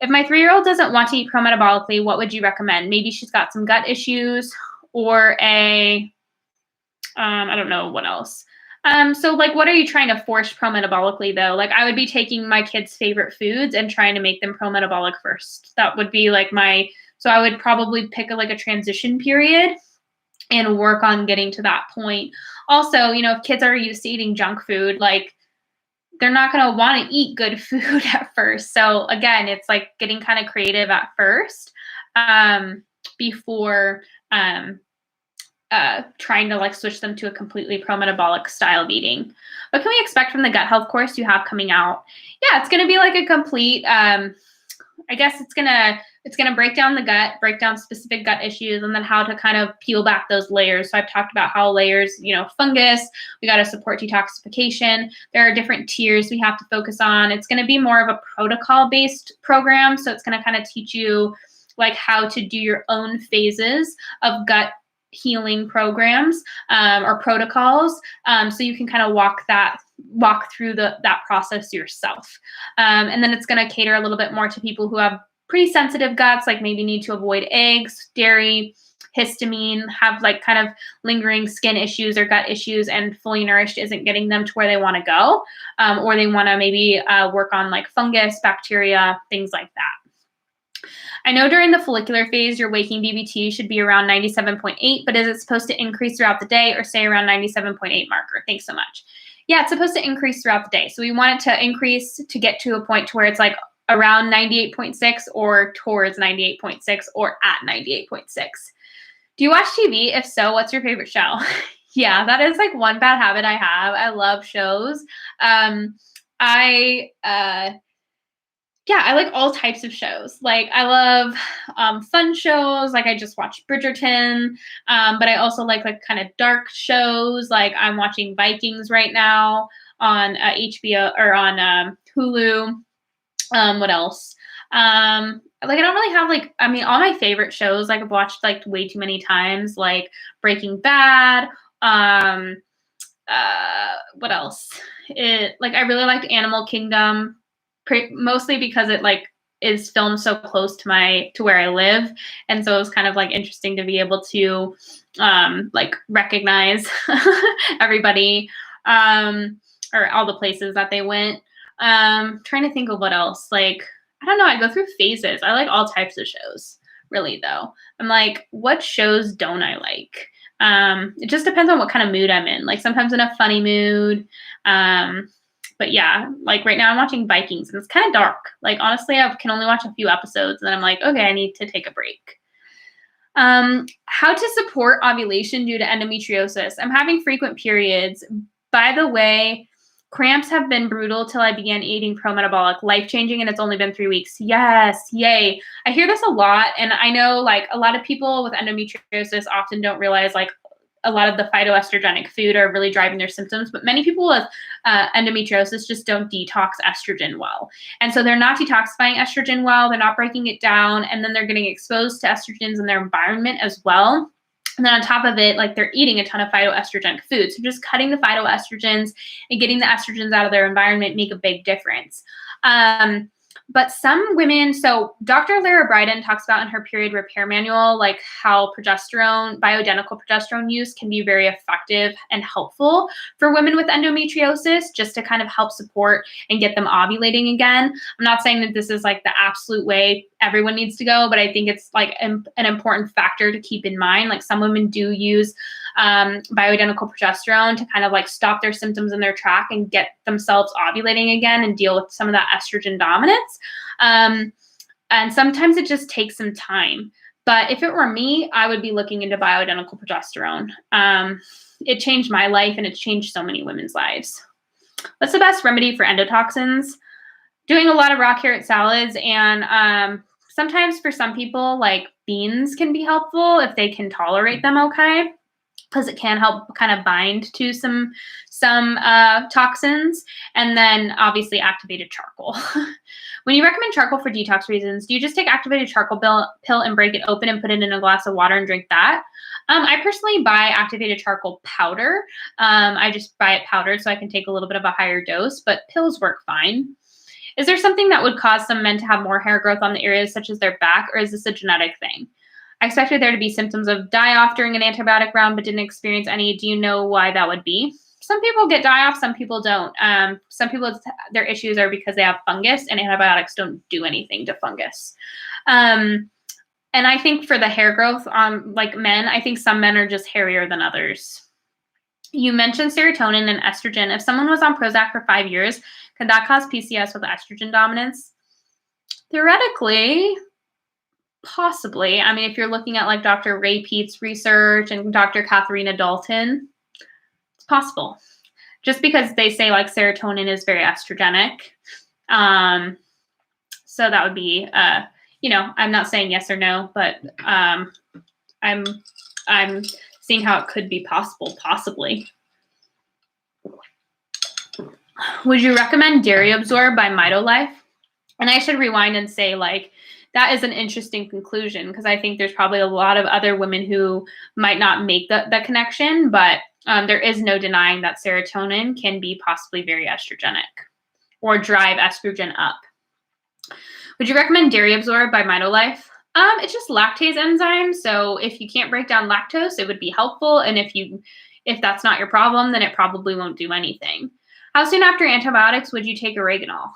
If my 3-year-old doesn't want to eat pro-metabolically, what would you recommend? Maybe she's got some gut issues or I don't know what else. So like, what are you trying to force pro-metabolically though? Like I would be taking my kids' favorite foods and trying to make them pro-metabolic first. That would be like so I would probably pick a transition period and work on getting to that point. Also, if kids are used to eating junk food, like they're not going to want to eat good food at first. So again, it's like getting kind of creative at first before trying to like switch them to a completely pro-metabolic style of eating. What can we expect from the gut health course you have coming out? Yeah, it's going to be like a complete, I guess it's going to break down the gut, break down specific gut issues, and then how to kind of peel back those layers. So I've talked about how layers, fungus, we got to support detoxification. There are different tiers we have to focus on. It's going to be more of a protocol-based program. So it's going to kind of teach you like how to do your own phases of gut healing programs or protocols. So you can kind of walk through that process yourself. And then it's going to cater a little bit more to people who have pretty sensitive guts, like maybe need to avoid eggs, dairy, histamine, have like kind of lingering skin issues or gut issues, and Fully Nourished isn't getting them to where they want to go, or they want to maybe work on like fungus, bacteria, things like that. I know during the follicular phase, your waking DBT should be around 97.8, but is it supposed to increase throughout the day or stay around 97.8 marker? Thanks so much. Yeah, it's supposed to increase throughout the day. So we want it to increase to get to a point to where it's like around 98.6 or towards 98.6 or at 98.6. Do you watch TV? If so, what's your favorite show? Yeah, that is like one bad habit I have. I love shows. I like all types of shows. Like I love fun shows. Like I just watched Bridgerton, but I also like kind of dark shows. Like I'm watching Vikings right now on HBO or on Hulu. What else? Like I don't really have all my favorite shows like I've watched like way too many times. Like Breaking Bad. What else? I really liked Animal Kingdom. Mostly because it like is filmed so close to where I live, and so it was kind of like interesting to be able to like recognize everybody or all the places that they went. Trying to think of what else. Like I don't know. I go through phases. I like all types of shows. Really though, I'm like, what shows don't I like? It just depends on what kind of mood I'm in. Like sometimes in a funny mood. But yeah, like right now I'm watching Vikings and it's kind of dark. Like honestly, I can only watch a few episodes and then I'm like, okay, I need to take a break. How to support ovulation due to endometriosis. I'm having frequent periods. By the way, cramps have been brutal till I began eating pro-metabolic, life-changing, and it's only been 3 weeks. Yes, yay. I hear this a lot, and I know like a lot of people with endometriosis often don't realize like a lot of the phytoestrogenic food are really driving their symptoms, but many people with endometriosis just don't detox estrogen well. And so they're not detoxifying estrogen well, they're not breaking it down, and then they're getting exposed to estrogens in their environment as well. And then on top of it, like they're eating a ton of phytoestrogenic foods. So just cutting the phytoestrogens and getting the estrogens out of their environment make a big difference. But some women, so Dr. Lara Bryden talks about in her period repair manual, like how bioidentical progesterone use can be very effective and helpful for women with endometriosis, just to kind of help support and get them ovulating again. I'm not saying that this is like the absolute way everyone needs to go, but I think it's like an important factor to keep in mind. Like some women do use bioidentical progesterone to kind of like stop their symptoms in their track and get themselves ovulating again and deal with some of that estrogen dominance. And sometimes it just takes some time. But if it were me, I would be looking into bioidentical progesterone. It changed my life and it's changed so many women's lives. What's the best remedy for endotoxins? Doing a lot of raw carrot salads, and sometimes for some people, like beans can be helpful if they can tolerate them okay, because it can help kind of bind to some toxins. And then obviously activated charcoal. When you recommend charcoal for detox reasons, do you just take activated charcoal pill and break it open and put it in a glass of water and drink that? I personally buy activated charcoal powder. I just buy it powdered so I can take a little bit of a higher dose, but pills work fine. Is there something that would cause some men to have more hair growth on the areas such as their back, or is this a genetic thing? I expected there to be symptoms of die-off during an antibiotic round, but didn't experience any. Do you know why that would be? Some people get die-off, some people don't. Some people, their issues are because they have fungus, and antibiotics don't do anything to fungus. And I think for the hair growth, like men, I think some men are just hairier than others. You mentioned serotonin and estrogen. If someone was on Prozac for 5 years, could that cause PCS with estrogen dominance? Theoretically, possibly. I mean, if you're looking at like Dr. Ray Pete's research and Dr. Katharina Dalton, it's possible. Just because they say like serotonin is very estrogenic. So that would be, I'm not saying yes or no, but I'm seeing how it could be possible, possibly. Would you recommend Dairy Absorb by MitoLife? And I should rewind and say, like, that is an interesting conclusion, because I think there's probably a lot of other women who might not make the connection, but there is no denying that serotonin can be possibly very estrogenic or drive estrogen up. Would you recommend Dairy Absorb by MitoLife? It's just lactase enzyme, so if you can't break down lactose, it would be helpful, and if that's not your problem, then it probably won't do anything. How soon after antibiotics would you take oregano?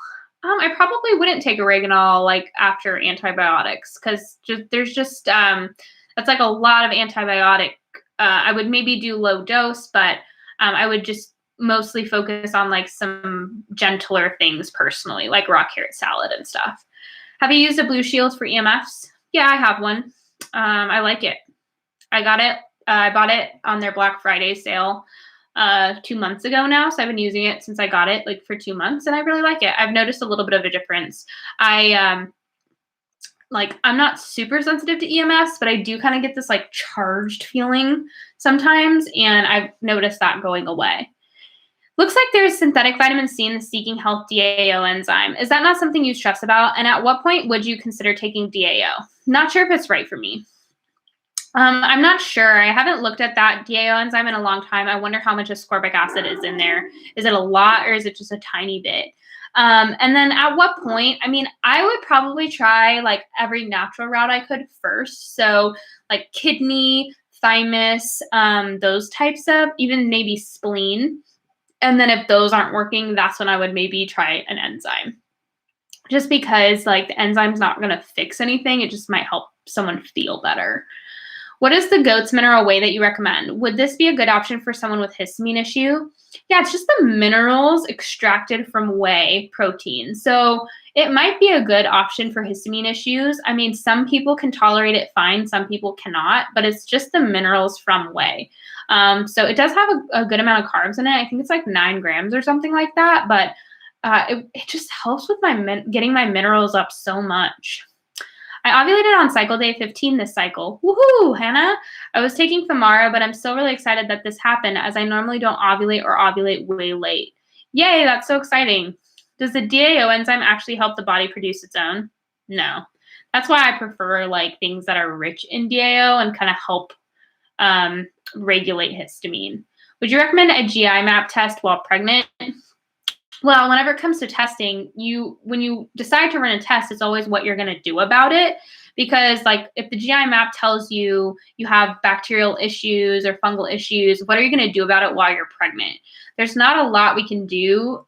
I probably wouldn't take oregano like after antibiotics because that's like a lot of antibiotic. I would maybe do low dose, but I would just mostly focus on like some gentler things personally, like raw carrot salad and stuff. Have you used a Blue Shield for EMFs? Yeah, I have one. I like it. I got it. I bought it on their Black Friday sale 2 months ago now. So I've been using it since I got it like for 2 months and I really like it. I've noticed a little bit of a difference. I'm not super sensitive to EMS, but I do kind of get this like charged feeling sometimes. And I've noticed that going away. Looks like there's synthetic vitamin C in the Seeking Health DAO enzyme. Is that not something you stress about? And at what point would you consider taking DAO? Not sure if it's right for me. I'm not sure. I haven't looked at that DAO enzyme in a long time. I wonder how much ascorbic acid is in there. Is it a lot or is it just a tiny bit? And then at what point, I mean, I would probably try like every natural route I could first. So like kidney, thymus, those types of, even maybe spleen. And then if those aren't working, that's when I would maybe try an enzyme. Just because like the enzyme's not going to fix anything. It just might help someone feel better. What is the goat's mineral whey that you recommend? Would this be a good option for someone with histamine issue? Yeah, it's just the minerals extracted from whey protein. So it might be a good option for histamine issues. I mean, some people can tolerate it fine, some people cannot, but it's just the minerals from whey. So it does have a good amount of carbs in it. I think it's like 9 grams or something like that, but it just helps with getting my minerals up so much. I ovulated on cycle day 15 this cycle. Woohoo, Hannah. I was taking Femara, but I'm still really excited that this happened as I normally don't ovulate or ovulate way late. Yay, that's so exciting. Does the DAO enzyme actually help the body produce its own? No. That's why I prefer like things that are rich in DAO and kind of help regulate histamine. Would you recommend a GI map test while pregnant? Well, whenever it comes to testing, when you decide to run a test, it's always what you're going to do about it. Because like if the GI map tells you you have bacterial issues or fungal issues, what are you going to do about it while you're pregnant? There's not a lot we can do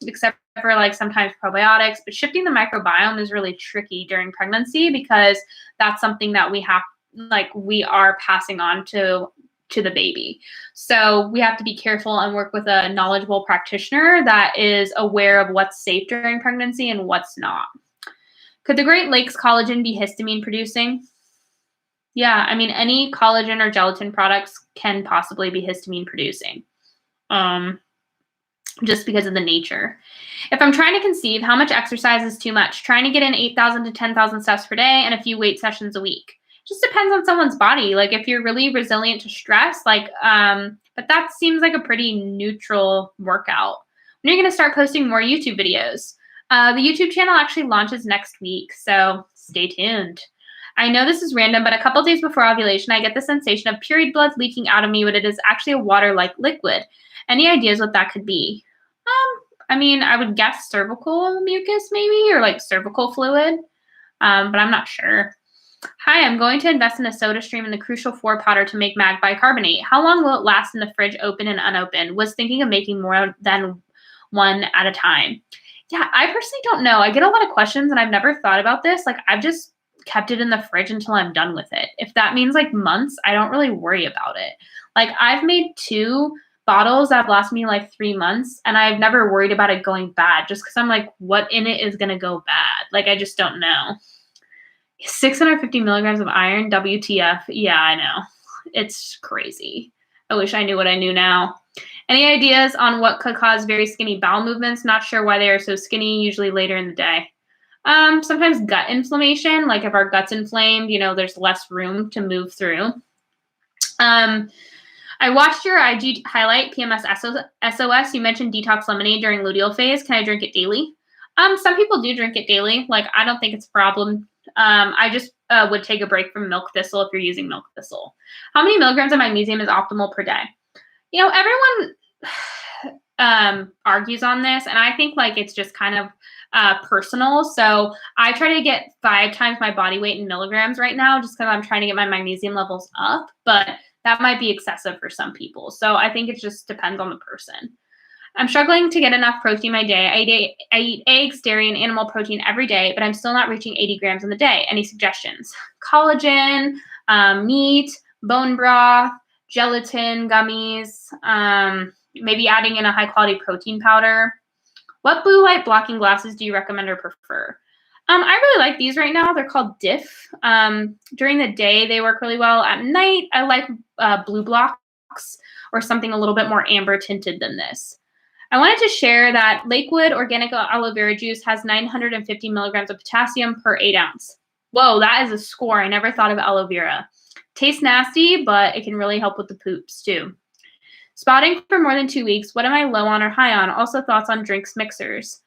except for like sometimes probiotics, but shifting the microbiome is really tricky during pregnancy because that's something that we are passing on to the baby. So we have to be careful and work with a knowledgeable practitioner that is aware of what's safe during pregnancy and what's not. Could the Great Lakes collagen be histamine producing? Yeah, I mean, any collagen or gelatin products can possibly be histamine producing, just because of the nature. If I'm trying to conceive, how much exercise is too much? Trying to get in 8,000 to 10,000 steps per day and a few weight sessions a week. Just depends on someone's body. Like if you're really resilient to stress, but that seems like a pretty neutral workout. When are you going to start posting more YouTube videos? The YouTube channel actually launches next week, so stay tuned. I know this is random, but a couple days before ovulation, I get the sensation of period blood leaking out of me, but it is actually a water-like liquid. Any ideas what that could be? I mean, I would guess cervical mucus maybe, or like cervical fluid, but I'm not sure. Hi, I'm going to invest in a soda stream in the Crucial 4 powder to make mag bicarbonate. How long will it last in the fridge, open and unopened? Was thinking of making more than one at a time. Yeah, I personally don't know. I get a lot of questions and I've never thought about this. Like I've just kept it in the fridge until I'm done with it. If that means like months, I don't really worry about it. Like I've made 2 bottles that have lasted me like 3 months and I've never worried about it going bad just because I'm like, what in it is going to go bad? Like I just don't know. 650 milligrams of iron, WTF. Yeah, I know. It's crazy. I wish I knew what I knew now. Any ideas on what could cause very skinny bowel movements? Not sure why they are so skinny, usually later in the day. Sometimes gut inflammation, like if our gut's inflamed, there's less room to move through. I watched your IG highlight, PMS SOS. You mentioned detox lemonade during luteal phase. Can I drink it daily? Some people do drink it daily. Like, I don't think it's a problem. I just would take a break from milk thistle if you're using milk thistle. How many milligrams of magnesium is optimal per day? Everyone argues on this, and I think like it's just kind of personal. So I try to get 5 times my body weight in milligrams right now, just because I'm trying to get my magnesium levels up. But that might be excessive for some people. So I think it just depends on the person. I'm struggling to get enough protein in my day. I eat eggs, dairy, and animal protein every day, but I'm still not reaching 80 grams in the day. Any suggestions? Collagen, meat, bone broth, gelatin, gummies, maybe adding in a high-quality protein powder. What blue light blocking glasses do you recommend or prefer? I really like these right now. They're called Diff. During the day, they work really well. At night, I like blue blocks or something a little bit more amber tinted than this. I wanted to share that Lakewood organic aloe vera juice has 950 milligrams of potassium per 8 ounce. Whoa, that is a score. I never thought of aloe vera. Tastes nasty, but it can really help with the poops too. Spotting for more than 2 weeks. What am I low on or high on? Also thoughts on drinks mixers.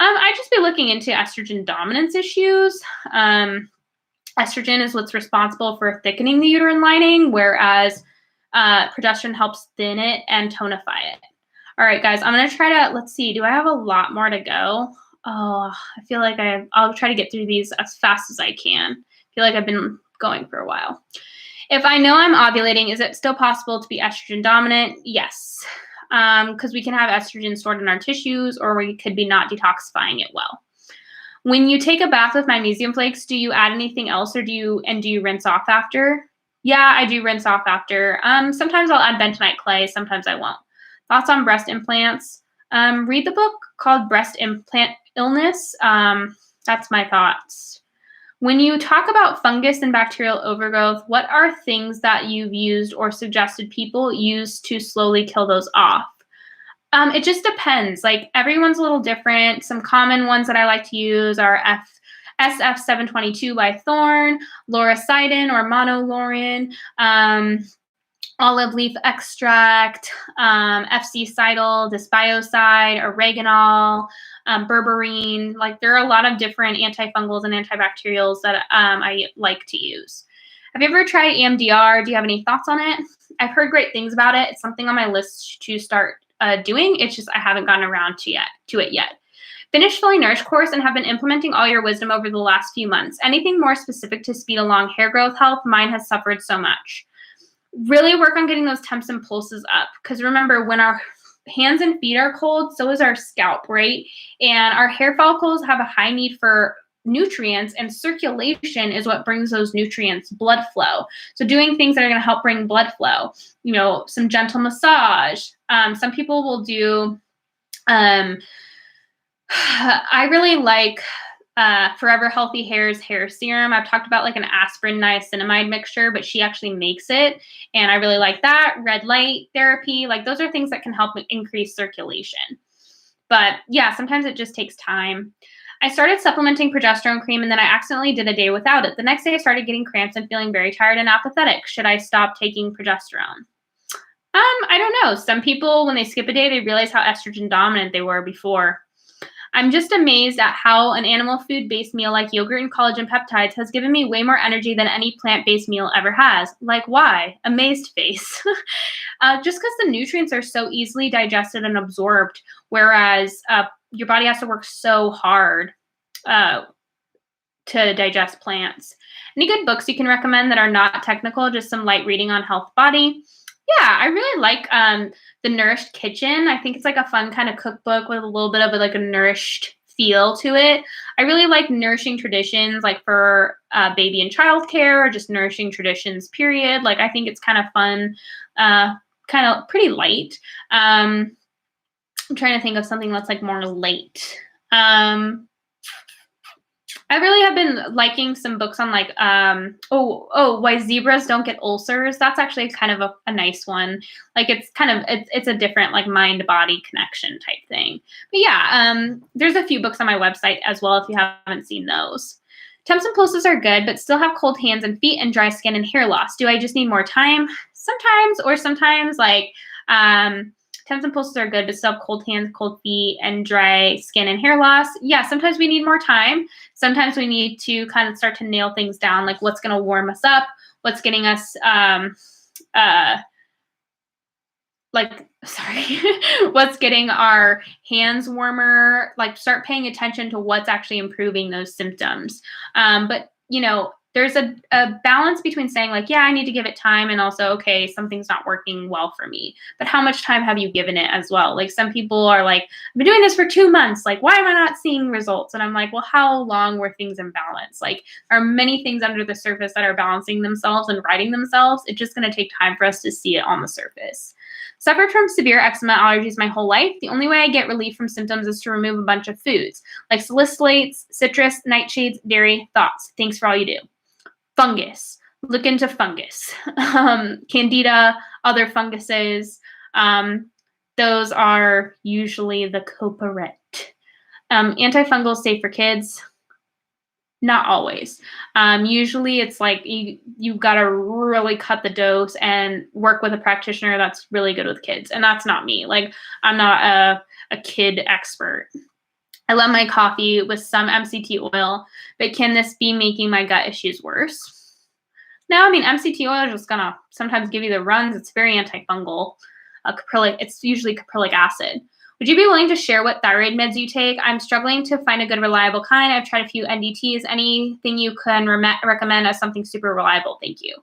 I'd just be looking into estrogen dominance issues. Estrogen is what's responsible for thickening the uterine lining, whereas progesterone helps thin it and tonify it. All right, guys, I'm going to try to, let's see, do I have a lot more to go? Oh, I feel like I'll try to get through these as fast as I can. I feel like I've been going for a while. If I know I'm ovulating, is it still possible to be estrogen dominant? Yes, because we can have estrogen stored in our tissues, or we could be not detoxifying it well. When you take a bath with magnesium flakes, do you add anything else, or do you rinse off after? Yeah, I do rinse off after. Sometimes I'll add bentonite clay, sometimes I won't. Thoughts on breast implants? Read the book called Breast Implant Illness. That's my thoughts. When you talk about fungus and bacterial overgrowth, what are things that you've used or suggested people use to slowly kill those off? It just depends. Like, everyone's a little different. Some common ones that I like to use are SF722 by Thorn, Lauricidin or monolaurin, olive leaf extract, FC-Cytal, dysbiocide, oreganol, berberine. Like, there are a lot of different antifungals and antibacterials that I like to use. Have you ever tried EMDR? Do you have any thoughts on it? I've heard great things about it. It's something on my list to start doing. It's just I haven't gotten around to it yet. Finished Fully Nourished course and have been implementing all your wisdom over the last few months. Anything more specific to speed along hair growth health? Mine has suffered so much. Really work on getting those temps and pulses up, because remember, when our hands and feet are cold, so is our scalp, right? And our hair follicles have a high need for nutrients, and circulation is what brings those nutrients, blood flow. So doing things that are going to help bring blood flow, some gentle massage. Some people will do, I really like Forever Healthy Hair's hair serum. I've talked about like an aspirin niacinamide mixture, but she actually makes it, and I really like that. Red light therapy, like those are things that can help increase circulation. But yeah, sometimes it just takes time. I started supplementing progesterone cream, and then I accidentally did a day without it. The next day I started getting cramps and feeling very tired and apathetic. Should I stop taking progesterone? I don't know. Some people, when they skip a day, they realize how estrogen dominant they were before. I'm just amazed at how an animal food-based meal like yogurt and collagen peptides has given me way more energy than any plant-based meal ever has. Like, why? Amazed face. Just because the nutrients are so easily digested and absorbed, whereas your body has to work so hard to digest plants. Any good books you can recommend that are not technical, just some light reading on health body? Yeah, I really like The Nourished Kitchen. I think it's like a fun kind of cookbook with a little bit of a nourished feel to it. I really like nourishing traditions, like for baby and childcare, or just nourishing traditions, period. Like, I think it's kind of fun, kind of pretty light. I'm trying to think of something that's like more light. I really have been liking some books on like, why zebras don't get ulcers. That's actually kind of a nice one. Like, it's a different like mind-body connection type thing. But yeah, there's a few books on my website as well if you haven't seen those. Temps and pulses are good, but still have cold hands and feet and dry skin and hair loss. Do I just need more time? Sometimes like, temps and pulses are good, but still have cold hands, cold feet, and dry skin and hair loss. Yeah, sometimes we need more time. Sometimes we need to kind of start to nail things down, like what's going to warm us up, what's getting us, what's getting our hands warmer, like start paying attention to what's actually improving those symptoms. But there's a balance between saying like, yeah, I need to give it time, and also, okay, something's not working well for me. But how much time have you given it as well? Like some people are like, I've been doing this for 2 months. Like, why am I not seeing results? And I'm like, well, how long were things in balance? Like, there are many things under the surface that are balancing themselves and righting themselves. It's just going to take time for us to see it on the surface. Suffered from severe eczema allergies my whole life. The only way I get relief from symptoms is to remove a bunch of foods like salicylates, citrus, nightshades, dairy. Thoughts. Thanks for all you do. Fungus. Look into fungus. Candida, other funguses. Those are usually the coparet. Antifungals safe for kids. Not always. Usually it's like you've got to really cut the dose and work with a practitioner that's really good with kids. And that's not me. Like, I'm not a kid expert. I love my coffee with some MCT oil, but can this be making my gut issues worse? No, I mean, MCT oil is just going to sometimes give you the runs. It's very antifungal. It's usually caprylic acid. Would you be willing to share what thyroid meds you take? I'm struggling to find a good, reliable kind. I've tried a few NDTs. Anything you can recommend as something super reliable? Thank you.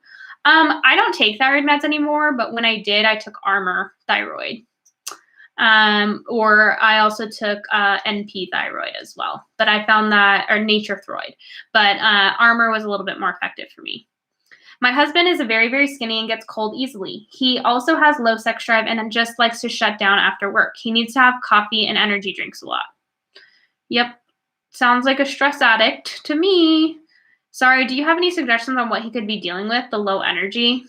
I don't take thyroid meds anymore, but when I did, I took Armor thyroid. Or I also took NP thyroid as well. But I found that, or Nature Throid. But Armor was a little bit more effective for me. My husband is very, very skinny and gets cold easily. He also has low sex drive and just likes to shut down after work. He needs to have coffee and energy drinks a lot. Yep. Sounds like a stress addict to me. Sorry, do you have any suggestions on what he could be dealing with, the low energy?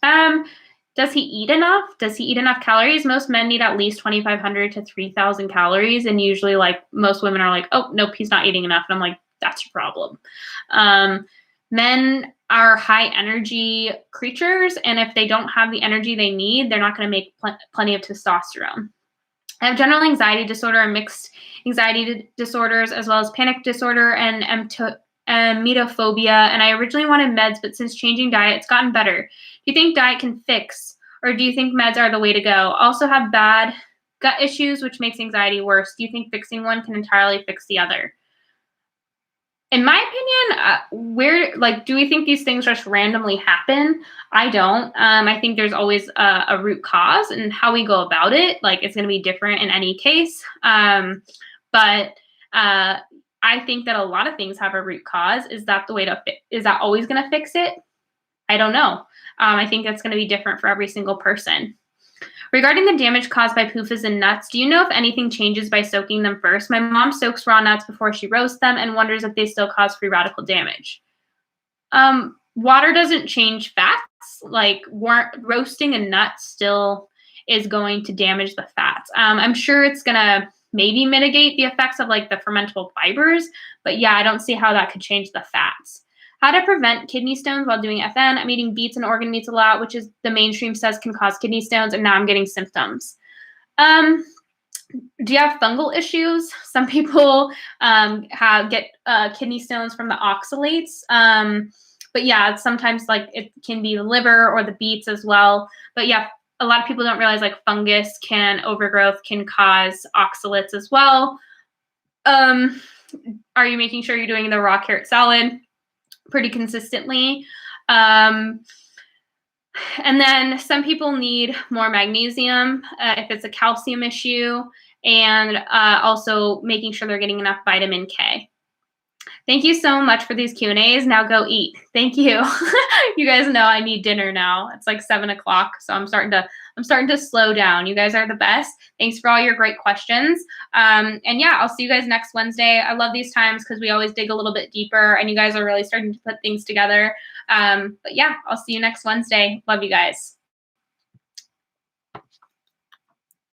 Does he eat enough? Does he eat enough calories? Most men need at least 2,500 to 3,000 calories. And usually, like, most women are like, oh, nope, he's not eating enough. And I'm like, that's your problem. Men are high energy creatures, and if they don't have the energy they need, they're not going to make plenty of testosterone. I have general anxiety disorder and mixed anxiety disorders, as well as panic disorder and emetophobia, and I originally wanted meds, but since changing diet, it's gotten better. Do you think diet can fix, or do you think meds are the way to go? Also have bad gut issues, which makes anxiety worse. Do you think fixing one can entirely fix the other? In my opinion, do we think these things just randomly happen? I don't. I think there's always a root cause, and how we go about it, like, it's going to be different in any case. But I think that a lot of things have a root cause. Is that the way to is that always going to fix it? I don't know. I think that's going to be different for every single person. Regarding the damage caused by PUFAs in nuts, do you know if anything changes by soaking them first? My mom soaks raw nuts before she roasts them and wonders if they still cause free radical damage. Water doesn't change fats. Like, roasting a nut still is going to damage the fats. I'm sure it's going to maybe mitigate the effects of, like, the fermentable fibers, but yeah, I don't see how that could change the fats. How to prevent kidney stones while doing FN. I'm eating beets and organ meats a lot, which is the mainstream says can cause kidney stones, and now I'm getting symptoms. Do you have fungal issues? Some people get kidney stones from the oxalates. But yeah, sometimes, like, it can be the liver or the beets as well. But yeah, a lot of people don't realize, like, fungus overgrowth can cause oxalates as well. Are you making sure you're doing the raw carrot salad pretty consistently? And then some people need more magnesium if it's a calcium issue, and also making sure they're getting enough vitamin K. Thank you so much for these Q&As. Now go eat. Thank you. You guys know I need dinner now. It's like 7 o'clock, so I'm starting to slow down. You guys are the best. Thanks for all your great questions. And yeah, I'll see you guys next Wednesday. I love these times because we always dig a little bit deeper, and you guys are really starting to put things together. But yeah, I'll see you next Wednesday. Love you guys.